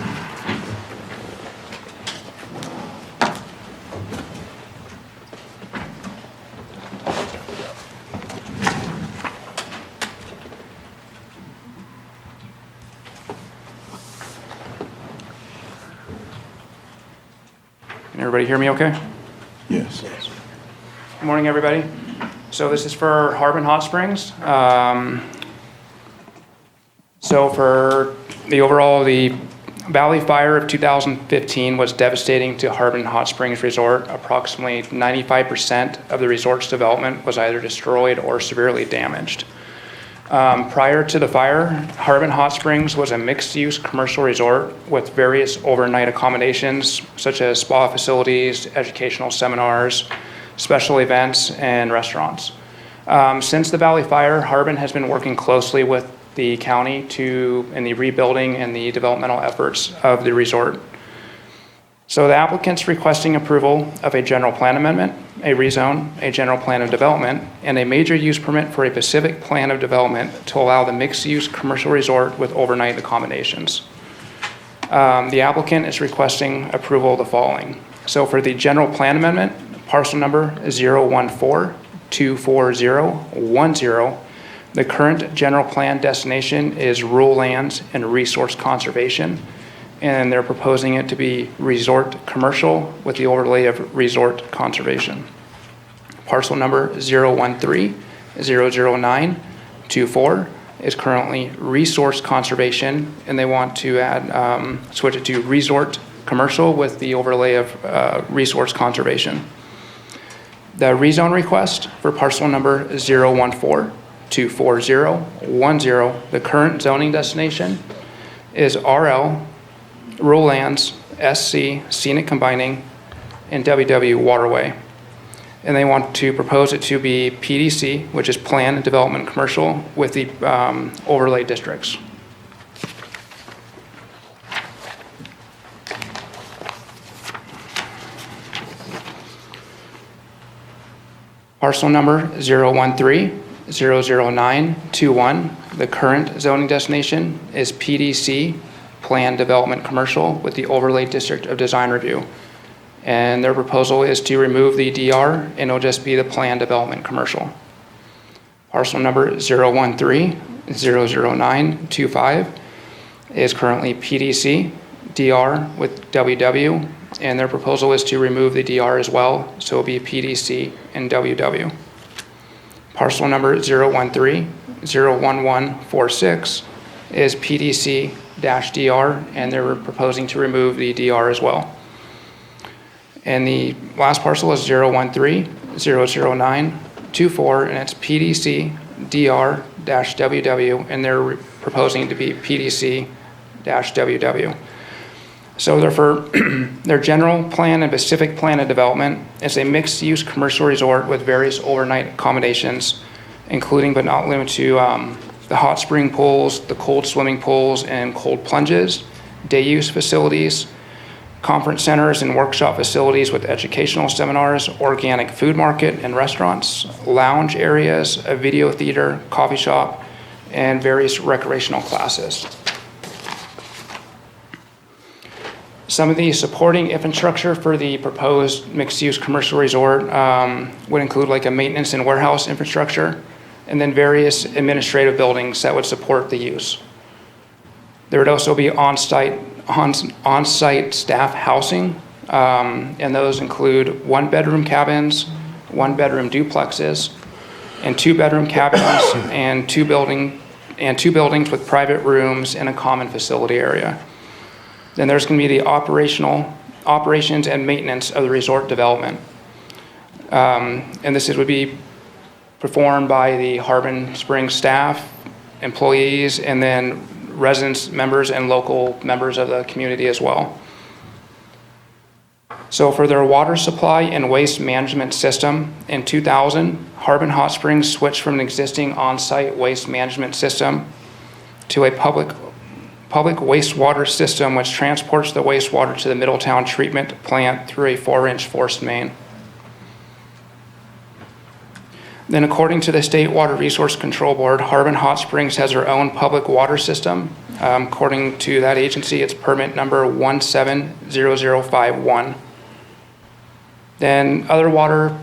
Can everybody hear me okay? Yes. Good morning, everybody. So this is for Harbin Hot Springs. So for the overall, the Valley Fire of 2015 was devastating to Harbin Hot Springs Resort. Approximately 95% of the resort's development was either destroyed or severely damaged. Prior to the fire, Harbin Hot Springs was a mixed-use commercial resort with various overnight accommodations such as spa facilities, educational seminars, special events, and restaurants. Since the Valley Fire, Harbin has been working closely with the county in the rebuilding and the developmental efforts of the resort. So the applicant's requesting approval of a general plan amendment, a rezone, a general plan of development, and a major use permit for a specific plan of development to allow the mixed-use commercial resort with overnight accommodations. The applicant is requesting approval of the following. So for the general plan amendment, parcel number 014-24010, the current general plan destination is rural lands and resource conservation, and they're proposing it to be resort commercial with the overlay of resort conservation. Parcel number 013-00924 is currently resource conservation, and they want to add, switch it to resort commercial with the overlay of resource conservation. The rezone request for parcel number 014-24010, the current zoning destination is RL, Rural Lands, SC, Scenic Combining, and WW Waterway. And they want to propose it to be PDC, which is Plan Development Commercial, with the overlay districts. Parcel number 013-00921, the current zoning destination is PDC, Plan Development Commercial, with the overlay district of design review. And their proposal is to remove the DR and it'll just be the Plan Development Commercial. Parcel number 013-00925 is currently PDC, DR with WW, and their proposal is to remove the DR as well, so it'll be PDC and WW. Parcel number 013-01146 is PDC-DR, and they're proposing to remove the DR as well. And the last parcel is 013-00924, and it's PDC-DR-WW, and they're proposing to be PDC-WW. So they're for their general plan and specific plan of development. It's a mixed-use commercial resort with various overnight accommodations, including but not limited to the hot spring pools, the cold swimming pools, and cold plunges, day use facilities, conference centers and workshop facilities with educational seminars, organic food market and restaurants, lounge areas, a video theater, coffee shop, and various recreational classes. Some of the supporting infrastructure for the proposed mixed-use commercial resort would include like a maintenance and warehouse infrastructure, and then various administrative buildings that would support the use. There would also be on-site staff housing, and those include one-bedroom cabins, one-bedroom duplexes, and two-bedroom cabins, and two buildings with private rooms and a common facility area. Then there's going to be the operations and maintenance of the resort development. And this would be performed by the Harbin Springs staff, employees, and then residents, members, and local members of the community as well. So for their water supply and waste management system, in 2000, Harbin Hot Springs switched from an existing on-site waste management system to a public wastewater system which transports the wastewater to the Middletown treatment plant through a 4-inch forced main. Then according to the State Water Resource Control Board, Harbin Hot Springs has their own public water system. According to that agency, it's permit number 170051. Then other water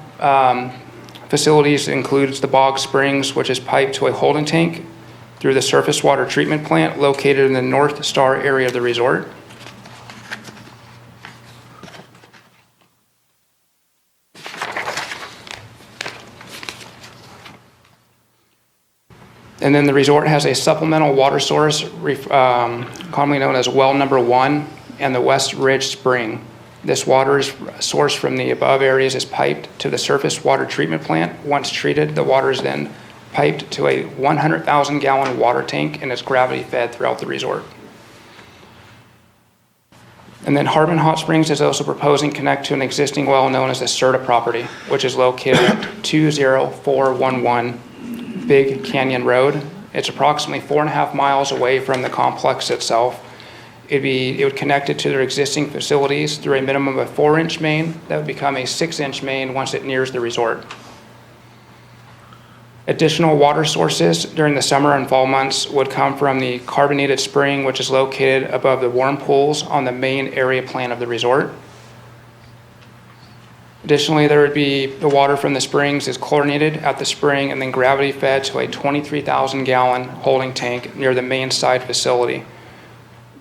facilities includes the Bog Springs, which is piped to a holding tank through the surface water treatment plant located in the North Star area of the resort. And then the resort has a supplemental water source, commonly known as well number 1, and the West Ridge Spring. This water is sourced from the above areas is piped to the surface water treatment plant. Once treated, the water is then piped to a 100,000 gallon water tank and is gravity fed throughout the resort. And then Harbin Hot Springs is also proposing to connect to an existing well known as the Serta property, which is located at 20411 Big Canyon Road. It's approximately 4.5 miles away from the complex itself. It would connect it to their existing facilities through a minimum of a 4-inch main that would become a 6-inch main once it nears the resort. Additional water sources during the summer and fall months would come from the carbonated spring, which is located above the warm pools on the main area plan of the resort. Additionally, there would be the water from the springs is chlorinated at the spring and then gravity fed to a 23,000 gallon holding tank near the main side facility.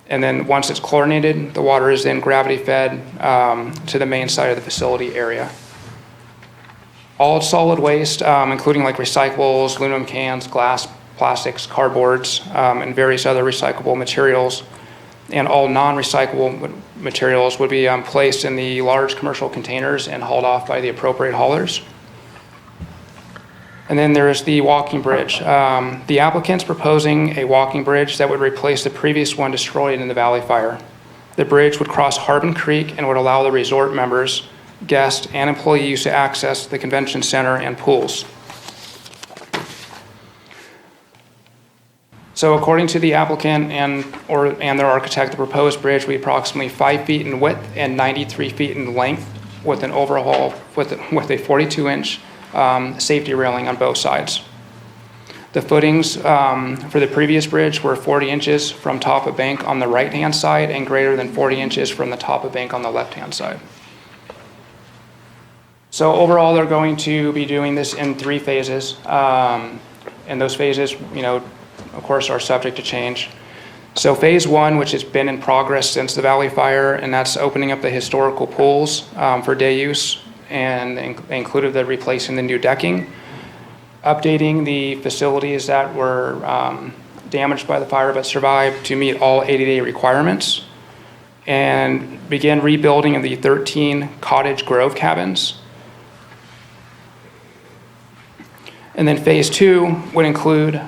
And then once it's chlorinated, the water is then gravity fed to the main side of the facility area. All solid waste, including like recyclables, aluminum cans, glass, plastics, cardboards, and various other recyclable materials, and all non-recyclable materials would be placed in the large commercial containers and hauled off by the appropriate haulers. And then there's the walking bridge. The applicant's proposing a walking bridge that would replace the previous one destroyed in the Valley Fire. The bridge would cross Harbin Creek and would allow the resort members, guests, and employees to access the convention center and pools. So according to the applicant and their architect, the proposed bridge will be approximately 5 feet in width and 93 feet in length with an overhaul with a 42-inch safety railing on both sides. The footings for the previous bridge were 40 inches from top of bank on the right-hand side and greater than 40 inches from the top of bank on the left-hand side. So overall, they're going to be doing this in 3 phases. And those phases, of course, are subject to change. So phase 1, which has been in progress since the Valley Fire, and that's opening up the historical pools for day use, and included the replacing the new decking, updating the facilities that were damaged by the fire but survived to meet all 80-day requirements, and begin rebuilding of the 13 cottage grove cabins. And then phase 2 would include,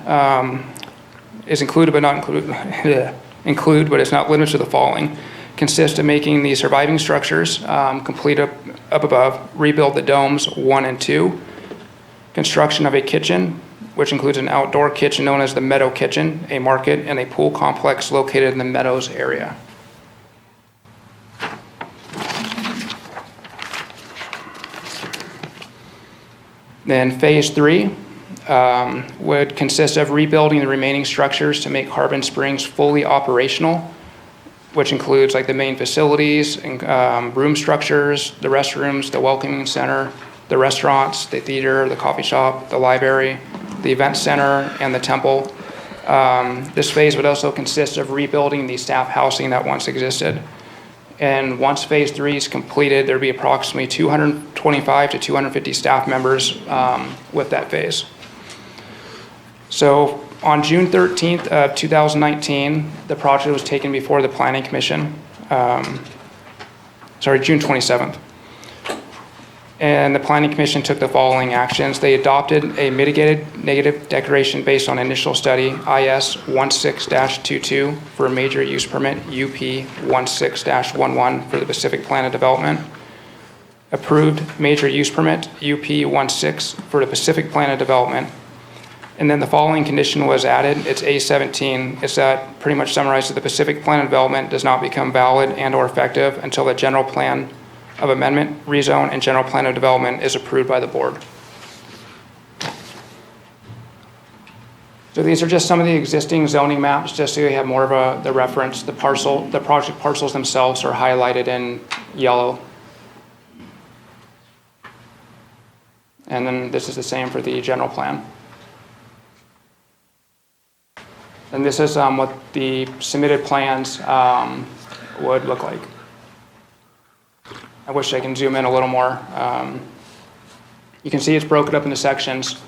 is included but not included, include but it's not limited to the following. Consists of making the surviving structures complete up above, rebuild the domes 1 and 2, construction of a kitchen, which includes an outdoor kitchen known as the Meadow Kitchen, a market, and a pool complex located in the Meadows area. Then phase 3 would consist of rebuilding the remaining structures to make Harbin Springs fully operational, which includes like the main facilities, and, room structures, the restrooms, the welcoming center, the restaurants, the theater, the coffee shop, the library, the event center, and the temple. This phase would also consist of rebuilding the staff housing that once existed. And once phase 3 is completed, there'd be approximately 225 to 250 staff members with that phase. So on June 13th of 2019, the project was taken before the Planning Commission. June 27th. And the Planning Commission took the following actions. They adopted a mitigated negative declaration based on initial study IS 16-22 for a major use permit UP 16-11 for the Pacific Plan of Development. Approved major use permit UP 16 for the Pacific Plan of Development. And then the following condition was added. It's A17. It's that pretty much summarizes the Pacific Plan of Development does not become valid and or effective until the general plan of amendment, rezone, and general plan of development is approved by the board. So these are just some of the existing zoning maps, just so you have more of the reference. The project parcels themselves are highlighted in yellow. And then this is the same for the general plan. And this is what the submitted plans would look like. I wish I can zoom in a little more. You can see it's broken up into sections.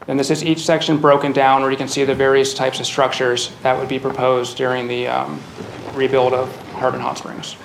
And this is each section broken down where you can see the various types of structures that would be proposed during the rebuild of Harbin Hot Springs.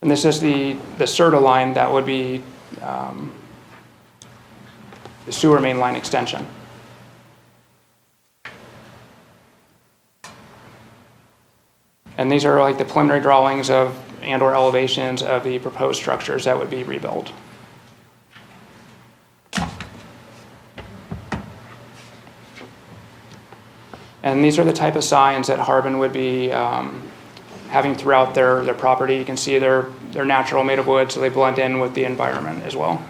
And this is the CERTA line that would be the sewer main line extension. And these are like the preliminary drawings of and/or elevations of the proposed structures that would be rebuilt. And these are the type of signs that Harbin would be having throughout their property. You can see they're natural, made of wood, so they blend in with the environment as well.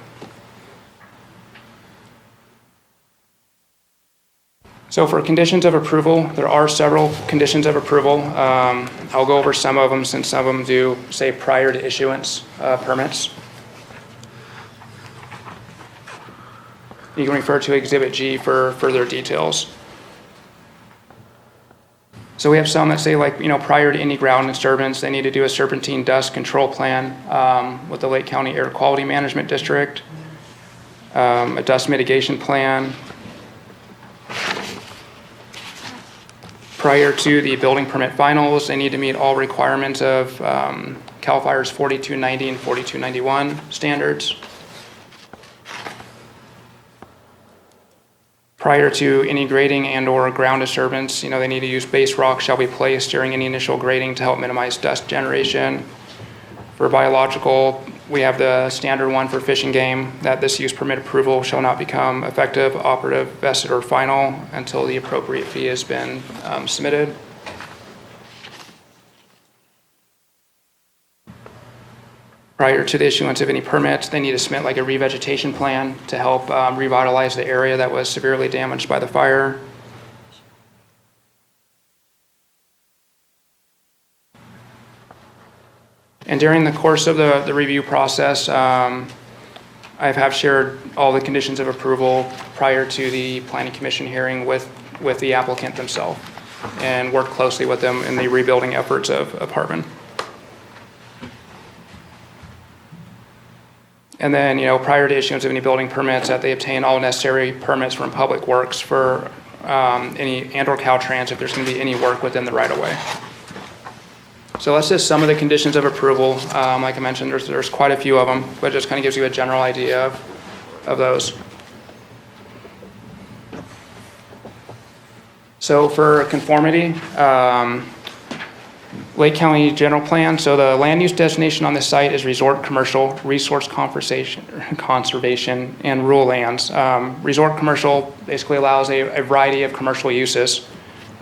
So for conditions of approval, there are several conditions of approval. I'll go over some of them since some of them do say prior to issuance permits. You can refer to Exhibit G for further details. So we have some that say, like, prior to any ground disturbance, they need to do a serpentine dust control plan with the Lake County Air Quality Management District, a dust mitigation plan. Prior to the building permit finals, they need to meet all requirements of CAL FIRE's 4290 and 4291 standards. Prior to any grading and/or ground disturbance, they need to use base rock shall be placed during any initial grading to help minimize dust generation. For biological, we have the standard one for fish and game, that this use permit approval shall not become effective, operative, vested, or final until the appropriate fee has been submitted. Prior to the issuance of any permits, they need to submit like a revegetation plan to help revitalize the area that was severely damaged by the fire. And during the course of the review process, I have shared all the conditions of approval prior to the Planning Commission hearing with the applicant themselves and worked closely with them in the rebuilding efforts of Harbin. And then, prior to issuance of any building permits, that they obtain all necessary permits from Public Works for any and/or Caltrans if there's going to be any work within the right-of-way. So that's just some of the conditions of approval. Like I mentioned, there's quite a few of them, but it just kind of gives you a general idea of those. So for conformity, Lake County General Plan. So the land use designation on this site is resort commercial, resource conservation, and rural lands. Resort commercial basically allows a variety of commercial uses.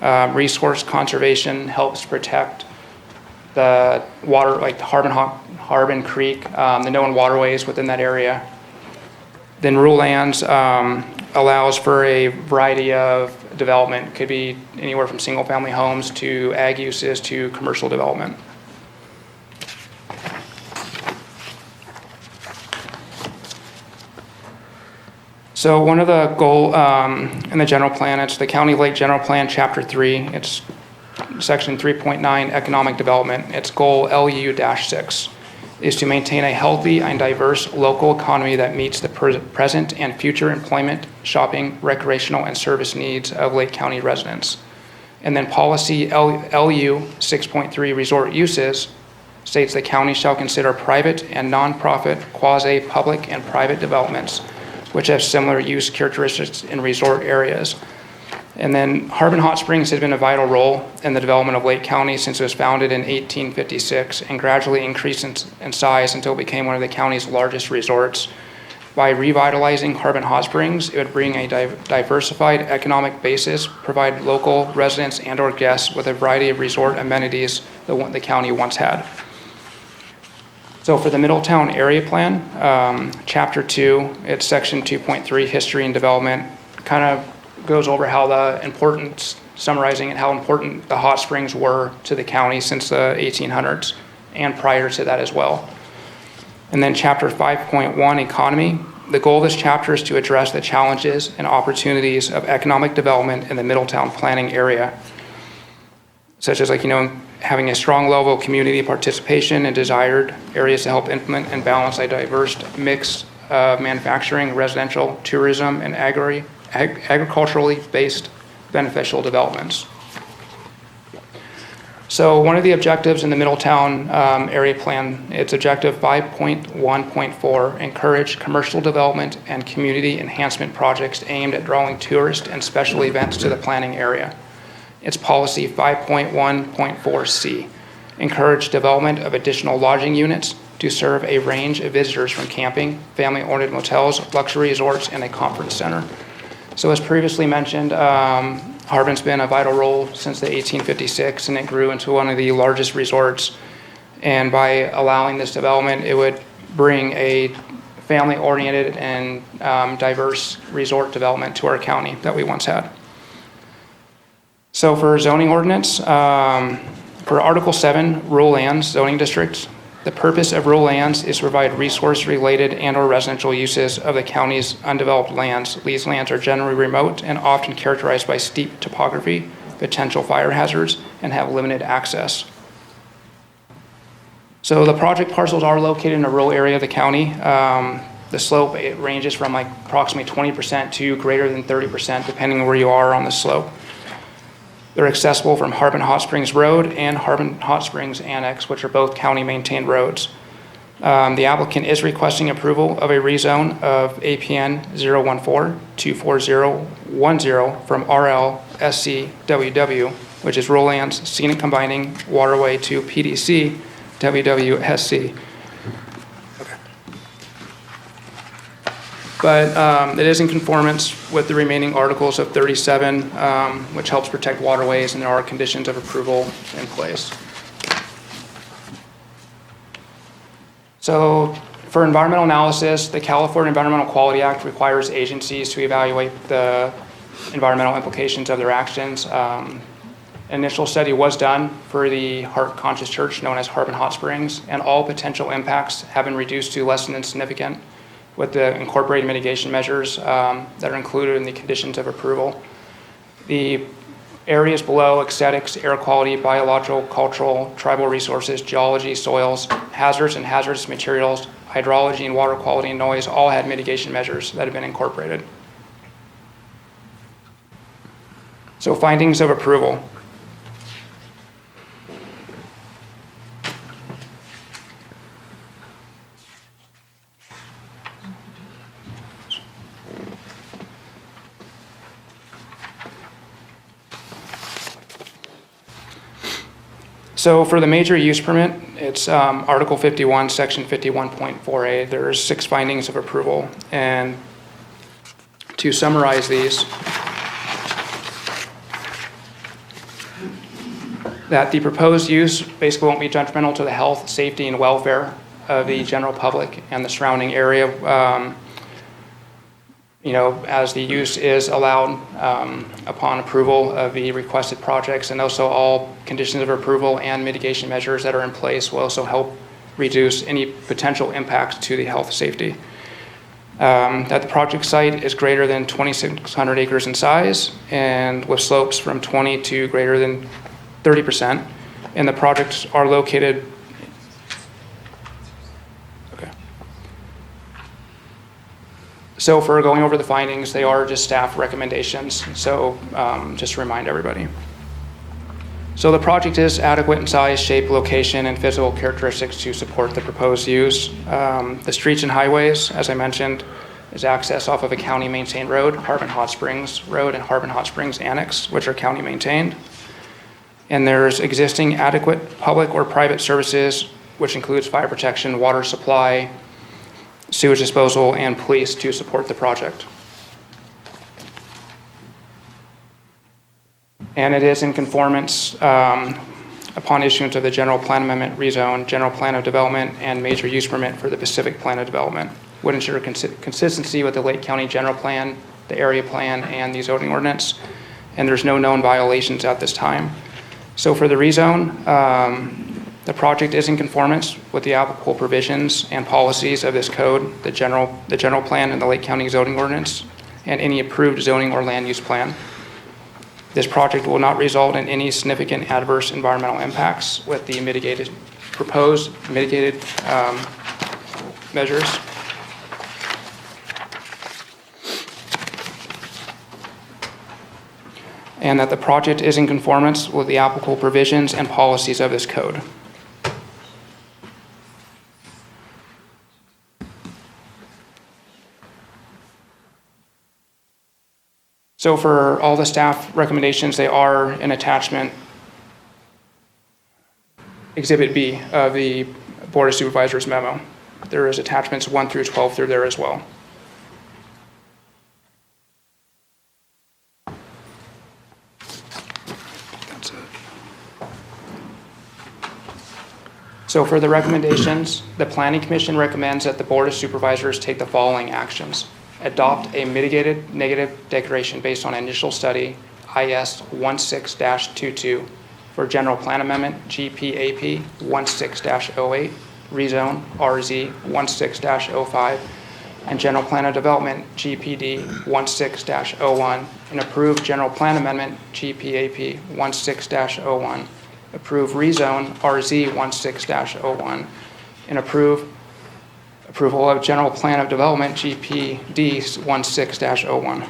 Resource conservation helps protect the water, like the Harbin Creek, the known waterways within that area. Then rural lands allows for a variety of development. Could be anywhere from single-family homes to ag uses to commercial development. So one of the goal in the general plan, it's the County Lake General Plan, Chapter 3. It's Section 3.9, Economic Development. Its goal LU-6 is to maintain a healthy and diverse local economy that meets the present and future employment, shopping, recreational, and service needs of Lake County residents. And then policy LU 6.3, resort uses, states the county shall consider private and nonprofit, quasi-public and private developments which have similar use characteristics in resort areas. And then Harbin Hot Springs has been a vital role in the development of Lake County since it was founded in 1856 and gradually increased in size until it became one of the county's largest resorts. By revitalizing Harbin Hot Springs, it would bring a diversified economic basis, provide local residents and/or guests with a variety of resort amenities that the county once had. So for the Middletown Area Plan, Chapter 2, it's Section 2.3, History and Development, kind of goes over how summarizing how important the hot springs were to the county since the 1800s and prior to that as well. And then Chapter 5.1, Economy. The goal of this chapter is to address the challenges and opportunities of economic development in the Middletown planning area, such as having a strong level of community participation and desired areas to help implement and balance a diverse mix of manufacturing, residential, tourism, and agriculturally based beneficial developments. So one of the objectives in the Middletown area plan, it's objective 5.1.4, encourage commercial development and community enhancement projects aimed at drawing tourist and special events to the planning area. It's policy 5.1.4C, encourage development of additional lodging units to serve a range of visitors from camping, family-oriented motels, luxury resorts, and a conference center. So as previously mentioned, Harbin's been a vital role since the 1856, and it grew into one of the largest resorts. And by allowing this development, it would bring a family-oriented and diverse resort development to our county that we once had. So for zoning ordinance, for Article 7, rural lands, zoning districts, the purpose of rural lands is to provide resource-related and/or residential uses of the county's undeveloped lands. These lands are generally remote and often characterized by steep topography, potential fire hazards, and have limited access. So the project parcels are located in a rural area of the county. The slope, it ranges from approximately 20% to greater than 30%, depending on where you are on the slope. They're accessible from Harbin Hot Springs Road and Harbin Hot Springs Annex, which are both county-maintained roads. The applicant is requesting approval of a rezone of APN 014-24010 from RL SC-WW, which is Rural Lands Scenic Combining Waterway, to PDC WWSC. But it is in conformance with the remaining articles of 37, which helps protect waterways, and there are conditions of approval in place. So for environmental analysis, the California Environmental Quality Act requires agencies to evaluate the environmental implications of their actions. Initial study was done for the Heart Conscious Church, known as Harbin Hot Springs, and all potential impacts have been reduced to less than insignificant with the incorporated mitigation measures that are included in the conditions of approval. The areas below: aesthetics, air quality, biological, cultural, tribal resources, geology, soils, hazards and hazardous materials, hydrology and water quality and noise, all had mitigation measures that have been incorporated. So findings of approval. So for the major use permit, it's Article 51, Section 51.4A. There's 6 findings of approval. And to summarize these, that the proposed use basically won't be detrimental to the health, safety, and welfare of the general public and the surrounding area, as the use is allowed upon approval of the requested projects, and also all conditions of approval and mitigation measures that are in place will also help reduce any potential impacts to the health, safety. That the project site is greater than 2,600 acres in size and with slopes from 20 to greater than 30%, and the projects are located. Okay. So for going over the findings, they are just staff recommendations. So just to remind everybody. So the project is adequate in size, shape, location, and physical characteristics to support the proposed use. The streets and highways, as I mentioned, is access off of a county-maintained road, Harbin Hot Springs Road and Harbin Hot Springs Annex, which are county-maintained. And there's existing adequate public or private services, which includes fire protection, water supply, sewage disposal, and police to support the project. And it is in conformance upon issuance of the general plan amendment, rezone, general plan of development, and major use permit for the Pacific Plan of Development. Would ensure consistency with the Lake County General Plan, the area plan, and the zoning ordinance. And there's no known violations at this time. So for the rezone, The project is in conformance with the applicable provisions and policies of this code, the general plan and the Lake County zoning ordinance, and any approved zoning or land use plan. This project will not result in any significant adverse environmental impacts with the proposed mitigated measures. And that the project is in conformance with the applicable provisions and policies of this code. So for all the staff recommendations, they are an attachment, Exhibit B of the Board of Supervisors memo. There is attachments 1 through 12 through there as well. That's it. So for the recommendations, the Planning Commission recommends that the Board of Supervisors take the following actions. Adopt a mitigated negative declaration based on initial study IS 16-22 for General Plan Amendment GPAP 16-08, Rezone RZ 16-05, and General Plan of Development GPD 16-01, and approve General Plan Amendment GPAP 16-01, approve Rezone RZ 16-01, and approval of General Plan of Development GPD 16-01.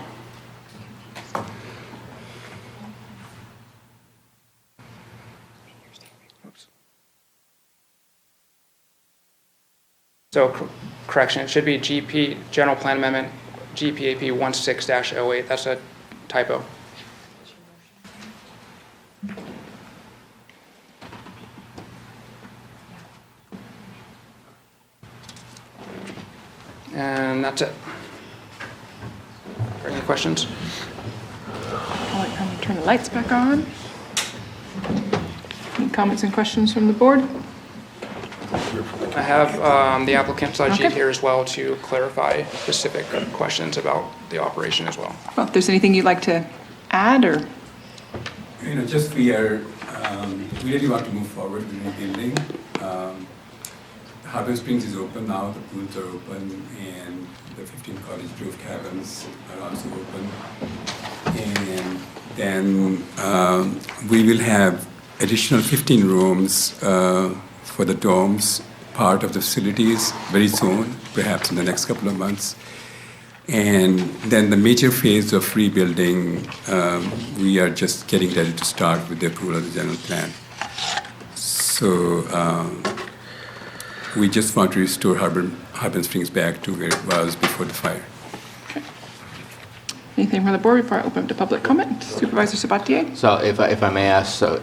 So correction, it should be General Plan Amendment GPAP 16-08. That's a typo. And that's it. Any questions? I'll let Carmen turn the lights back on. Any comments and questions from the board? I have the applicant's sheet Okay. here as well to clarify specific questions about the operation as well. Well, if there's anything you'd like to add or? Just we really want to move forward with the building. Harbor Springs is open now, the pools are open, and the 15 Cottage Grove cabins are also open. And then we will have additional 15 rooms for the domes part of the facilities very soon, perhaps in the next couple of months. And then the major phase of rebuilding, we are just getting ready to start with the approval of the general plan. So we just want to restore Harbor Springs back to where it was before the fire. Anything from the board before I open up to public comment? Supervisor Sabatier? So if I may ask, so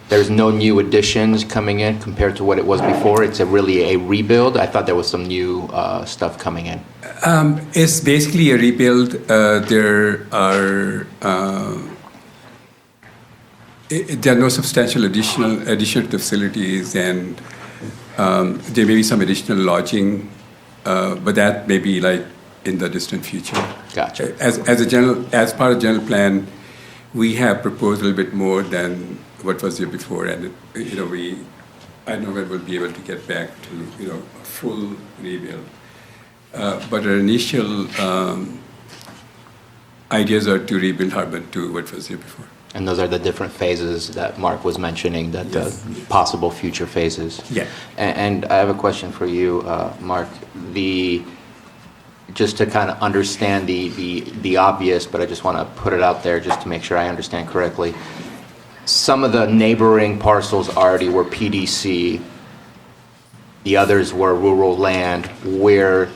there's no new additions coming in compared to what it was before? It's really a rebuild? I thought there was some new stuff coming in. It's basically a rebuild. There are no substantial addition to the facilities, and there may be some additional lodging, but that may be like in the distant future. Gotcha. As part of general plan, we have proposed a little bit more than what was there before, and I don't know when we'll be able to get back to a full rebuild. But our initial ideas are to rebuild Harbor to what was there before. And those are the different phases that Mark was mentioning, that Yes. the possible future phases. Yeah. And I have a question for you, Mark. Just to kind of understand the obvious, but I just want to put it out there just to make sure I understand correctly. Some of the neighboring parcels already were PDC. The others were rural land. We're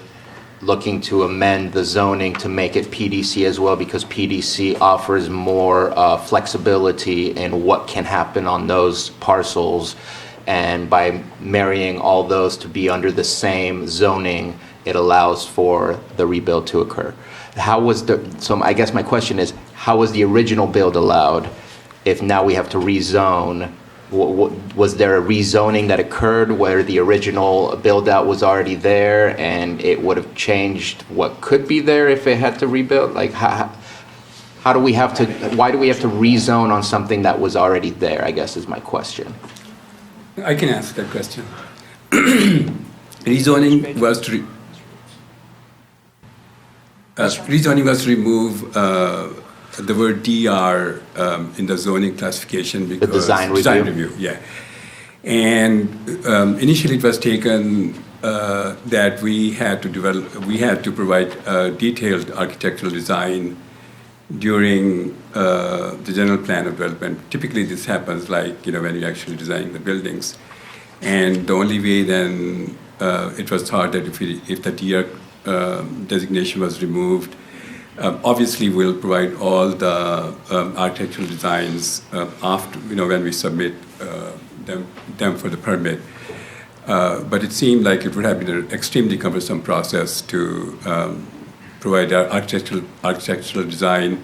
looking to amend the zoning to make it PDC as well, because PDC offers more flexibility in what can happen on those parcels. And by marrying all those to be under the same zoning, it allows for the rebuild to occur. So I guess my question is, how was the original build allowed if now we have to rezone? Was there a rezoning that occurred where the original build-out was already there and it would have changed what could be there if it had to rebuild? Like, why do we have to rezone on something that was already there, I guess is my question. I can answer that question. Rezoning was to remove the word DR in the zoning classification because design review. Yeah. And initially it was taken that we had to provide detailed architectural design during the general plan of development. Typically this happens like, when you're actually designing the buildings. And the only way then it was thought that if the DR designation was removed, obviously we'll provide all the architectural designs after, when we submit them for the permit. But it seemed like it would have been an extremely cumbersome process to provide our architectural design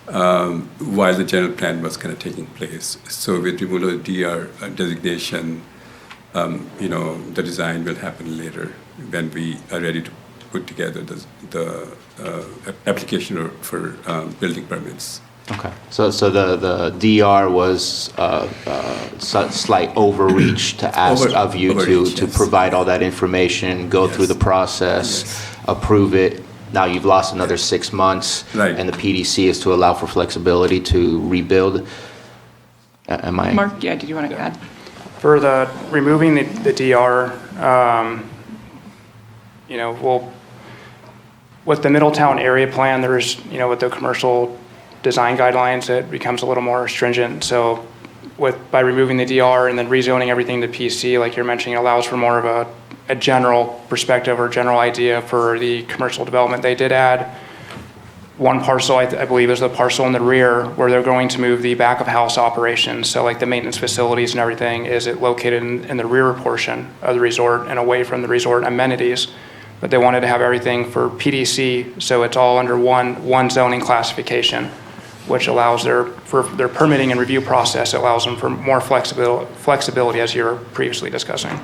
while the general plan was kind of taking place. So with removal of the DR designation, the design will happen later when we are ready to put together the application for building permits. Okay, so the DR was slight overreach to ask of you to provide all that information, go through the process, approve it. Now you've lost another 6 months, and the PDC is to allow for flexibility to rebuild. Am I? Mark, did you want to add? For the removing the DR, with the Middletown area plan, there's, with the commercial design guidelines, it becomes a little more stringent. So by removing the DR and then rezoning everything to PC, like you're mentioning, it allows for more of a general perspective or general idea for the commercial development. They did add one parcel, I believe is the parcel in the rear, where they're going to move the back of house operations. So like the maintenance facilities and everything, is it located in the rear portion of the resort and away from the resort amenities. But they wanted to have everything for PDC, so it's all under one zoning classification, which allows for their permitting and review process. It allows them for more flexibility, as you were previously discussing.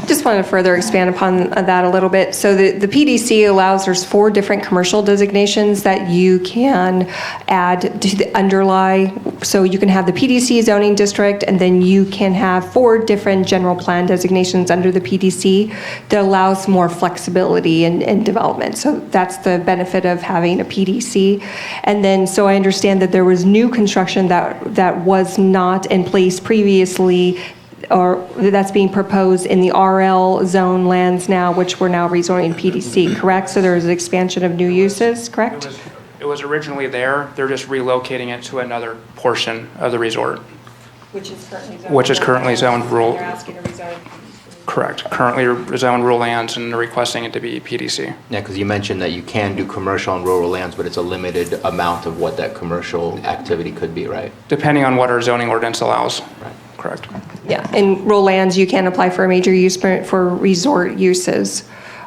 Just wanted to further expand upon that a little bit. So the PDC allows, there's 4 different commercial designations that you can add to the underlie. So you can have the PDC zoning district, and then you can have 4 different general plan designations under the PDC that allows more flexibility in development. So that's the benefit of having a PDC. And then, so I understand that there was new construction that was not in place previously, or that's being proposed in the RL zone lands now, which we're now rezoning PDC, correct? So there's an expansion of new uses, correct? It was originally there. They're just relocating it to another portion of the resort. Which is currently zoned rural. They're asking to rezone. Correct. Currently zoned rural lands, and they're requesting it to be PDC. Yeah, because you mentioned that you can do commercial on rural lands, but it's a limited amount of what that commercial activity could be, right? Depending on what our zoning ordinance allows. Right. Correct. Yeah, in rural lands, you can apply for a major use permit for resort uses.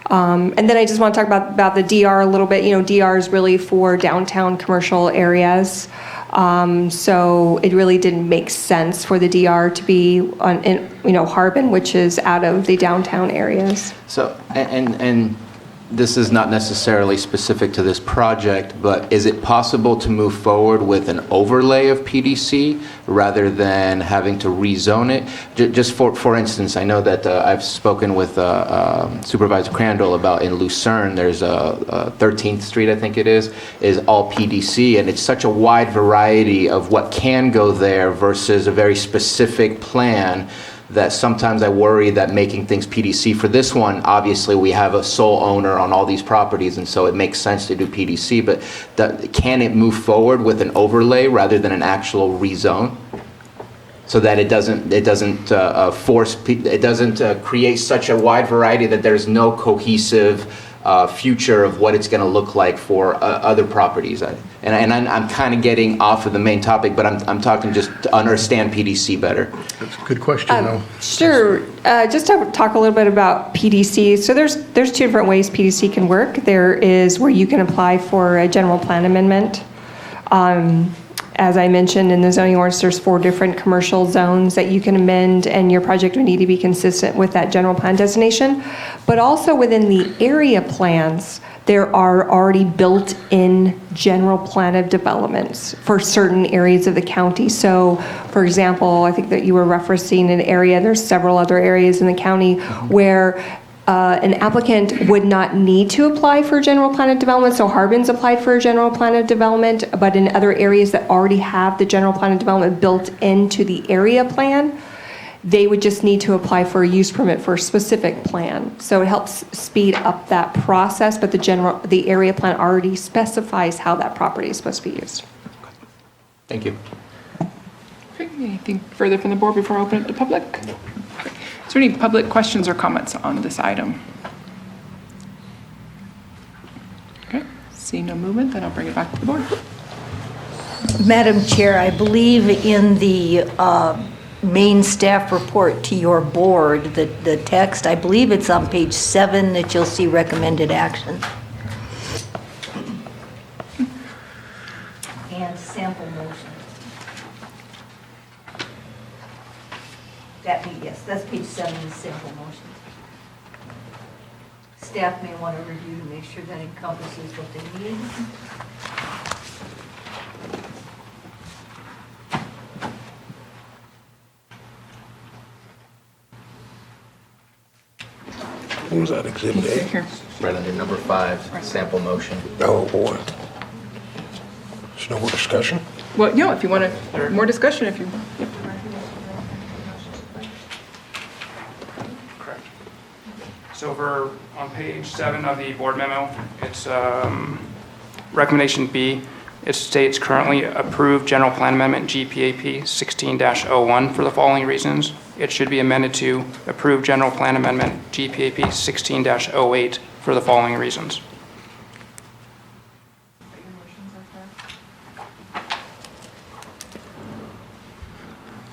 And then I just want to talk about the DR a little bit. DR is really for downtown commercial areas. So it really didn't make sense for the DR to be in Harbin, which is out of the downtown areas. So, and this is not necessarily specific to this project, but is it possible to move forward with an overlay of PDC rather than having to rezone it? Just for instance, I know that I've spoken with Supervisor Crandall about in Lucerne, there's a 13th Street, I think it is all PDC, and it's such a wide variety of what can go there versus a very specific plan that sometimes I worry that making things PDC for this one, obviously we have a sole owner on all these properties, and so it makes sense to do PDC, but can it move forward with an overlay rather than an actual rezone? So that it doesn't create such a wide variety that there's no cohesive future of what it's going to look like for other properties. I'm kind of getting off of the main topic, but I'm talking just to understand PDC better. That's a good question, though. Sure. Just to talk a little bit about PDC. So there's 2 different ways PDC can work. There is where you can apply for a general plan amendment. As I mentioned in the zoning ordinance, there's 4 different commercial zones that you can amend, and your project would need to be consistent with that general plan designation. But also within the area plans, there are already built-in general plan of developments for certain areas of the county. So, for example, I think that you were referencing an area, there's several other areas in the county where an applicant would not need to apply for a general plan of development. So Harbin's applied for a general plan of development, but in other areas that already have the general plan of development built into the area plan, they would just need to apply for a use permit for a specific plan. So it helps speed up that process, but the area plan already specifies how that property is supposed to be used. Thank you. Okay, anything further from the board before I open it to public? Is there any public questions or comments on this item? Okay, seeing no movement, then I'll bring it back to the board. Madam Chair, I believe in the main staff report to your board, the text, I believe it's on page 7 that you'll see recommended action. And sample motion. Yes, that's page 7 is sample motion. Staff may want to review to make sure that encompasses what they need. What was that, Exhibit A? Here. Right under number 5, sample motion. Oh, boy. There's no more discussion? Well, no, if you want more discussion, if you, yep. Correct. So over on page 7 of the board memo, it's recommendation B. It states currently approved general plan amendment GPAP 16-01 for the following reasons. It should be amended to approve general plan amendment GPAP 16-08 for the following reasons.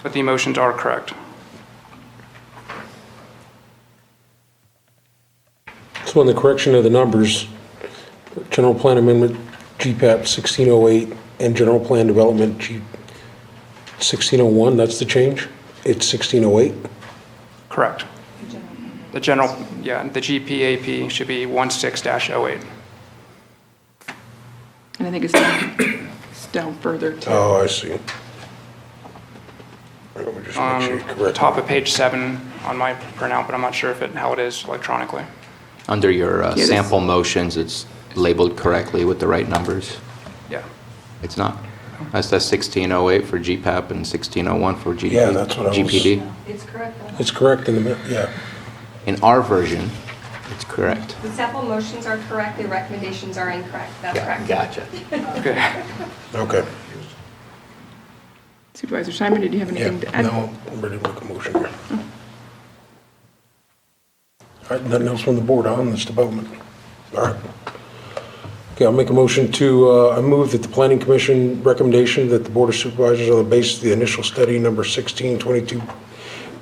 But the motions are correct. So on the correction of the numbers, general plan amendment GPAP 1608 and general plan development 1601, that's the change? It's 1608? Correct. The general, yeah, the GPAP should be 16-08. And I think it's down further too. Oh, I see. Let me just make sure you correct. Top of page 7 on my printout, but I'm not sure how it is electronically. Under your Yes. sample motions, it's labeled correctly with the right numbers. Yeah. It's not? That's 1608 for GPAP and 1601 for GP, Yeah, that's what I was- GPD. It's correct. It's correct in the, yeah. In our version, it's correct. The sample motions are correct, the recommendations are incorrect. That's correct. Gotcha. Okay. Okay. Supervisor Simon, did you have Yeah, anything to add? no, I'm ready to make a motion here. All right, nothing else from the board on this development? All right. Okay, I'll make a motion to, I move that the Planning Commission recommendation that the Board of Supervisors on the basis of the initial study number 1622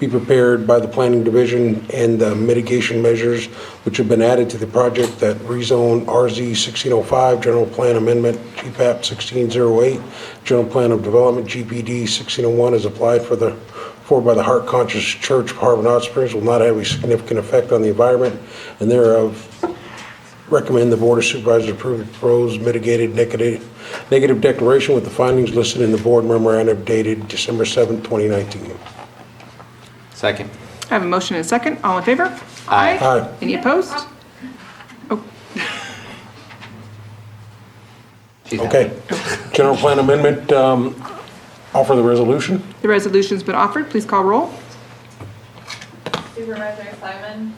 be prepared by the Planning Division and the mitigation measures which have been added to the project that rezone RZ 1605, General Plan Amendment GPAP 1608, General Plan of Development GPD 1601 as applied for by the Heart Conscious Church of Harbin Hot Springs will not have a significant effect on the environment, and thereof recommend the Board of Supervisors approve the proposed mitigated negative declaration with the findings listed in the board memorandum dated December 7th, 2019. Second. I have a motion and a second. All in favor? Aye. Aye. Any opposed? Oh, Okay. General Plan Amendment, offer the resolution? the resolution's been offered. Please call roll. Supervisor Simon?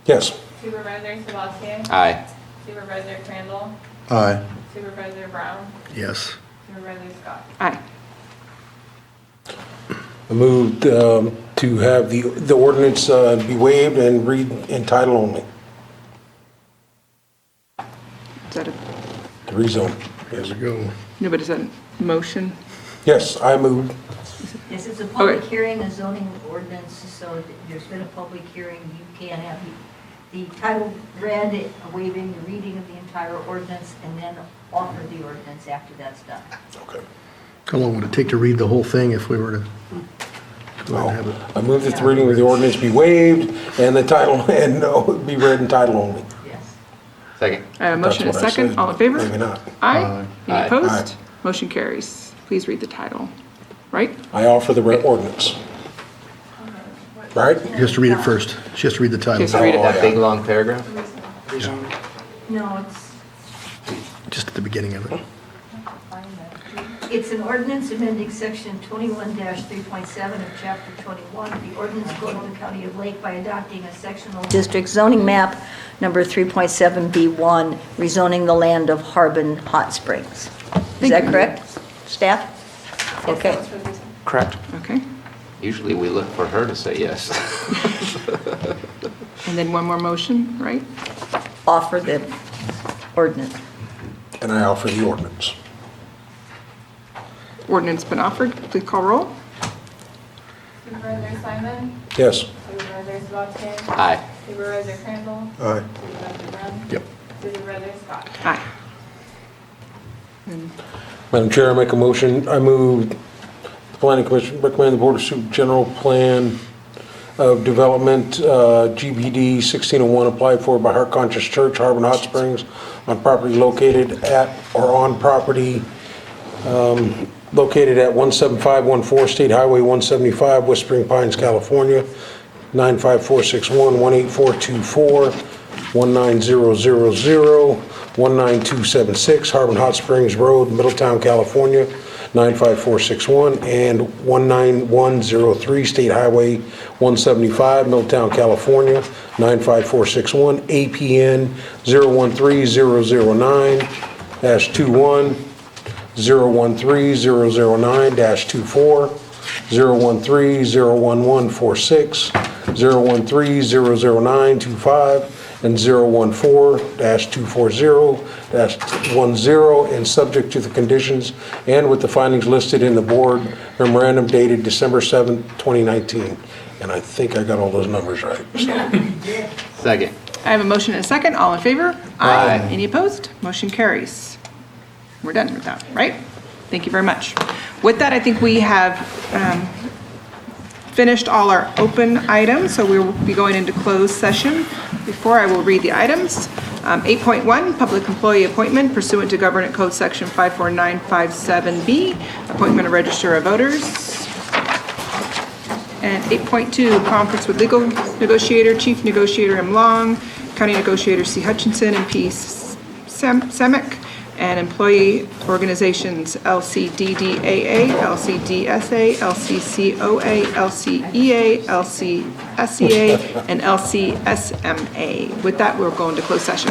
Yes. Supervisor Sabatier? Aye. Supervisor Crandall? Aye. Supervisor Brown? Yes. Supervisor Scott? Aye. I moved to have the ordinance be waived and read in title only. Is that a, The rezone. Yes. Go. nobody said motion? Yes, I moved. This is a public Okay. hearing, a zoning ordinance, so there's been a public hearing. You can have the title read, waiving the reading of the entire ordinance, and then offer the ordinance after that's done. Okay. How long would it take to read the whole thing if we were to go ahead and have it? I move that the reading of the ordinance be waived and the title, and be read in title only. Yes. Second. I have a motion and a That's what I second. said. All in favor? Maybe not. Aye. Any Aye. opposed? Motion carries. Please read the title. Right? I offer the ordinance. Right? She has to read it first. She has to read the title. She has to read it. That big, long paragraph? No, it's, Just at the beginning of it. it's an ordinance amending section 21-3.7 of chapter 21 of the ordinance code of the county of Lake by adopting a sectional district zoning map number 3.7B1, rezoning the land of Harbin Hot Springs. Is Thank that you. correct, staff? Okay. Correct. Okay. Usually we look for her to say yes. And then one more motion, right? Offer the ordinance. And I offer the ordinance. Ordinance been offered. Please call roll. Supervisor Simon? Yes. Supervisor Sabatier? Aye. Supervisor Crandall? Aye. Supervisor Brown? Yep. Supervisor Scott? Aye. Madam Chair, I make a motion, I move the Planning Commission recommend the Board of Super General Plan of Development, GBD 1601, applied for by Heart Conscious Church, Harbin Hot Springs, on property located at or on property located at 17514 State Highway 175, West Spring Pines, California, 95461, 18424, 19000, 19276 Harbin Hot Springs Road, Middletown, California, 95461, and 19103 State Highway 175, Middletown, California, 95461, APN 013009-21, 013009-24, 01301146, 01300925, and 014-240-10, and subject to the conditions and with the findings listed in the board memorandum dated December 7th, 2019. And I think I got all those numbers right. Second. I have a motion and a second. All in favor? Aye. Any opposed? Motion carries. We're done with that, right? Thank you very much. With that, I think we have finished all our open items, so we will be going into closed session. Before I will read the items. 8.1, public employee appointment pursuant to Government Code Section 54957B, appointment of register of voters. And 8.2, conference with legal negotiator, chief negotiator M. Long, county negotiator C. Hutchinson, and P. Semick, and employee organizations LCDDAA, LCDSA, LCCOA, LCEA, LCSEA, and LCSMA. With that, we'll go into closed session.